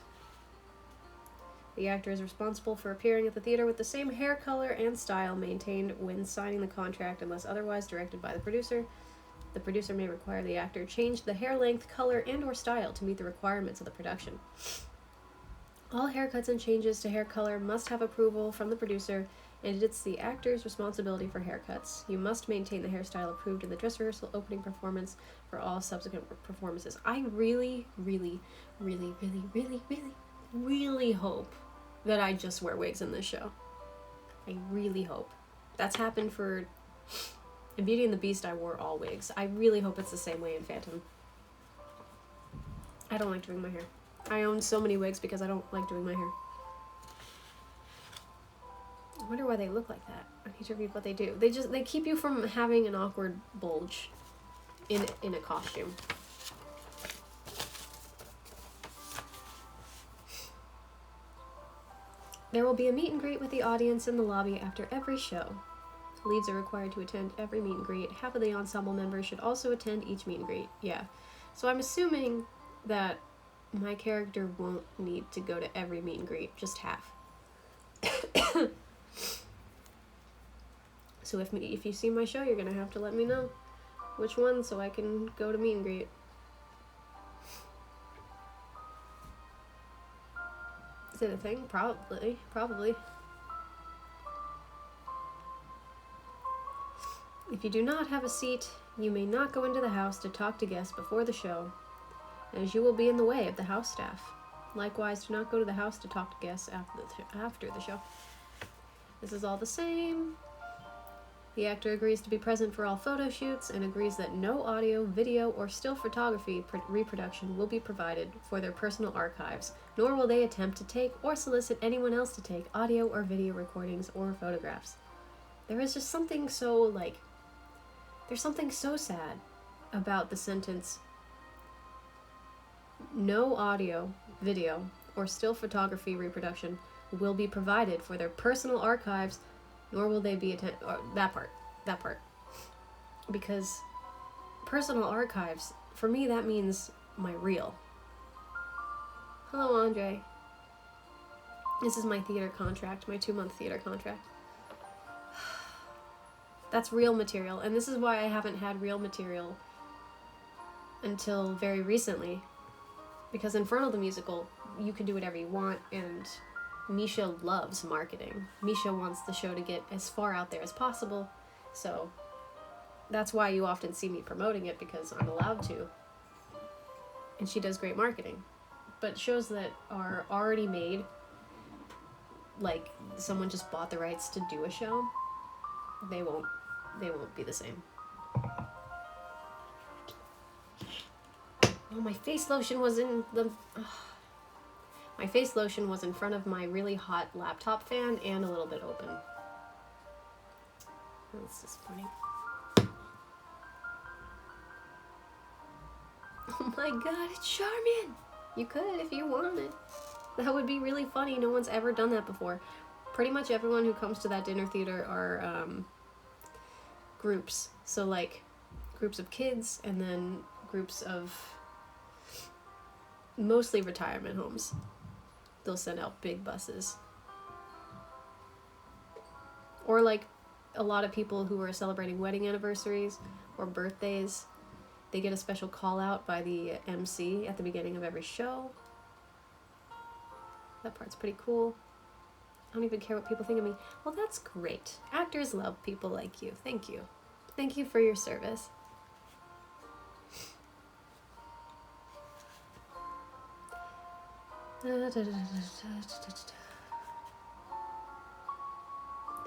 The actor is responsible for appearing at the theater with the same hair color and style maintained when signing the contract unless otherwise directed by the producer. The producer may require the actor change the hair length, color, and or style to meet the requirements of the production. All haircuts and changes to hair color must have approval from the producer, and it's the actor's responsibility for haircuts. You must maintain the hairstyle approved in the dress rehearsal opening performance for all subsequent performances. I really, really, really, really, really, really, really hope that I just wear wigs in this show. I really hope. That's happened for... In Beauty and the Beast, I wore all wigs. I really hope it's the same way in Phantom. I don't like doing my hair. I own so many wigs because I don't like doing my hair. I wonder why they look like that. I need to read what they do. They keep you from having an awkward bulge in a costume. There will be a meet and greet with the audience in the lobby after every show. Leads are required to attend every meet and greet. Half of the ensemble members should also attend each meet and greet. Yeah. So I'm assuming that my character won't need to go to every meet and greet, just half. So if you see my show, you're gonna have to let me know which one so I can go to meet and greet. Is it a thing? Probably. If you do not have a seat, you may not go into the house to talk to guests before the show, as you will be in the way of the house staff. Likewise, do not go to the house to talk to guests after the show. This is all the same. The actor agrees to be present for all photo shoots and agrees that no audio, video, or still photography reproduction will be provided for their personal archives, nor will they attempt to take or solicit anyone else to take audio or video recordings or photographs. There is just something so, there's something so sad about the sentence, no audio, video, or still photography reproduction will be provided for their personal archives, nor will they be that part. Because personal archives, for me, that means my reel. Hello, Andre. This is my theater contract, my 2-month theater contract. That's real material, and this is why I haven't had real material until very recently. Because Infernal the Musical, you can do whatever you want, and Misha loves marketing. Misha wants the show to get as far out there as possible, so that's why you often see me promoting it, because I'm allowed to. And she does great marketing. But shows that are already made, like someone just bought the rights to do a show, they won't be the same. Oh, my face lotion was in the... My face lotion was in front of my really hot laptop fan and a little bit open. That's disappointing. Oh my god, it's Charmin! You could if you wanted. That would be really funny. No one's ever done that before. Pretty much everyone who comes to that dinner theater are groups. So like groups of kids and then groups of mostly retirement homes. They'll send out big buses. Or like a lot of people who are celebrating wedding anniversaries or birthdays, they get a special call out by the MC at the beginning of every show. That part's pretty cool. I don't even care what people think of me. Well, that's great. Actors love people like you. Thank you. Thank you for your service. The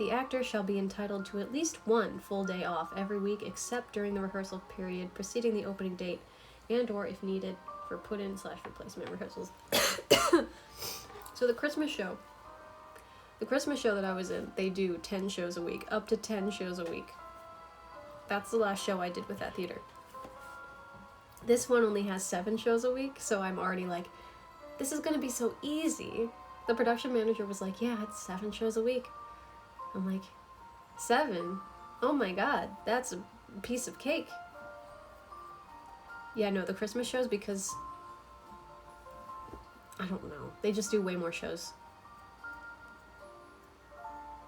actor shall be entitled to at least one full day off every week except during the rehearsal period preceding the opening date and or if needed for put-in/replacement rehearsals. So the Christmas show that I was in, they do 10 shows a week, up to 10 shows a week. That's the last show I did with that theater. This one only has 7 shows a week, so I'm already like, this is gonna be so easy. The production manager was like, yeah, it's 7 shows a week. I'm like, 7? Oh my god, that's a piece of cake. Yeah, no, the Christmas shows, because I don't know, they just do way more shows.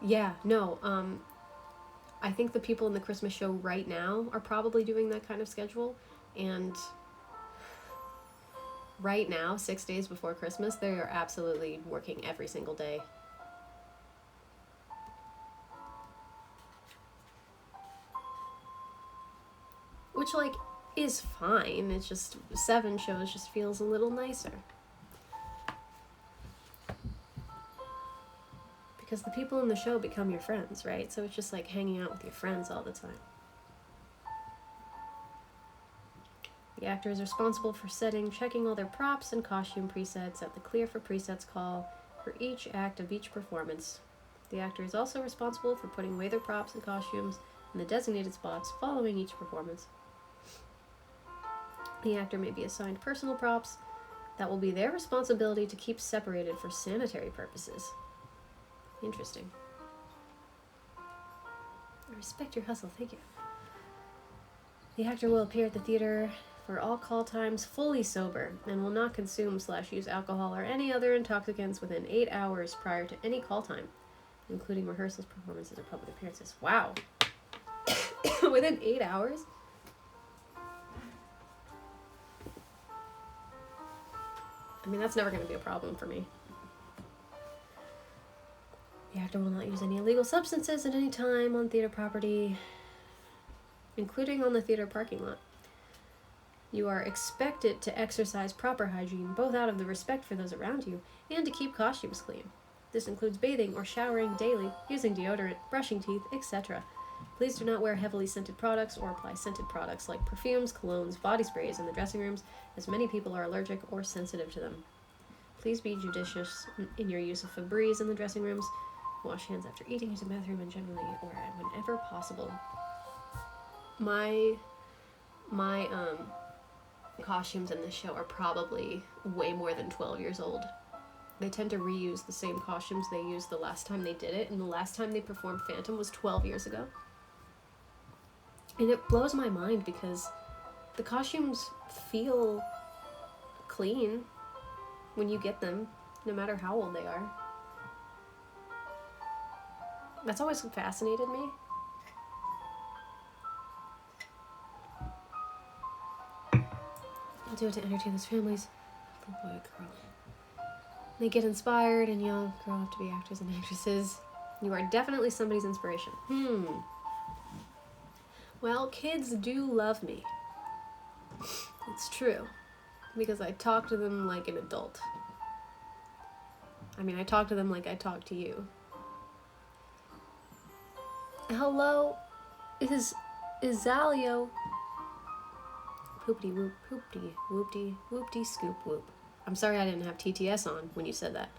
Yeah, no, I think the people in the Christmas show right now are probably doing that kind of schedule, and right now, 6 days before Christmas, they are absolutely working every single day. Which, like, is fine. It's just 7 shows just feels a little nicer. Because the people in the show become your friends, right? So it's just like hanging out with your friends all the time. The actor is responsible for checking all their props and costume presets at the Clear for Presets call for each act of each performance. The actor is also responsible for putting away their props and costumes in the designated spots following each performance. The actor may be assigned personal props that will be their responsibility to keep separated for sanitary purposes. Interesting. I respect your hustle, thank you. The actor will appear at the theater for all call times fully sober and will not consume/use alcohol or any other intoxicants within 8 hours prior to any call time, including rehearsals, performances, or public appearances. Wow. Within 8 hours? I mean, that's never going to be a problem for me. The actor will not use any illegal substances at any time on theater property, including on the theater parking lot. You are expected to exercise proper hygiene, both out of the respect for those around you and to keep costumes clean. This includes bathing or showering daily, using deodorant, brushing teeth, etc. Please do not wear heavily scented products or apply scented products like perfumes, colognes, body sprays in the dressing rooms, as many people are allergic or sensitive to them. Please be judicious in your use of Febreze in the dressing rooms. Wash hands after eating, use the bathroom, and generally or whenever possible. My costumes in this show are probably way more than 12 years old. They tend to reuse the same costumes they used the last time they did it, and the last time they performed Phantom was 12 years ago. And it blows my mind because the costumes feel clean when you get them, no matter how old they are. That's always fascinated me. I'll do it to entertain those families. Little boy, girl. They get inspired and you'll grow up to be actors and actresses. You are definitely somebody's inspiration. Well, kids do love me. It's true. Because I talk to them like an adult. I mean, I talk to them like I talk to you. Hello, is Zalio. Poopty whoop, poopty, whoopty, whoopty, scoop whoop. I'm sorry I didn't have TTS on when you said that.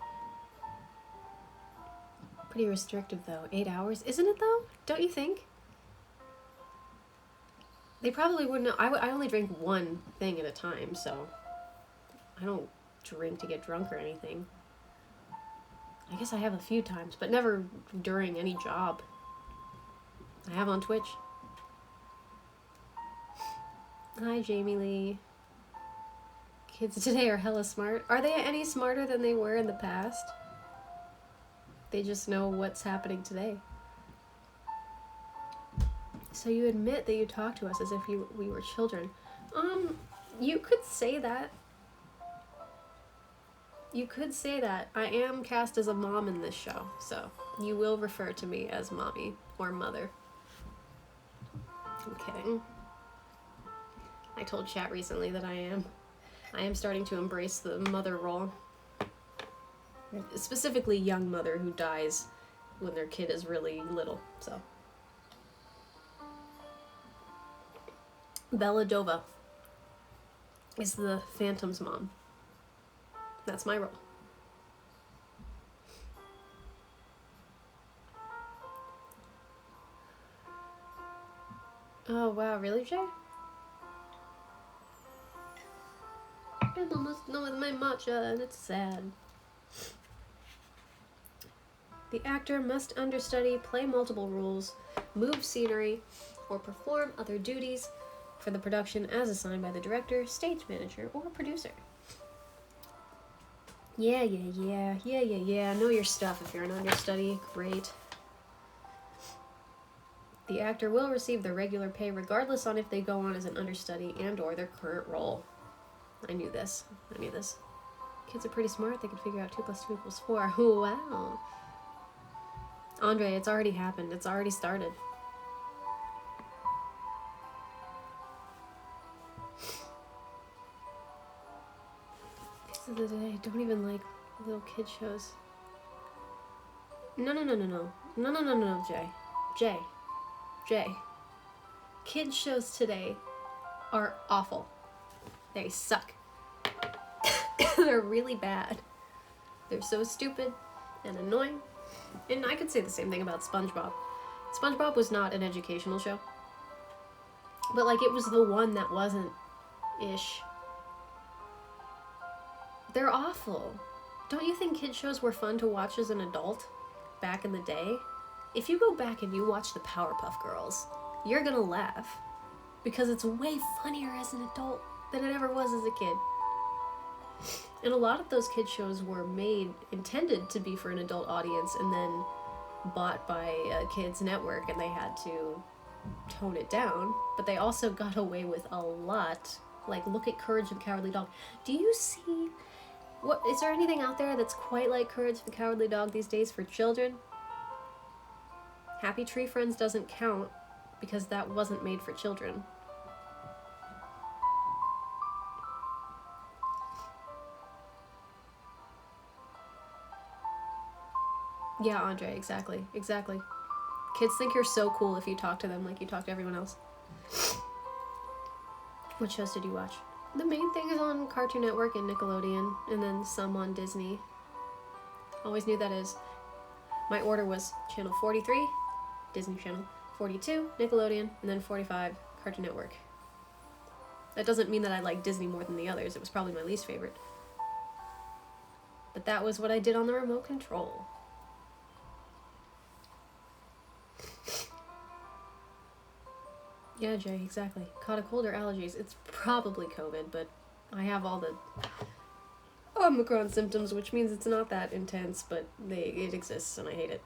Pretty restrictive though. 8 hours? Isn't it though? Don't you think? They probably wouldn't know. I only drink one thing at a time, so I don't drink to get drunk or anything. I guess I have a few times, but never during any job. I have on Twitch. Hi, Jamie Lee. Kids today are hella smart. Are they any smarter than they were in the past? They just know what's happening today. So you admit that you talk to us as if we were children. You could say that. You could say that. I am cast as a mom in this show, so you will refer to me as mommy or mother. I'm kidding. I told chat recently that I am starting to embrace the mother role. Specifically young mother who dies when their kid is really little, so. Bella Dova is the Phantom's mom. That's my role. Oh wow, really, Jay? I'm almost done with my matcha and it's sad. The actor must understudy, play multiple roles, move scenery, or perform other duties for the production as assigned by the director, stage manager, or producer. Yeah. Know your stuff if you're an understudy. Great. The actor will receive their regular pay regardless on if they go on as an understudy and or their current role. I knew this. Kids are pretty smart. They can figure out 2 + 2 = 4. Wow. Andre, it's already happened. It's already started. Kids of the day don't even like little kid shows. No, Jay. Kids shows today are awful. They suck. They're really bad. They're so stupid and annoying. And I could say the same thing about SpongeBob. SpongeBob was not an educational show. But, like, it was the one that wasn't ish. They're awful. Don't you think kid shows were fun to watch as an adult back in the day? If you go back and you watch the Powerpuff Girls, you're gonna laugh. Because it's way funnier as an adult than it ever was as a kid. And a lot of those kid shows were intended to be for an adult audience, and then bought by a kids network, and they had to tone it down. But they also got away with a lot. Like, look at Courage the Cowardly Dog. Do you see... is there anything out there that's quite like Courage the Cowardly Dog these days for children? Happy Tree Friends doesn't count, because that wasn't made for children. Yeah, Andre, exactly. Kids think you're so cool if you talk to them like you talk to everyone else. What shows did you watch? The main thing is on Cartoon Network and Nickelodeon, and then some on Disney. Always knew that is. My order was Channel 43, Disney Channel, 42, Nickelodeon, and then 45, Cartoon Network. That doesn't mean that I like Disney more than the others. It was probably my least favorite. But that was what I did on the remote control. Yeah, Jay, exactly. Caught a cold or allergies. It's probably COVID, but I have all the Omicron symptoms, which means it's not that intense, but it exists, and I hate it.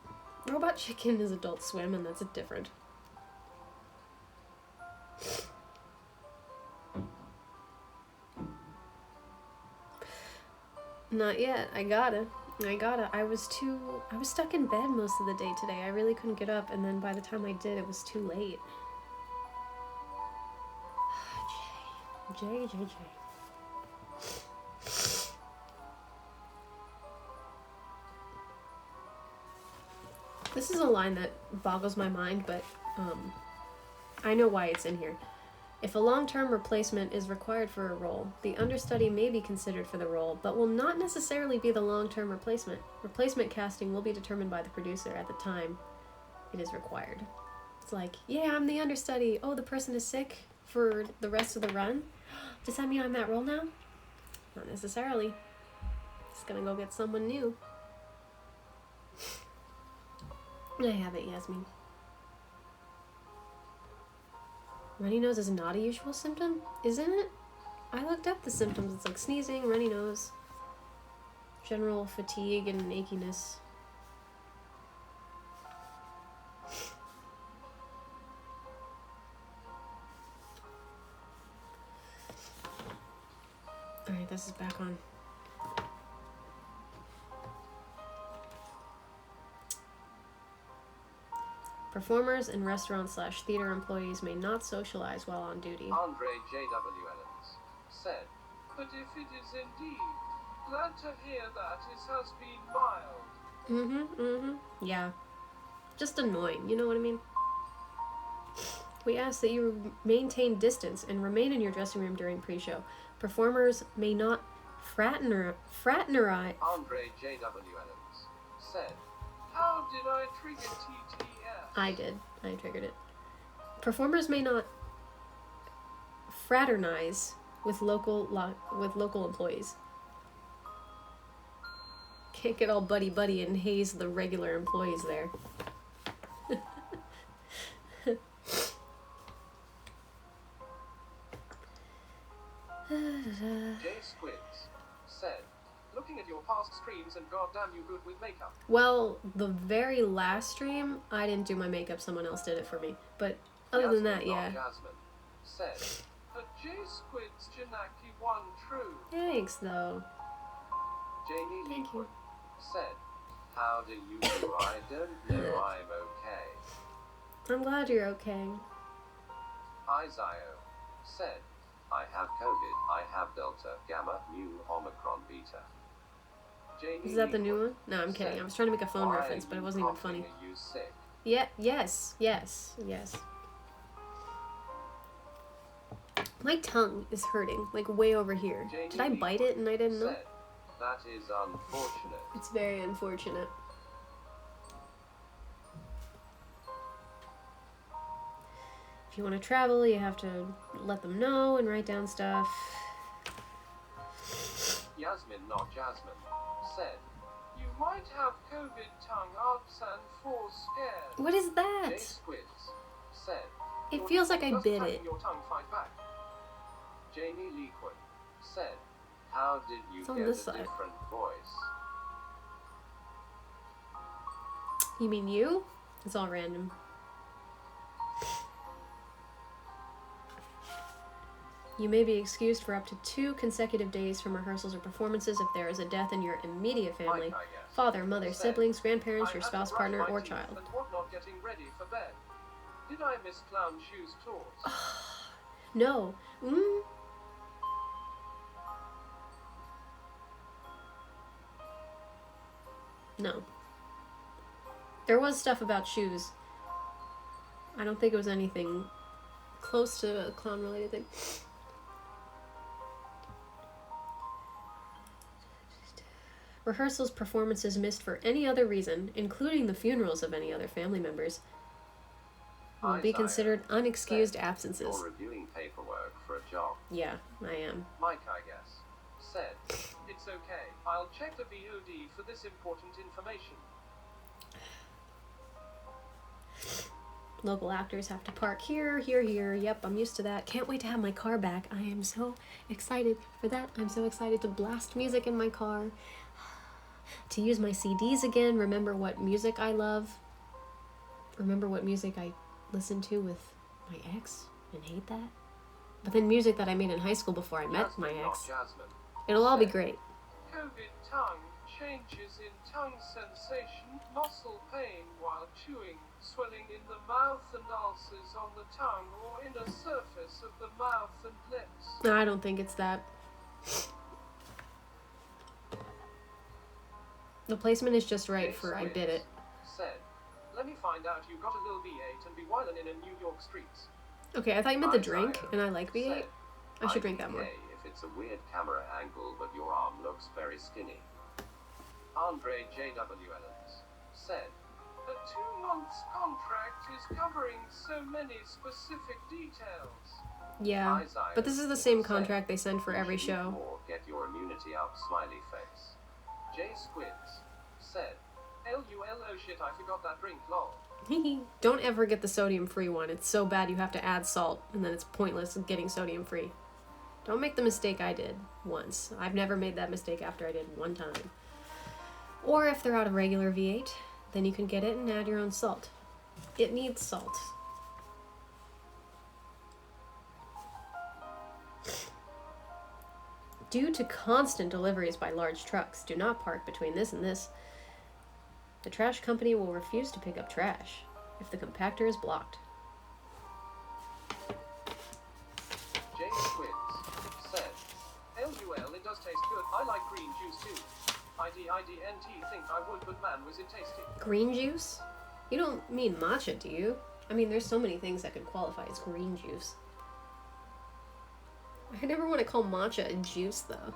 Robot Chicken is Adult Swim, and that's different. Not yet. I gotta. I was stuck in bed most of the day today. I really couldn't get up, and then by the time I did, it was too late. Jay. This is a line that boggles my mind, but I know why it's in here. If a long-term replacement is required for a role, the understudy may be considered for the role, but will not necessarily be the long-term replacement. Replacement casting will be determined by the producer at the time it is required. It's like, yeah, I'm the understudy. Oh, the person is sick for the rest of the run? Does that mean I'm that role now? Not necessarily. Just gonna go get someone new. I have it, Yasmin. Runny nose is not a usual symptom, isn't it? I looked up the symptoms. It's like sneezing, runny nose, general fatigue, and achiness. Alright, this is back on. Performers and restaurant/theater employees may not socialize while on duty. Andre J.W. Ellens said, but if it is indeed, glad to hear that it has been mild. Yeah. Just annoying, you know what I mean? We ask that you maintain distance and remain in your dressing room during pre-show. Performers may not fraternize. Andre J.W. Ellens said, how did I trigger TTS? I did. I triggered it. Performers may not fraternize with local employees. Can't get all buddy and haze the regular employees there. Jay Squids said, looking at your past streams and goddamn you good with makeup. Well, the very last stream, I didn't do my makeup, someone else did it for me. But other than that, yeah. Jasmine said, but Jay Squids Janaki won true. Thanks, though. Jamie Thank you. Leewood said, how do you do? I don't know, I'm okay. I'm glad you're okay. Isaiah said, I have COVID, I have Delta, Gamma, Mu, Omicron, Beta. Jamie Is that the new Leewood one? No, I'm kidding. said, I was trying to make a phone why reference, are but it you wasn't even coughing? funny. Are you sick? Yeah, yes. My tongue is hurting, like way over here. Jamie Did I bite it and I didn't know? said, that is unfortunate. It's very unfortunate. If you want to travel, you have to let them know and write down stuff. Yasmin, not Jasmine, said, "You might have COVID tongue ups and forescared." What is that? Jay Squids said, It "Your feels like tongue I does bit attack it. Your tongue fight back." Jamie Lequin said, "How did you It's on get this a side. different voice?" You mean you? It's all random. You may be excused for up to 2 consecutive days from rehearsals or performances if there is a death in your immediate family. Mike, I guess, Father, mother, said, siblings, grandparents, "I your had spouse, to brush partner, my or teeth child. and whatnot getting ready for bed. Did I miss clown shoes tours?" No. No. There was stuff about shoes. I don't think it was anything close to a clown related thing. Rehearsals, performances missed for any other reason, including the funerals of any other family members, will be Isaiah considered unexcused said, absences. "You're reviewing paperwork for a job." Yeah, I am. Mike, I guess, said, "It's okay. I'll check the VOD for this important information." Local actors have to park here, here, here. Yep, I'm used to that. Can't wait to have my car back. I am so excited for that. I'm so excited to blast music in my car. To use my CDs again. Remember what music I love. Remember what music I listened to with my ex and hate that. But then music that I made in high school before I met my Yasmin, not ex. Jasmine, It'll all be great. COVID tongue, changes in tongue sensation, muscle pain while chewing, swelling in the mouth and ulcers on the tongue or inner surface of the mouth and lips. No, I don't think it's that. The placement is just right for I bit it. Said, "Let me find out you got a little V8 and be wildin' in New York streets." Okay, I thought you meant the drink, and I like V8. Said, I should drink that more. IPA if it's a weird camera angle but your arm looks very skinny. Andre J.W. Ellens said, "A 2 months contract is covering so many specific details." Yeah, Isaiah but this is the same said, contract they send for "You every should eat show. more, get your immunity up, smiley face." Jay Squids said, "LUL, oh shit, I forgot that drink, lol." Don't ever get the sodium-free one. It's so bad you have to add salt, and then it's pointless getting sodium-free. Don't make the mistake I did once. I've never made that mistake after I did one time. Or if they're out of regular V8, then you can get it and add your own salt. It needs salt. Due to constant deliveries by large trucks, do not park between this and this. The trash company will refuse to pick up trash if the compactor is blocked. Jay Squids said, "LUL, it does taste good. I like green juice too. IDNT think I would, but man, was it tasty." Green juice? You don't mean matcha, do you? I mean, there's so many things that could qualify as green juice. I never want to call matcha a juice, though.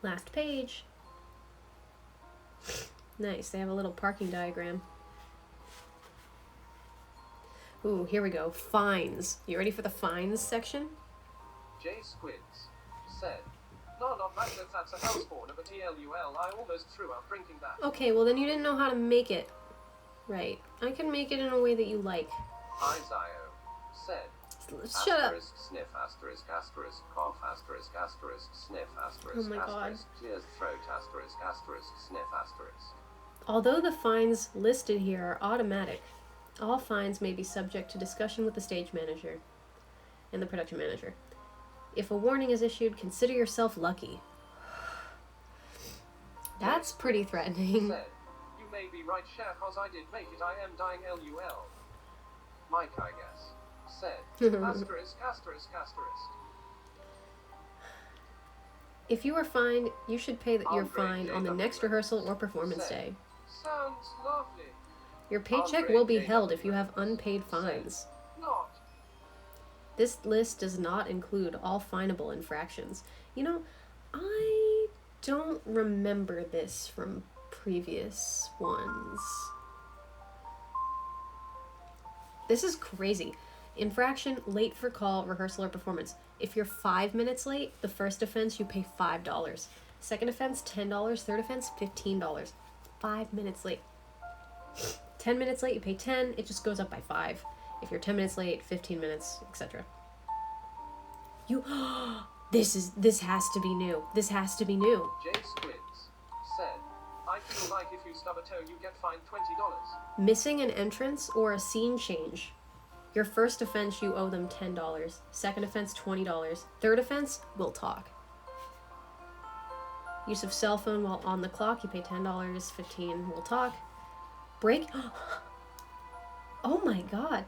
Last page. Nice, they have a little parking diagram. Ooh, here we go. Fines. You ready for the fines section? Jay Squids said, "No, not that, that's a house corner, but TLUL, I almost threw up drinking that." Okay, well then you didn't know how to make it. Right. I can make it in a way that you like. Isaiah said, Shut up. asterisk, sniff, asterisk, asterisk, cough, asterisk, asterisk, sniff, asterisk, Oh my God. asterisk, clears throat, asterisk, asterisk, sniff, asterisk. Although the fines listed here are automatic, all fines may be subject to discussion with the stage manager and the production manager. If a warning is issued, consider yourself lucky. That's pretty threatening. Said, "You may be right, chef, cause I did make it. I am dying, LUL." Mike, I guess, said, asterisk, asterisk, asterisk. If you are fined, you should pay your Andre fine on the J.W. next rehearsal or performance said, day. "Sounds lovely." Your paycheck Andre will be J.W. held if you have unpaid fines. Not. This list does not include all finable infractions. You know, I don't remember this from previous ones. This is crazy. Infraction, late for call, rehearsal, or performance. If you're 5 minutes late, the first offense you pay $5. Second offense, $10. Third offense, $15. 5 minutes late. 10 minutes late, you pay 10. It just goes up by 5. If you're 10 minutes late, 15 minutes, etc. You, this has to be new. This has to be new. Jay Squids said, I feel like if you stub a toe, you get fined $20. Missing an entrance or a scene change. Your first offense, you owe them $10. Second offense, $20. Third offense, we'll talk. Use of cell phone while on the clock, you pay $10. $15, we'll talk. Break. Oh my god.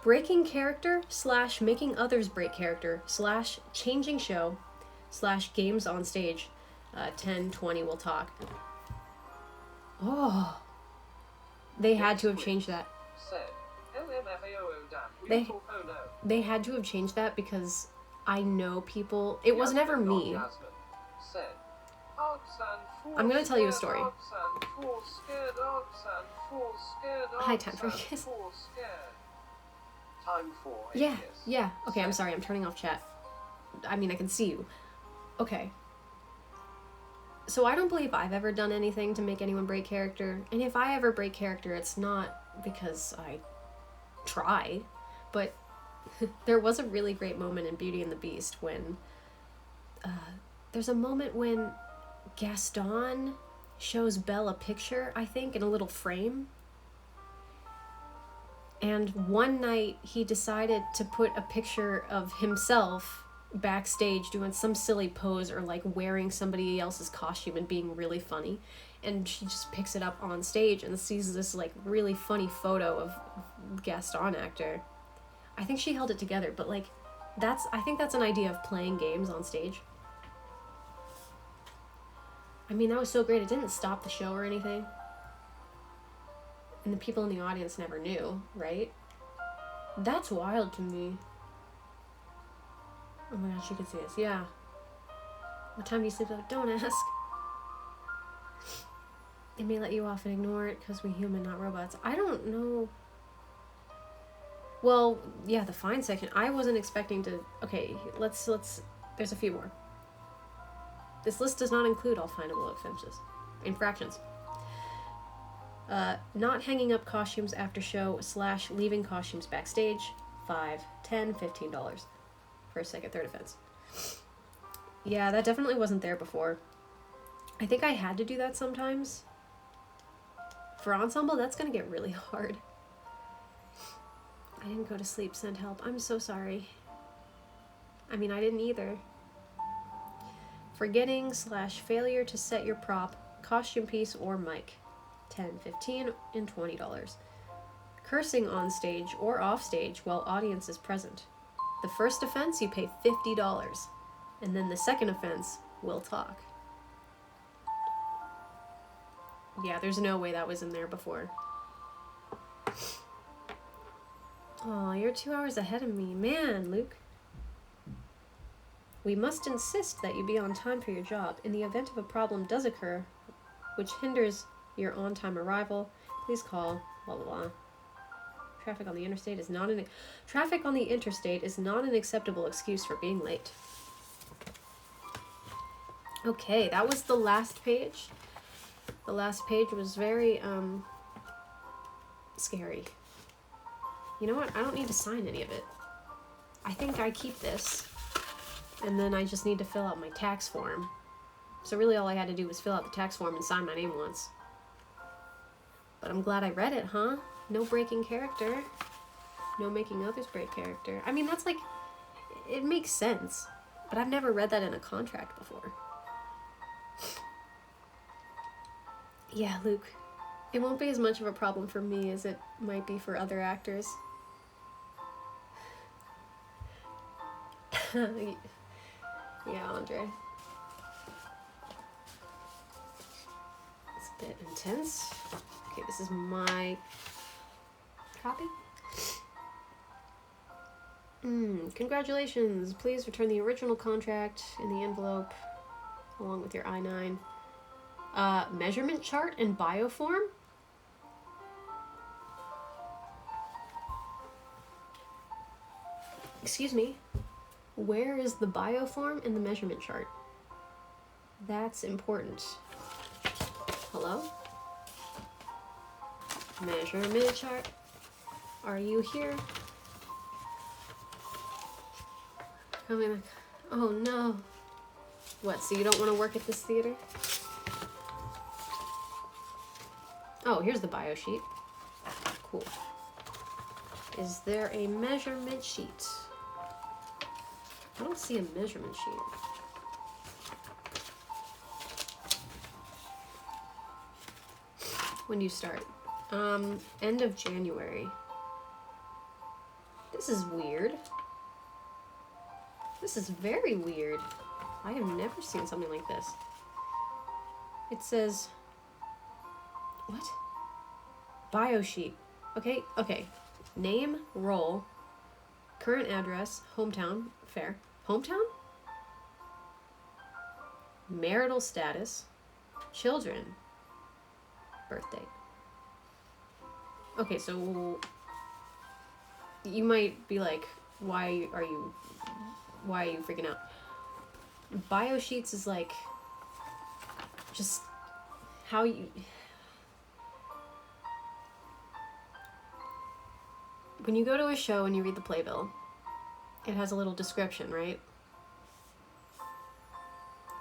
Breaking character / making others break character / changing show / games on stage. 10, 20, we'll talk. Oh. They had to have changed that. Said, LMFAOO damn, we They- talk, oh no. They had to have changed that because I know people. It was never me. Yasmin said, "Arcs and four I'm gonna tell you a scared, story. arcs and four scared, arcs and four scared, Hi, arcs time for a and kiss. four scared." Time for a Yeah, kiss. yeah. Okay, I'm sorry. I'm turning off chat. I mean, I can see you. Okay. So I don't believe I've ever done anything to make anyone break character. And if I ever break character, it's not because I try. But there was a really great moment in Beauty and the Beast when... there's a moment when Gaston shows Belle a picture, I think, in a little frame. And one night he decided to put a picture of himself backstage doing some silly pose or like wearing somebody else's costume and being really funny. And she just picks it up on stage and sees this like really funny photo of Gaston actor. I think she held it together, but like I think that's an idea of playing games on stage. I mean, that was so great. It didn't stop the show or anything. And the people in the audience never knew, right? That's wild to me. Oh my gosh, you can see this. Yeah. What time do you sleep though? Don't ask. It may let you off and ignore it because we human, not robots. I don't know. Well, yeah, the fine section. I wasn't expecting to... Okay, let's... There's a few more. This list does not include all finable offenses. Infractions. Not hanging up costumes after show / leaving costumes backstage. $5, $10, $15. First, second, third offense. Yeah, that definitely wasn't there before. I think I had to do that sometimes. For ensemble, that's gonna get really hard. I didn't go to sleep, send help. I'm so sorry. I mean, I didn't either. Forgetting / failure to set your prop, costume piece, or mic. $10, $15, and $20. Cursing on stage or off stage while audience is present. The first offense, you pay $50. And then the second offense, we'll talk. Yeah, there's no way that was in there before. Oh, you're 2 hours ahead of me. Man, Luke. We must insist that you be on time for your job. In the event of a problem does occur, which hinders your on-time arrival, please call, blah, blah, blah. Traffic on the interstate is not an acceptable excuse for being late. Okay, that was the last page. The last page was very, scary. You know what? I don't need to sign any of it. I think I keep this, and then I just need to fill out my tax form. So really all I had to do was fill out the tax form and sign my name once. But I'm glad I read it, huh? No breaking character. No making others break character. I mean, that's like, it makes sense. But I've never read that in a contract before. Yeah, Luke. It won't be as much of a problem for me as it might be for other actors. Yeah, Andre. It's a bit intense. Okay, this is my copy. Congratulations. Please return the original contract in the envelope. along with your I-9. Measurement chart in bioform? Excuse me. Where is the bioform in the measurement chart? That's important. Hello? Measurement chart. Are you here? Coming. Oh no. What, so you don't want to work at this theater? Oh, here's the bio sheet. Cool. Is there a measurement sheet? I don't see a measurement sheet. When do you start? End of January. This is weird. This is very weird. I have never seen something like this. It says, what? Bio sheet. Okay, okay. Name, role, current address, hometown, fair. Hometown? Marital status, children, birthday. Okay, so you might be like, why are you freaking out? Bio sheets is like just how you, when you go to a show and you read the playbill, it has a little description, right?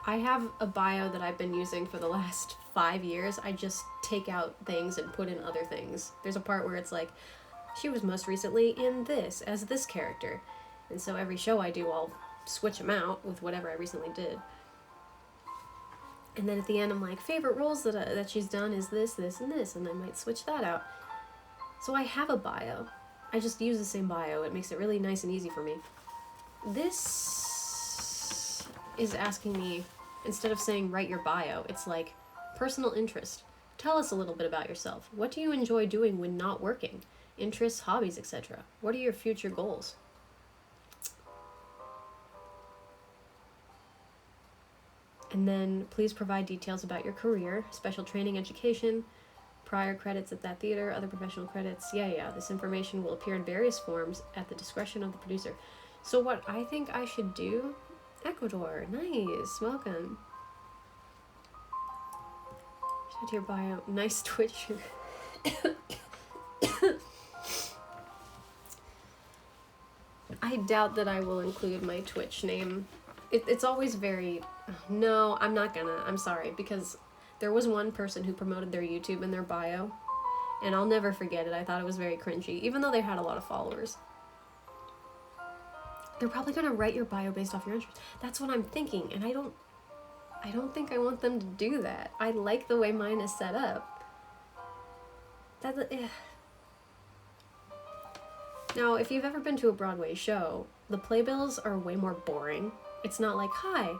I have a bio that I've been using for the last 5 years. I just take out things and put in other things. There's a part where it's like, she was most recently in this, as this character. And so every show I do, I'll switch them out with whatever I recently did. And then at the end, I'm like, favorite roles that she's done is this, this, and this. And I might switch that out. So I have a bio. I just use the same bio. It makes it really nice and easy for me. This is asking me, instead of saying write your bio, it's like personal interest. Tell us a little bit about yourself. What do you enjoy doing when not working? Interests, hobbies, etc. What are your future goals? And then please provide details about your career, special training, education, prior credits at that theater, other professional credits. Yeah. This information will appear in various forms at the discretion of the producer. So what I think I should do, Ecuador, nice, welcome. Shout out to your bio, nice Twitch. I doubt that I will include my Twitch name. It's always very, no, I'm not gonna, I'm sorry, because there was one person who promoted their YouTube in their bio, and I'll never forget it. I thought it was very cringy, even though they had a lot of followers. They're probably gonna write your bio based off your interests. That's what I'm thinking, and I don't think I want them to do that. I like the way mine is set up. Now, if you've ever been to a Broadway show, the playbills are way more boring. It's not like, hi,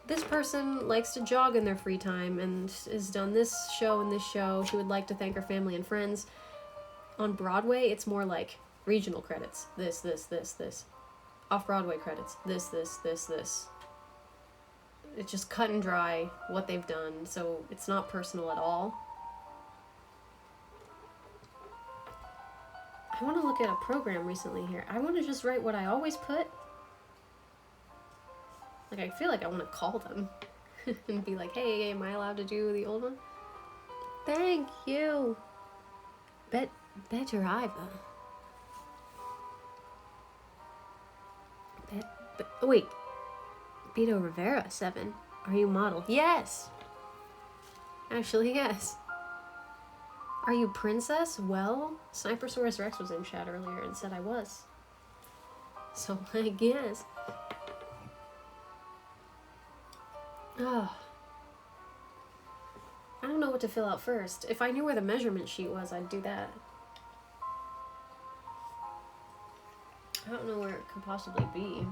this person likes to jog in their free time and has done this show and this show. She would like to thank her family and friends. On Broadway, it's more like regional credits. This. Off-Broadway credits. This. It's just cut and dry what they've done, so it's not personal at all. I want to look at a program recently here. I want to just write what I always put. Like, I feel like I want to call them and be like, hey, am I allowed to do the old one? Thank you. Better Iva. Oh, wait. Beto Rivera, 7. Are you model? Yes. Actually, yes. Are you princess? Well, Snipersaurus Rex was in chat earlier and said I was. So, I guess. Oh. I don't know what to fill out first. If I knew where the measurement sheet was, I'd do that. I don't know where it could possibly be.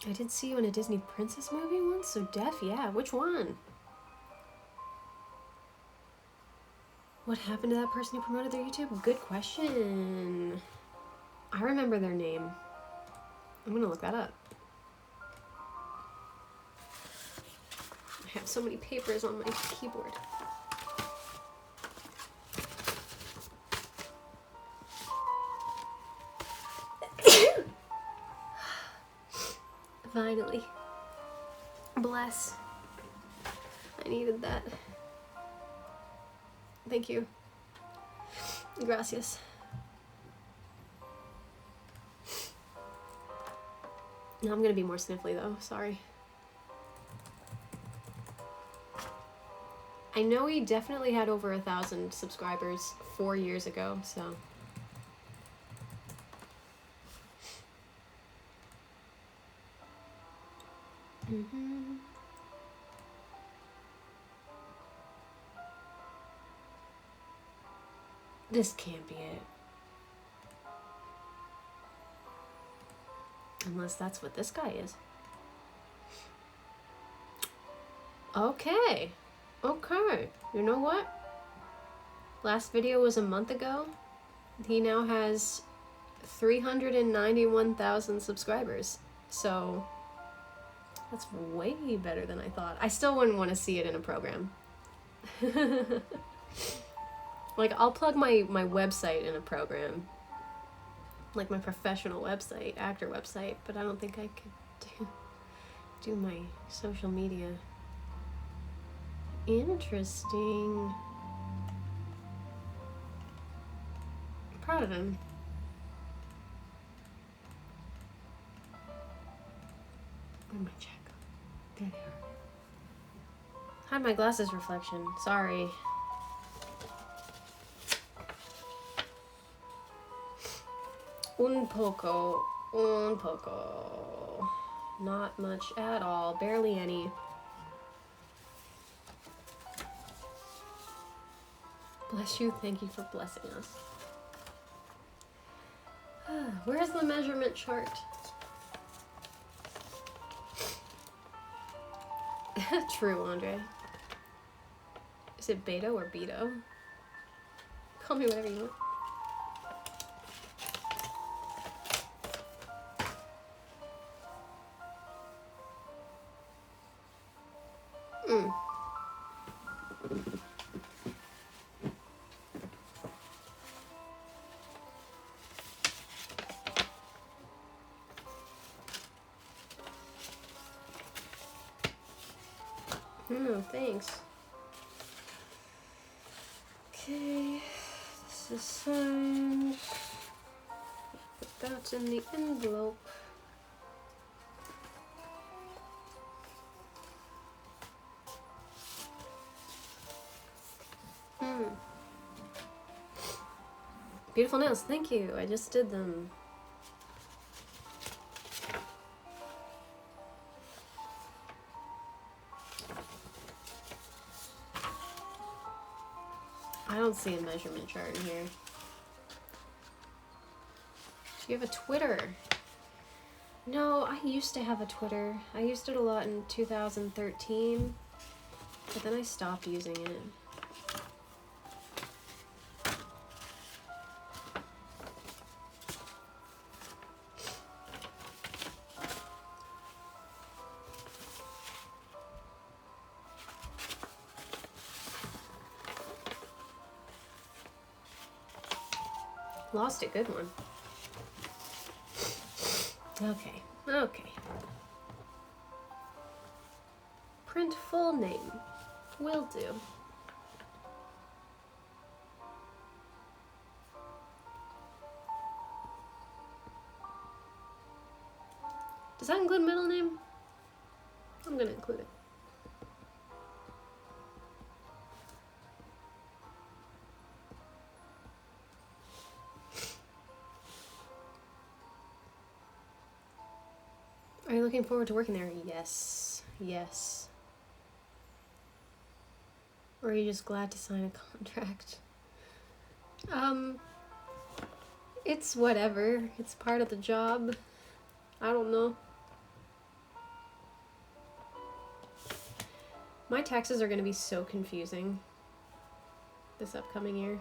I did see you in a Disney princess movie once, so deaf, yeah. Which one? What happened to that person who promoted their YouTube? Good question. I remember their name. I'm gonna look that up. I have so many papers on my keyboard. Finally. Bless. I needed that. Thank you. Gracias. No, I'm gonna be more sniffly though, sorry. I know he definitely had over 1,000 subscribers 4 years ago, so. This can't be it. Unless that's what this guy is. Okay. Okay. You know what? Last video was a month ago. He now has 391,000 subscribers. So that's way better than I thought. I still wouldn't want to see it in a program. Like, I'll plug my website in a program. Like my professional website, actor website, but I don't think I could do my social media. Interesting. I'm proud of him. Where'd my check go? There they are. Hide my glasses reflection. Sorry. Un poco. Not much at all. Barely any. Bless you. Thank you for blessing us. Where's the measurement chart? True, Andre. Is it Beto or Beto? Call me whatever you want. No, thanks. Okay, this is signed. Put that in the envelope. Beautiful nails, thank you. I just did them. I don't see a measurement chart in here. Do you have a Twitter? No, I used to have a Twitter. I used it a lot in 2013, but then I stopped using it. Lost it, good one. Okay, okay. Print full name. Will do. Does that include middle name? I'm gonna include it. Are you looking forward to working there? Yes. Yes. Or are you just glad to sign a contract? It's whatever. It's part of the job. I don't know. My taxes are going to be so confusing. this upcoming year.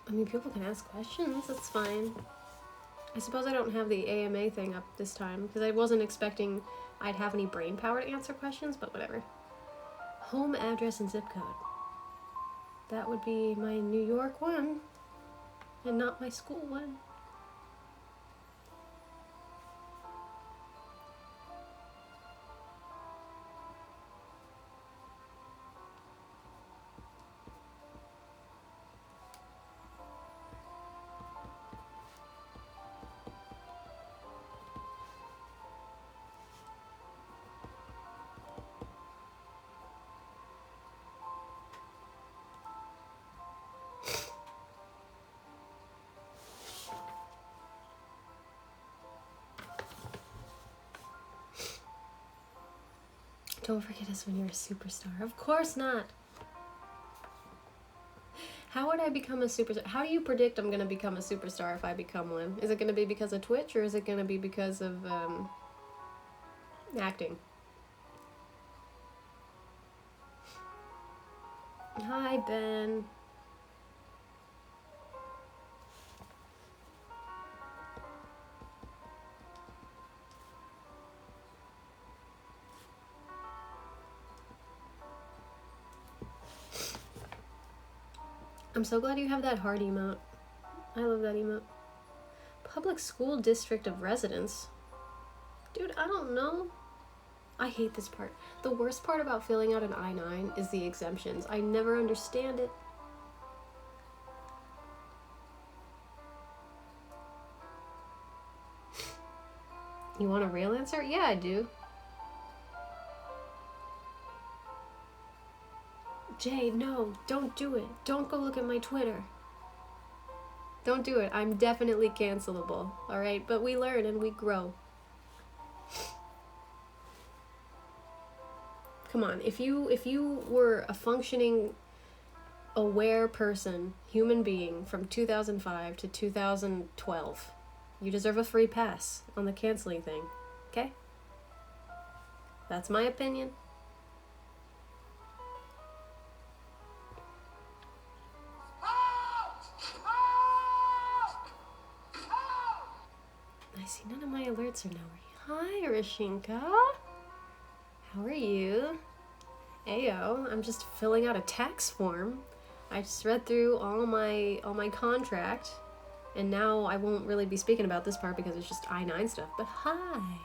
I mean, people can ask questions, that's fine. I suppose I don't have the AMA thing up this time, because I wasn't expecting I'd have any brain power to answer questions, but whatever. Home address and zip code. That would be my New York one, and not my school one. Don't forget us when you're a superstar. Of course not. How would I become a superstar? How do you predict I'm going to become a superstar if I become one? Is it going to be because of Twitch, or is it going to be because of acting? Hi, Ben. I'm so glad you have that heart emote. I love that emote. Public school district of residence. Dude, I don't know. I hate this part. The worst part about filling out an I-9 is the exemptions. I never understand it. You want a real answer? Yeah, I do. Jay, no, don't do it. Don't go look at my Twitter. Don't do it. I'm definitely cancelable, alright? But we learn and we grow. Come on, if you were a functioning, aware person, human being from 2005 to 2012, you deserve a free pass on the canceling thing, okay? That's my opinion. I see none of my alerts are now. Hi, Rashinka. How are you? Ayo, I'm just filling out a tax form. I just read through all my contract, and now I won't really be speaking about this part because it's just I-9 stuff. But hi,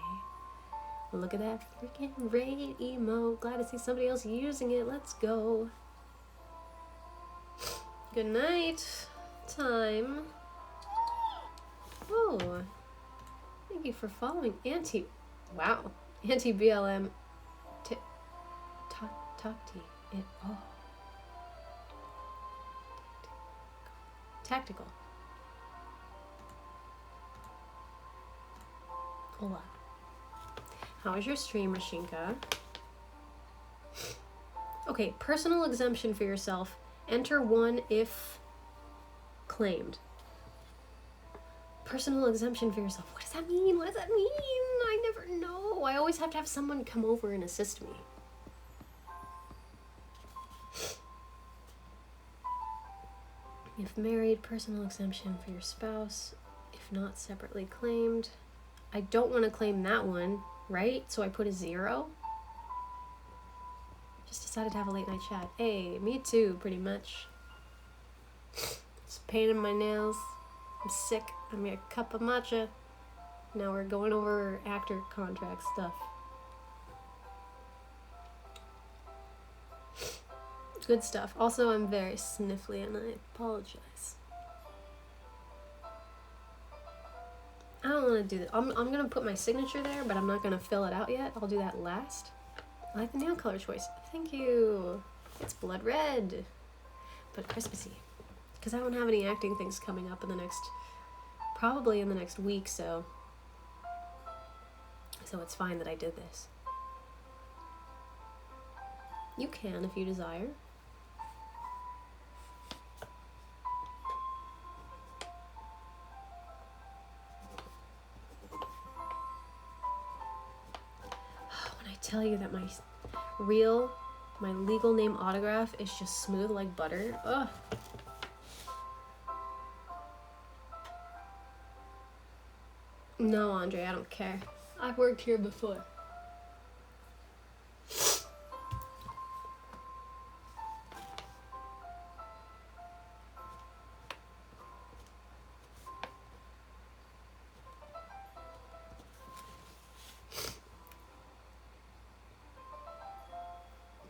look at that freaking raid emote. Glad to see somebody else using it. Let's go. Good night. Time. Oh. Thank you for following anti-BLM Takti it all. Tactical. Hola. How was your stream, Rashinka? Okay, personal exemption for yourself. Enter one if claimed. Personal exemption for yourself. What does that mean? What does that mean? I never know. I always have to have someone come over and assist me. If married, personal exemption for your spouse. If not separately claimed. I don't want to claim that one, right? So I put a 0. Just decided to have a late night chat. Hey, me too, pretty much. Just painting my nails. I'm sick. I made a cup of matcha. Now we're going over actor contract stuff. Good stuff. Also, I'm very sniffly and I apologize. I don't want to do that. I'm going to put my signature there, but I'm not going to fill it out yet. I'll do that last. I like the nail color choice. Thank you. It's blood red, but Christmassy. Because I don't have any acting things coming up in the next, probably in the next week, so it's fine that I did this. You can if you desire. tell you that my legal name autograph is just smooth like butter. Ugh. No, Andre, I don't care. I've worked here before.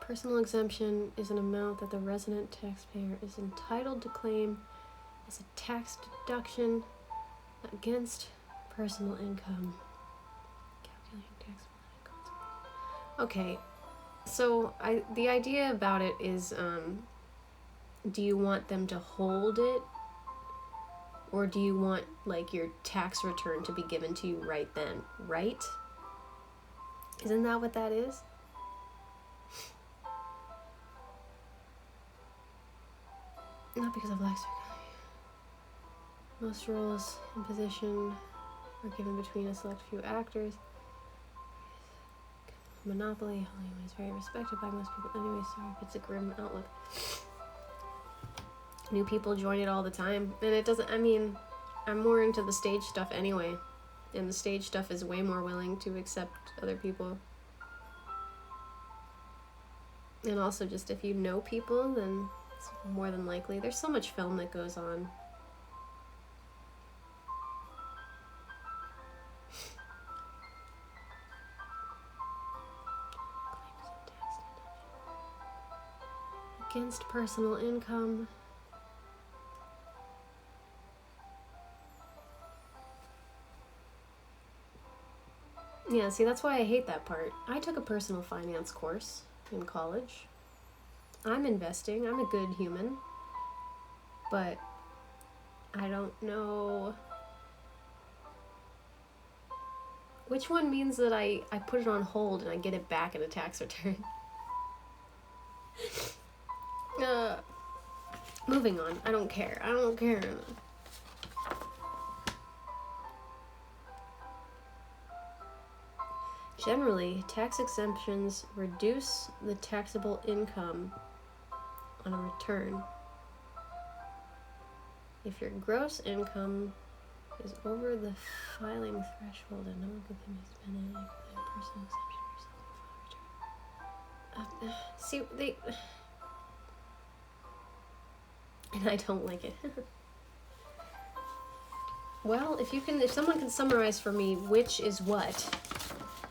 Personal exemption is an amount that the resident taxpayer is entitled to claim as a tax deduction against personal income. Calculating taxable income. Okay, so the idea about it is, do you want them to hold it, or do you want like your tax return to be given to you right then, right? Isn't that what that is? Not because of lack of most roles in position are given between a select few actors. Monopoly, Hollywood is very respected by most people. Anyway, sorry if it's a grim outlook. New people join it all the time, and it doesn't. I mean, I'm more into the stage stuff anyway, and the stage stuff is way more willing to accept other people. And also, just if you know people, then it's more than likely. There's so much film that goes on. Against personal income. Yeah, see, that's why I hate that part. I took a personal finance course in college. I'm investing. I'm a good human. But I don't know which one means that I put it on hold and I get it back in a tax return. Moving on. I don't care. I don't care. Generally, tax exemptions reduce the taxable income on a return. If your gross income is over the filing threshold and no one can be spending any personal exemption or something for return. See, they... And I don't like it. Well, if someone can summarize for me which is what,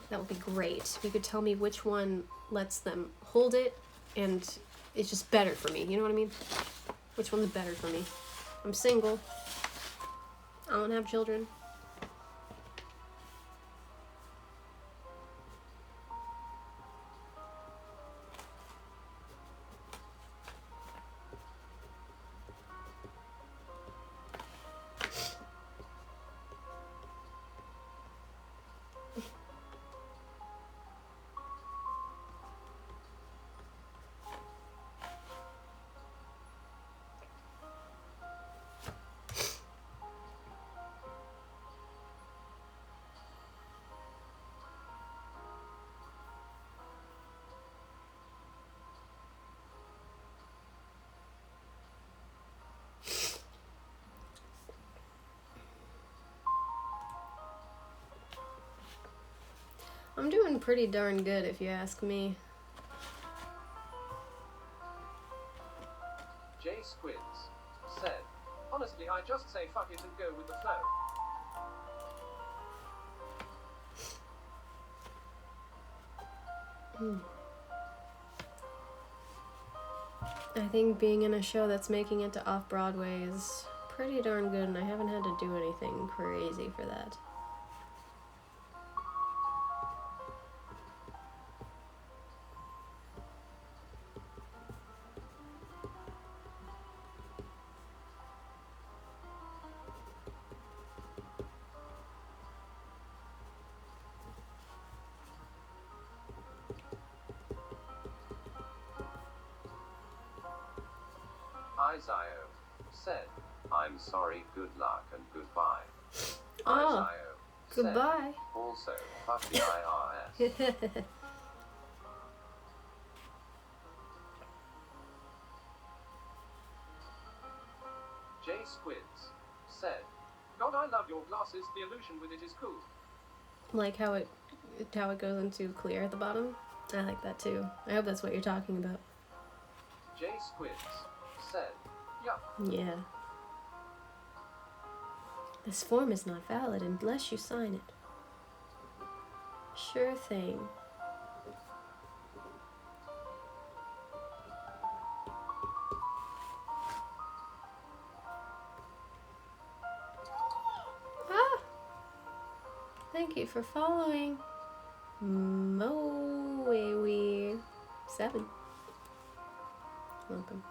that would be great. If you could tell me which one lets them hold it and it's just better for me. You know what I mean? Which one's better for me? I'm single. I don't have children. I'm doing pretty darn good if you ask me. Jay Squids said, honestly, I just say fuck it and go with the flow. I think being in a show that's making it to off-Broadway is pretty darn good, and I haven't had to do anything crazy for that. Isio said, I'm sorry, good luck and goodbye. Oh, Isio goodbye. said, also, fuck the IRS. Squids said, God, I love your glasses. The illusion with it is cool. Like how it goes into clear at the bottom. I like that too. I hope that's what you're talking about. J Squids said, yup. Yeah. This form is not valid unless you sign it. Sure thing. Ah! Thank you for following. Moewe7. Welcome.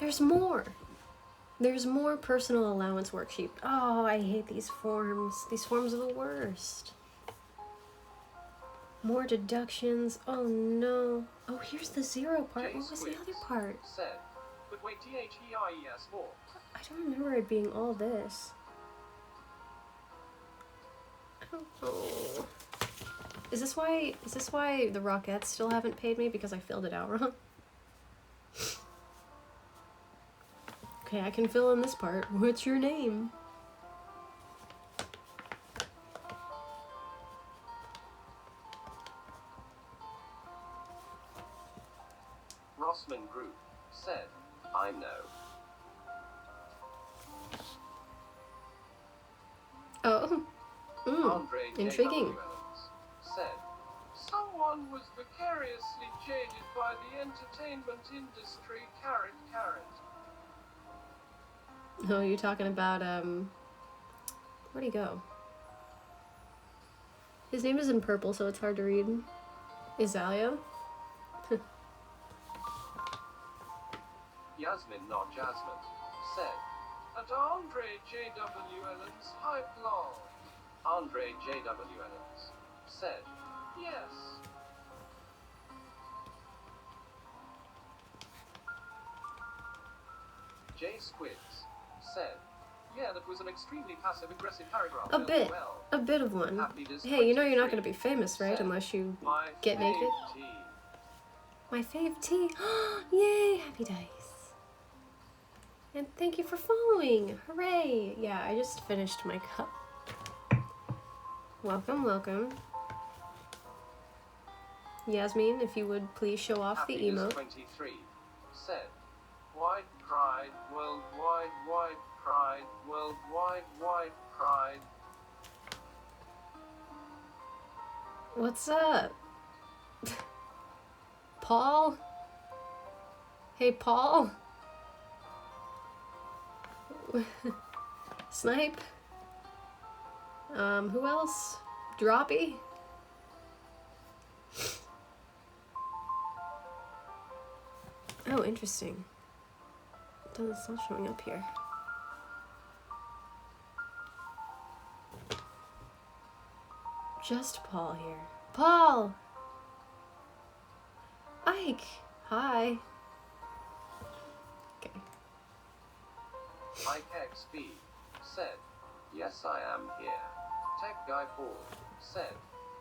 There's more. There's more personal allowance worksheet. Oh, I hate these forms. These forms are the worst. More deductions. Oh no. Oh, here's the zero part. What was the other part? Said, but wait, THEIES more. I don't remember it being all this. I don't know. Is this why the Rockettes still haven't paid me? Because I filled it out wrong? Okay, I can fill in this part. What's your name? Rossman Group said, I know. Oh. Andre Intriguing. J. W. Ellens said, someone was vicariously jaded by the entertainment industry. Carrot, carrot. Oh, you're talking about, where'd he go? His name is in purple, so it's hard to read. Izalio? Yasmin, not Jasmine, said, at Andre J.W. Ellens hype lol. Andre J.W. Ellens said, yes. J. Squids said, yeah, that was an extremely passive-aggressive paragraph. A bit. Well, A bit of one. Happiness Hey, you know you're not 23 going to be famous, right? said, Unless you my get naked. fave tea. My fave tea. Yay, happy dice. And thank you for following. Hooray. Yeah, I just finished my cup. Welcome, welcome. Yasmin, if you would please show off the Happiness emote. 23 said, wide pride, worldwide, wide pride, worldwide, wide pride. What's up? Paul? Hey, Paul? Snipe? Who else? Droppy? Oh, interesting. It's not showing up here. Just Paul here. Paul! Ike! Hi. Okay. Mike XB said, yes, I am here. Tech Guy Paul said,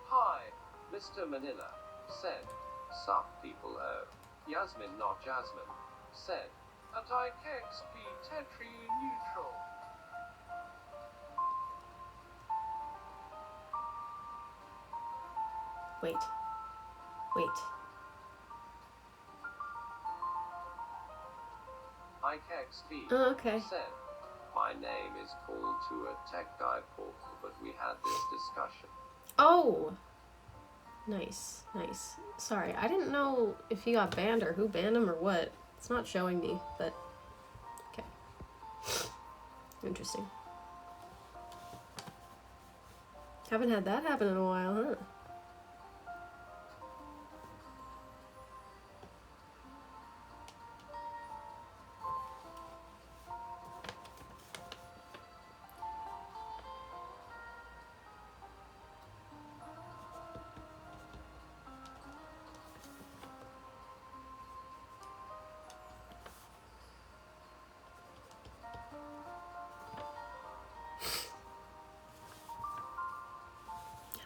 hi. Mr. Manila said, sup people oh. Yasmin, not Jasmine, said, at Ike XB Tetri neutral. Wait. Wait. Ike XB Oh, okay. said, my name is called to a Tech Guy Paul, but we had this discussion. Oh! Nice, nice. Sorry, I didn't know if he got banned or who banned him or what. It's not showing me, but... Okay. Interesting. Haven't had that happen in a while, huh?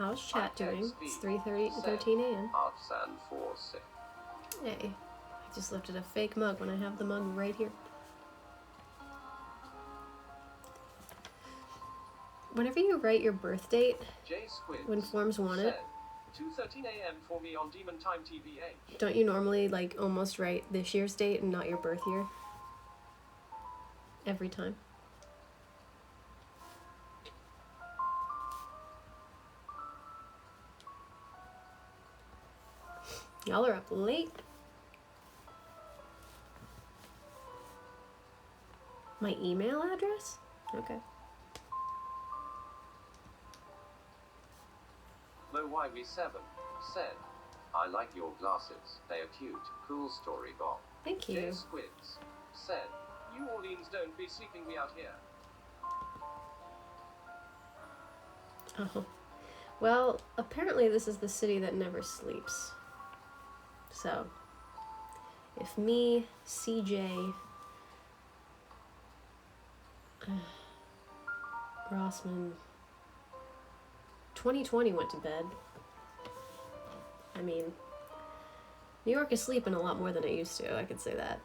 How's chat doing? XB. It's 13 a.m. Artsan 46. Hey, I just lifted a fake mug when I have the mug right here. Whenever you write your birth date, J Squids when forms want it, said, 2:13 a.m. for me on Demon Time TBH. don't you normally like almost write this year's date and not your birth year? Every time. Y'all are up late. My email address? Okay. Mo YV7 said, I like your glasses. They are cute. Cool story, Bob. Thank J you. Squids said, New Orleans don't be sleeping me out here. Oh. Well, apparently this is the city that never sleeps. So, if me, CJ, Rossman, 2020 went to bed. I mean, New York is sleeping a lot more than it used to, I could say that.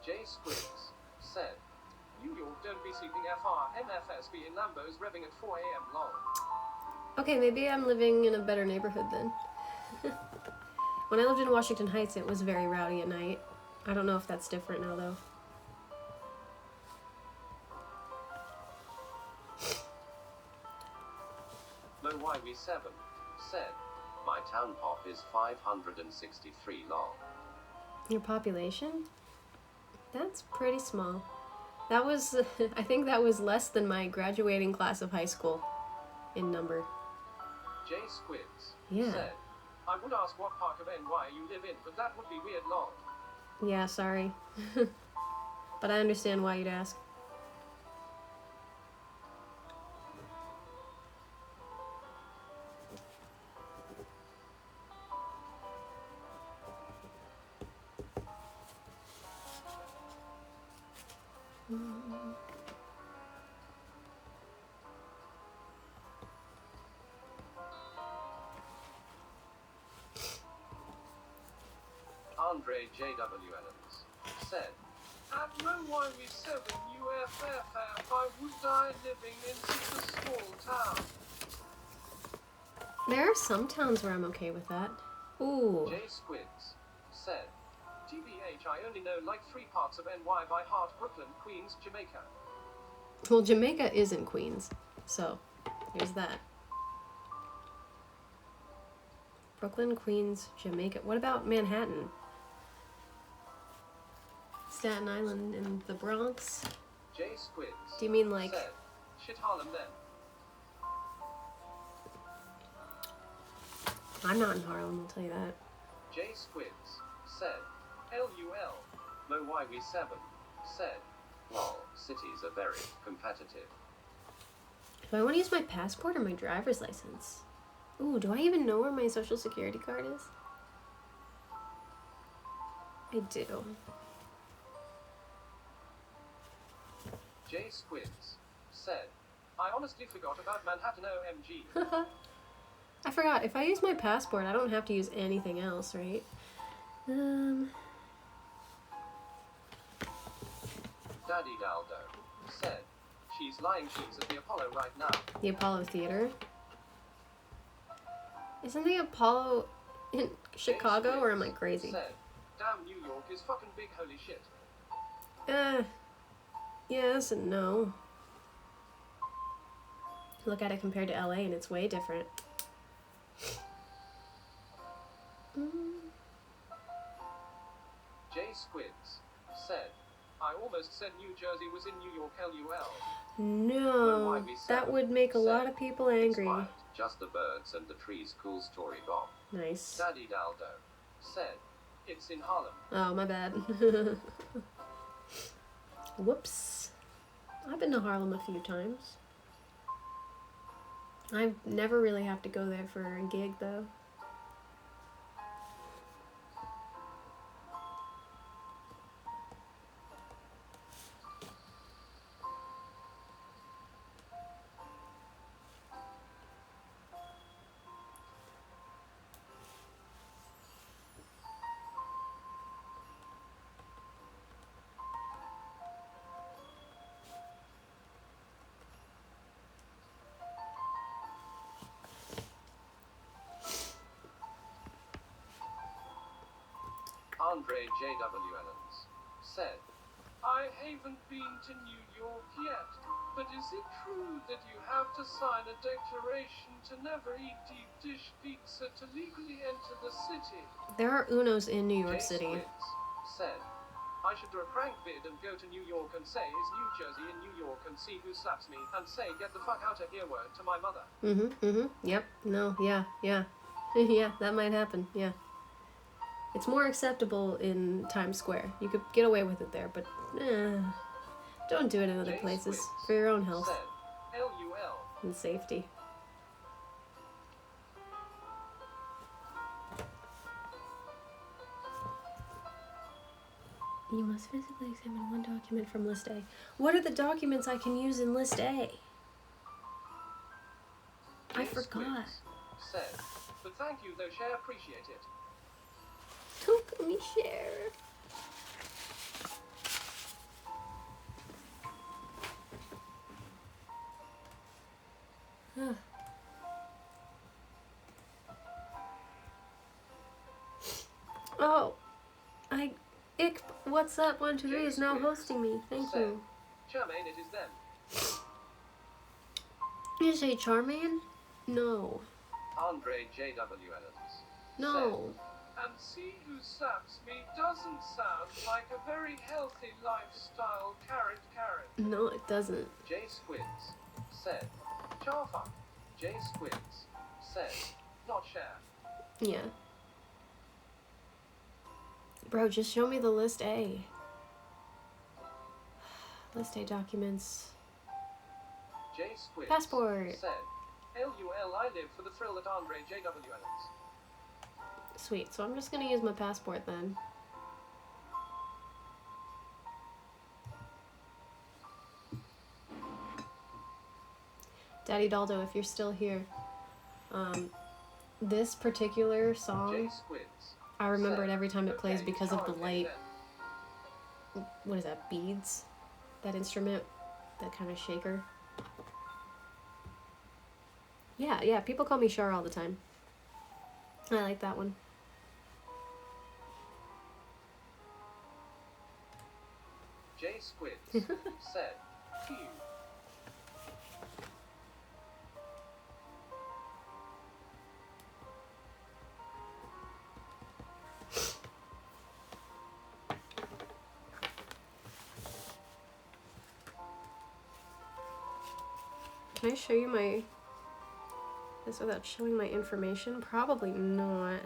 J Squids said, New York don't be sleeping FR MFSB in Lambos revving at 4 a.m. lol. Okay, maybe I'm living in a better neighborhood then. When I lived in Washington Heights, it was very rowdy at night. I don't know if that's different now, though. Mo YV7 said, my town pop is 563 long. Your population? That's pretty small. That was, I think that was less than my graduating class of high school in number. J Squids Yeah. Said, I would ask what part of NY you live in, but that would be weird lol. Yeah, sorry. But I understand why you'd ask. Andre J.W. Ellens said, At Mo YV7 UFFF, I would die living in such a small town. There are some towns where I'm okay with that. Ooh. J Squids said, TBH, I only know like 3 parts of NY by heart: Brooklyn, Queens, Jamaica. Well, Jamaica isn't Queens, so there's that. Brooklyn, Queens, Jamaica. What about Manhattan? Staten Island and the Bronx? J Squids Do you mean like... said, Shit Harlem then. I'm not in Harlem, I'll tell you that. J Squids said, LUL. Mo YV7 said, lol, cities are very competitive. Do I want to use my passport or my driver's license? Ooh, do I even know where my social security card is? I do. J Squids said, I honestly forgot about Manhattan OMG. I forgot, if I use my passport, I don't have to use anything else, right? Daddy Daldo said, she's lying, she's at the Apollo right now. The Apollo Theater? Isn't the Apollo in Chicago, or am I crazy? Said, Damn, New York is fucking big, holy shit. Yes and no. Look at it compared to LA and it's way different. J Squids said, I almost said New Jersey was in New York LUL. No, that would make a lot of people angry. quiet, just the birds and the trees, cool story, Bob. Nice. Daddy Daldo said, It's in Harlem. Oh, my bad. Whoops. I've been to Harlem a few times. I never really have to go there for a gig, though. Andre J.W. Ellens said, I haven't been to New York yet, but is it true that you have to sign a declaration to never eat deep dish pizza to legally enter the city? There are Unos in New York Jay City. Squids said, I should do a prank vid and go to New York and say, is New Jersey in New York, and see who slaps me, and say, get the fuck out of here word to my mother. Yep. No, yeah. Yeah, that might happen, yeah. It's more acceptable in Times Square. You could get away with it there, but don't do it in other Jay places Squids for your own health said, LUL. and safety. You must physically examine one document from List A. What are the documents I can use in List A? I Jay forgot. Squids said, But thank you, though, Cher, appreciate it. Don't me share. Oh, Ick, what's up? 123 is now hosting me. Thank you. Charmaine, it is them. You say Charmaine? No. Andre J.W. Ellens No. And see who saps me doesn't sound like a very healthy lifestyle, carrot. No, it doesn't. Jay Squids said, Charfuck. Jay Squids said, Not Cher. Yeah. Bro, just show me the List A. List A documents. Jay Squids Passport. said, LUL, I live for the thrill at Andre J.W. Ellens. Sweet, so I'm just gonna use my passport then. Daddy Daldo, if you're still here, this particular Jay song, Squids I remember it said, every time it plays Okay, because of the okay light. then. What is that? Beads? That instrument? That kind of shaker? Yeah, people call me Char all the time. I like that one. Jay Squids said, Phew. Can I show you this without showing my information? Probably not.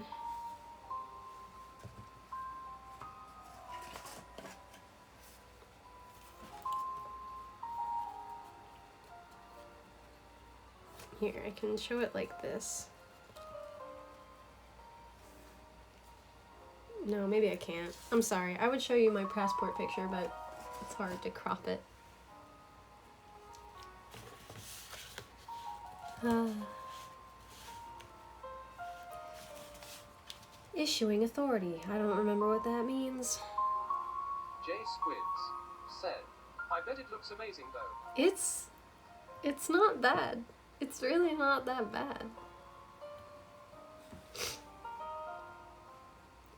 Here, I can show it like this. No, maybe I can't. I'm sorry. I would show you my passport picture, but it's hard to crop it. Issuing authority. I don't remember what that means. Jay Squids said, I bet it looks amazing, though. It's not bad. It's really not that bad.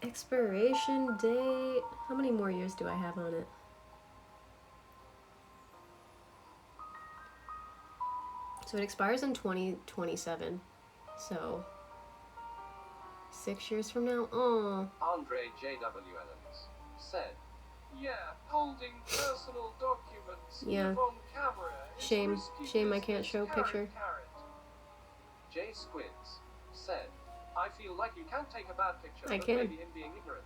Expiration date. How many more years do I have on it? So it expires in 2027. So 6 years from now. Oh. Andre J.W. Ellens said, Yeah, holding personal documents Yeah. live on camera is Shame. risky Shame I can't business, show carrot, picture. carrot. Jay Squids said, I feel like you can take a bad picture, I but can. maybe him being ignorant.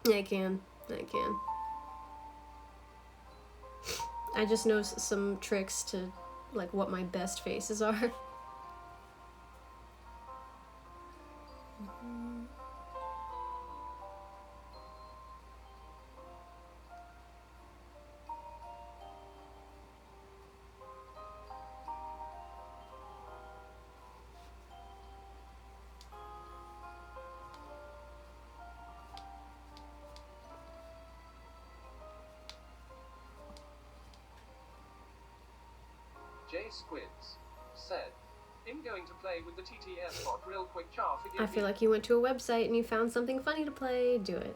I can. I just know some tricks to, like, what my best faces are. Jay Squids said, I'm going to play with the TTS bot real quick, char. I feel like you went to a website and you found something funny to play. Do it.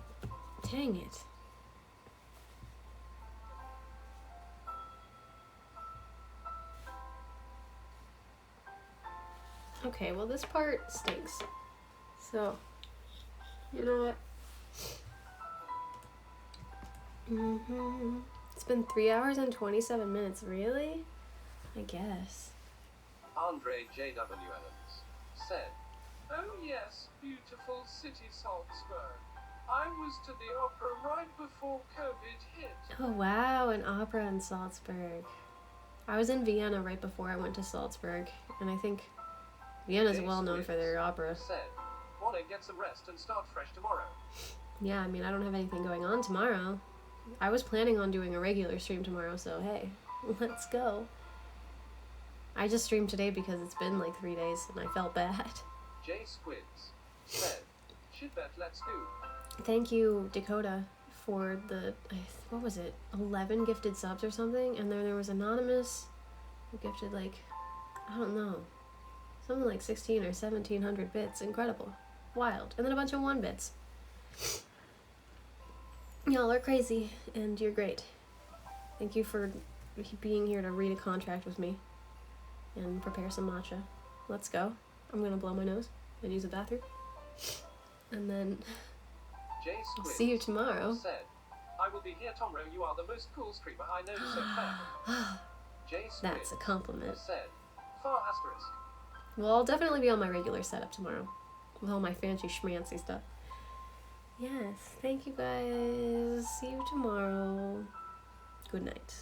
Dang it. Okay, well this part stinks. So, you know what? It's been 3 hours and 27 minutes. Really? I guess. Andre J.W. Ellens said, Oh yes, beautiful city Salzburg. I was to the opera right before COVID hit. Oh wow, an opera in Salzburg. I was in Vienna right before I went to Salzburg, and I think Vienna's Jay well known for their opera. said, wanna get some rest and start fresh tomorrow. Yeah, I mean, I don't have anything going on tomorrow. I was planning on doing a regular stream tomorrow, so hey, let's go. I just streamed today because it's been like 3 days and I felt bad. Jay Squids said, should bet let's do. Thank you, Dakota, for the, what was it, 11 gifted subs or something? And then there was Anonymous who gifted like, I don't know, something like 16 or 1700 bits. Incredible. Wild. And then a bunch of 1 bits. Y'all are crazy, and you're great. Thank you for being here to read a contract with me and prepare some matcha. Let's go. I'm gonna blow my nose and use the bathroom. And then Jay I'll Squids see you tomorrow. said, I will be here tomorrow. You are the most cool streamer I know, so fan. Jay Squids That's a compliment. said, far asterisk. Well, I'll definitely be on my regular setup tomorrow with all my fancy schmancy stuff. Yes, thank you guys. See you tomorrow. Good night.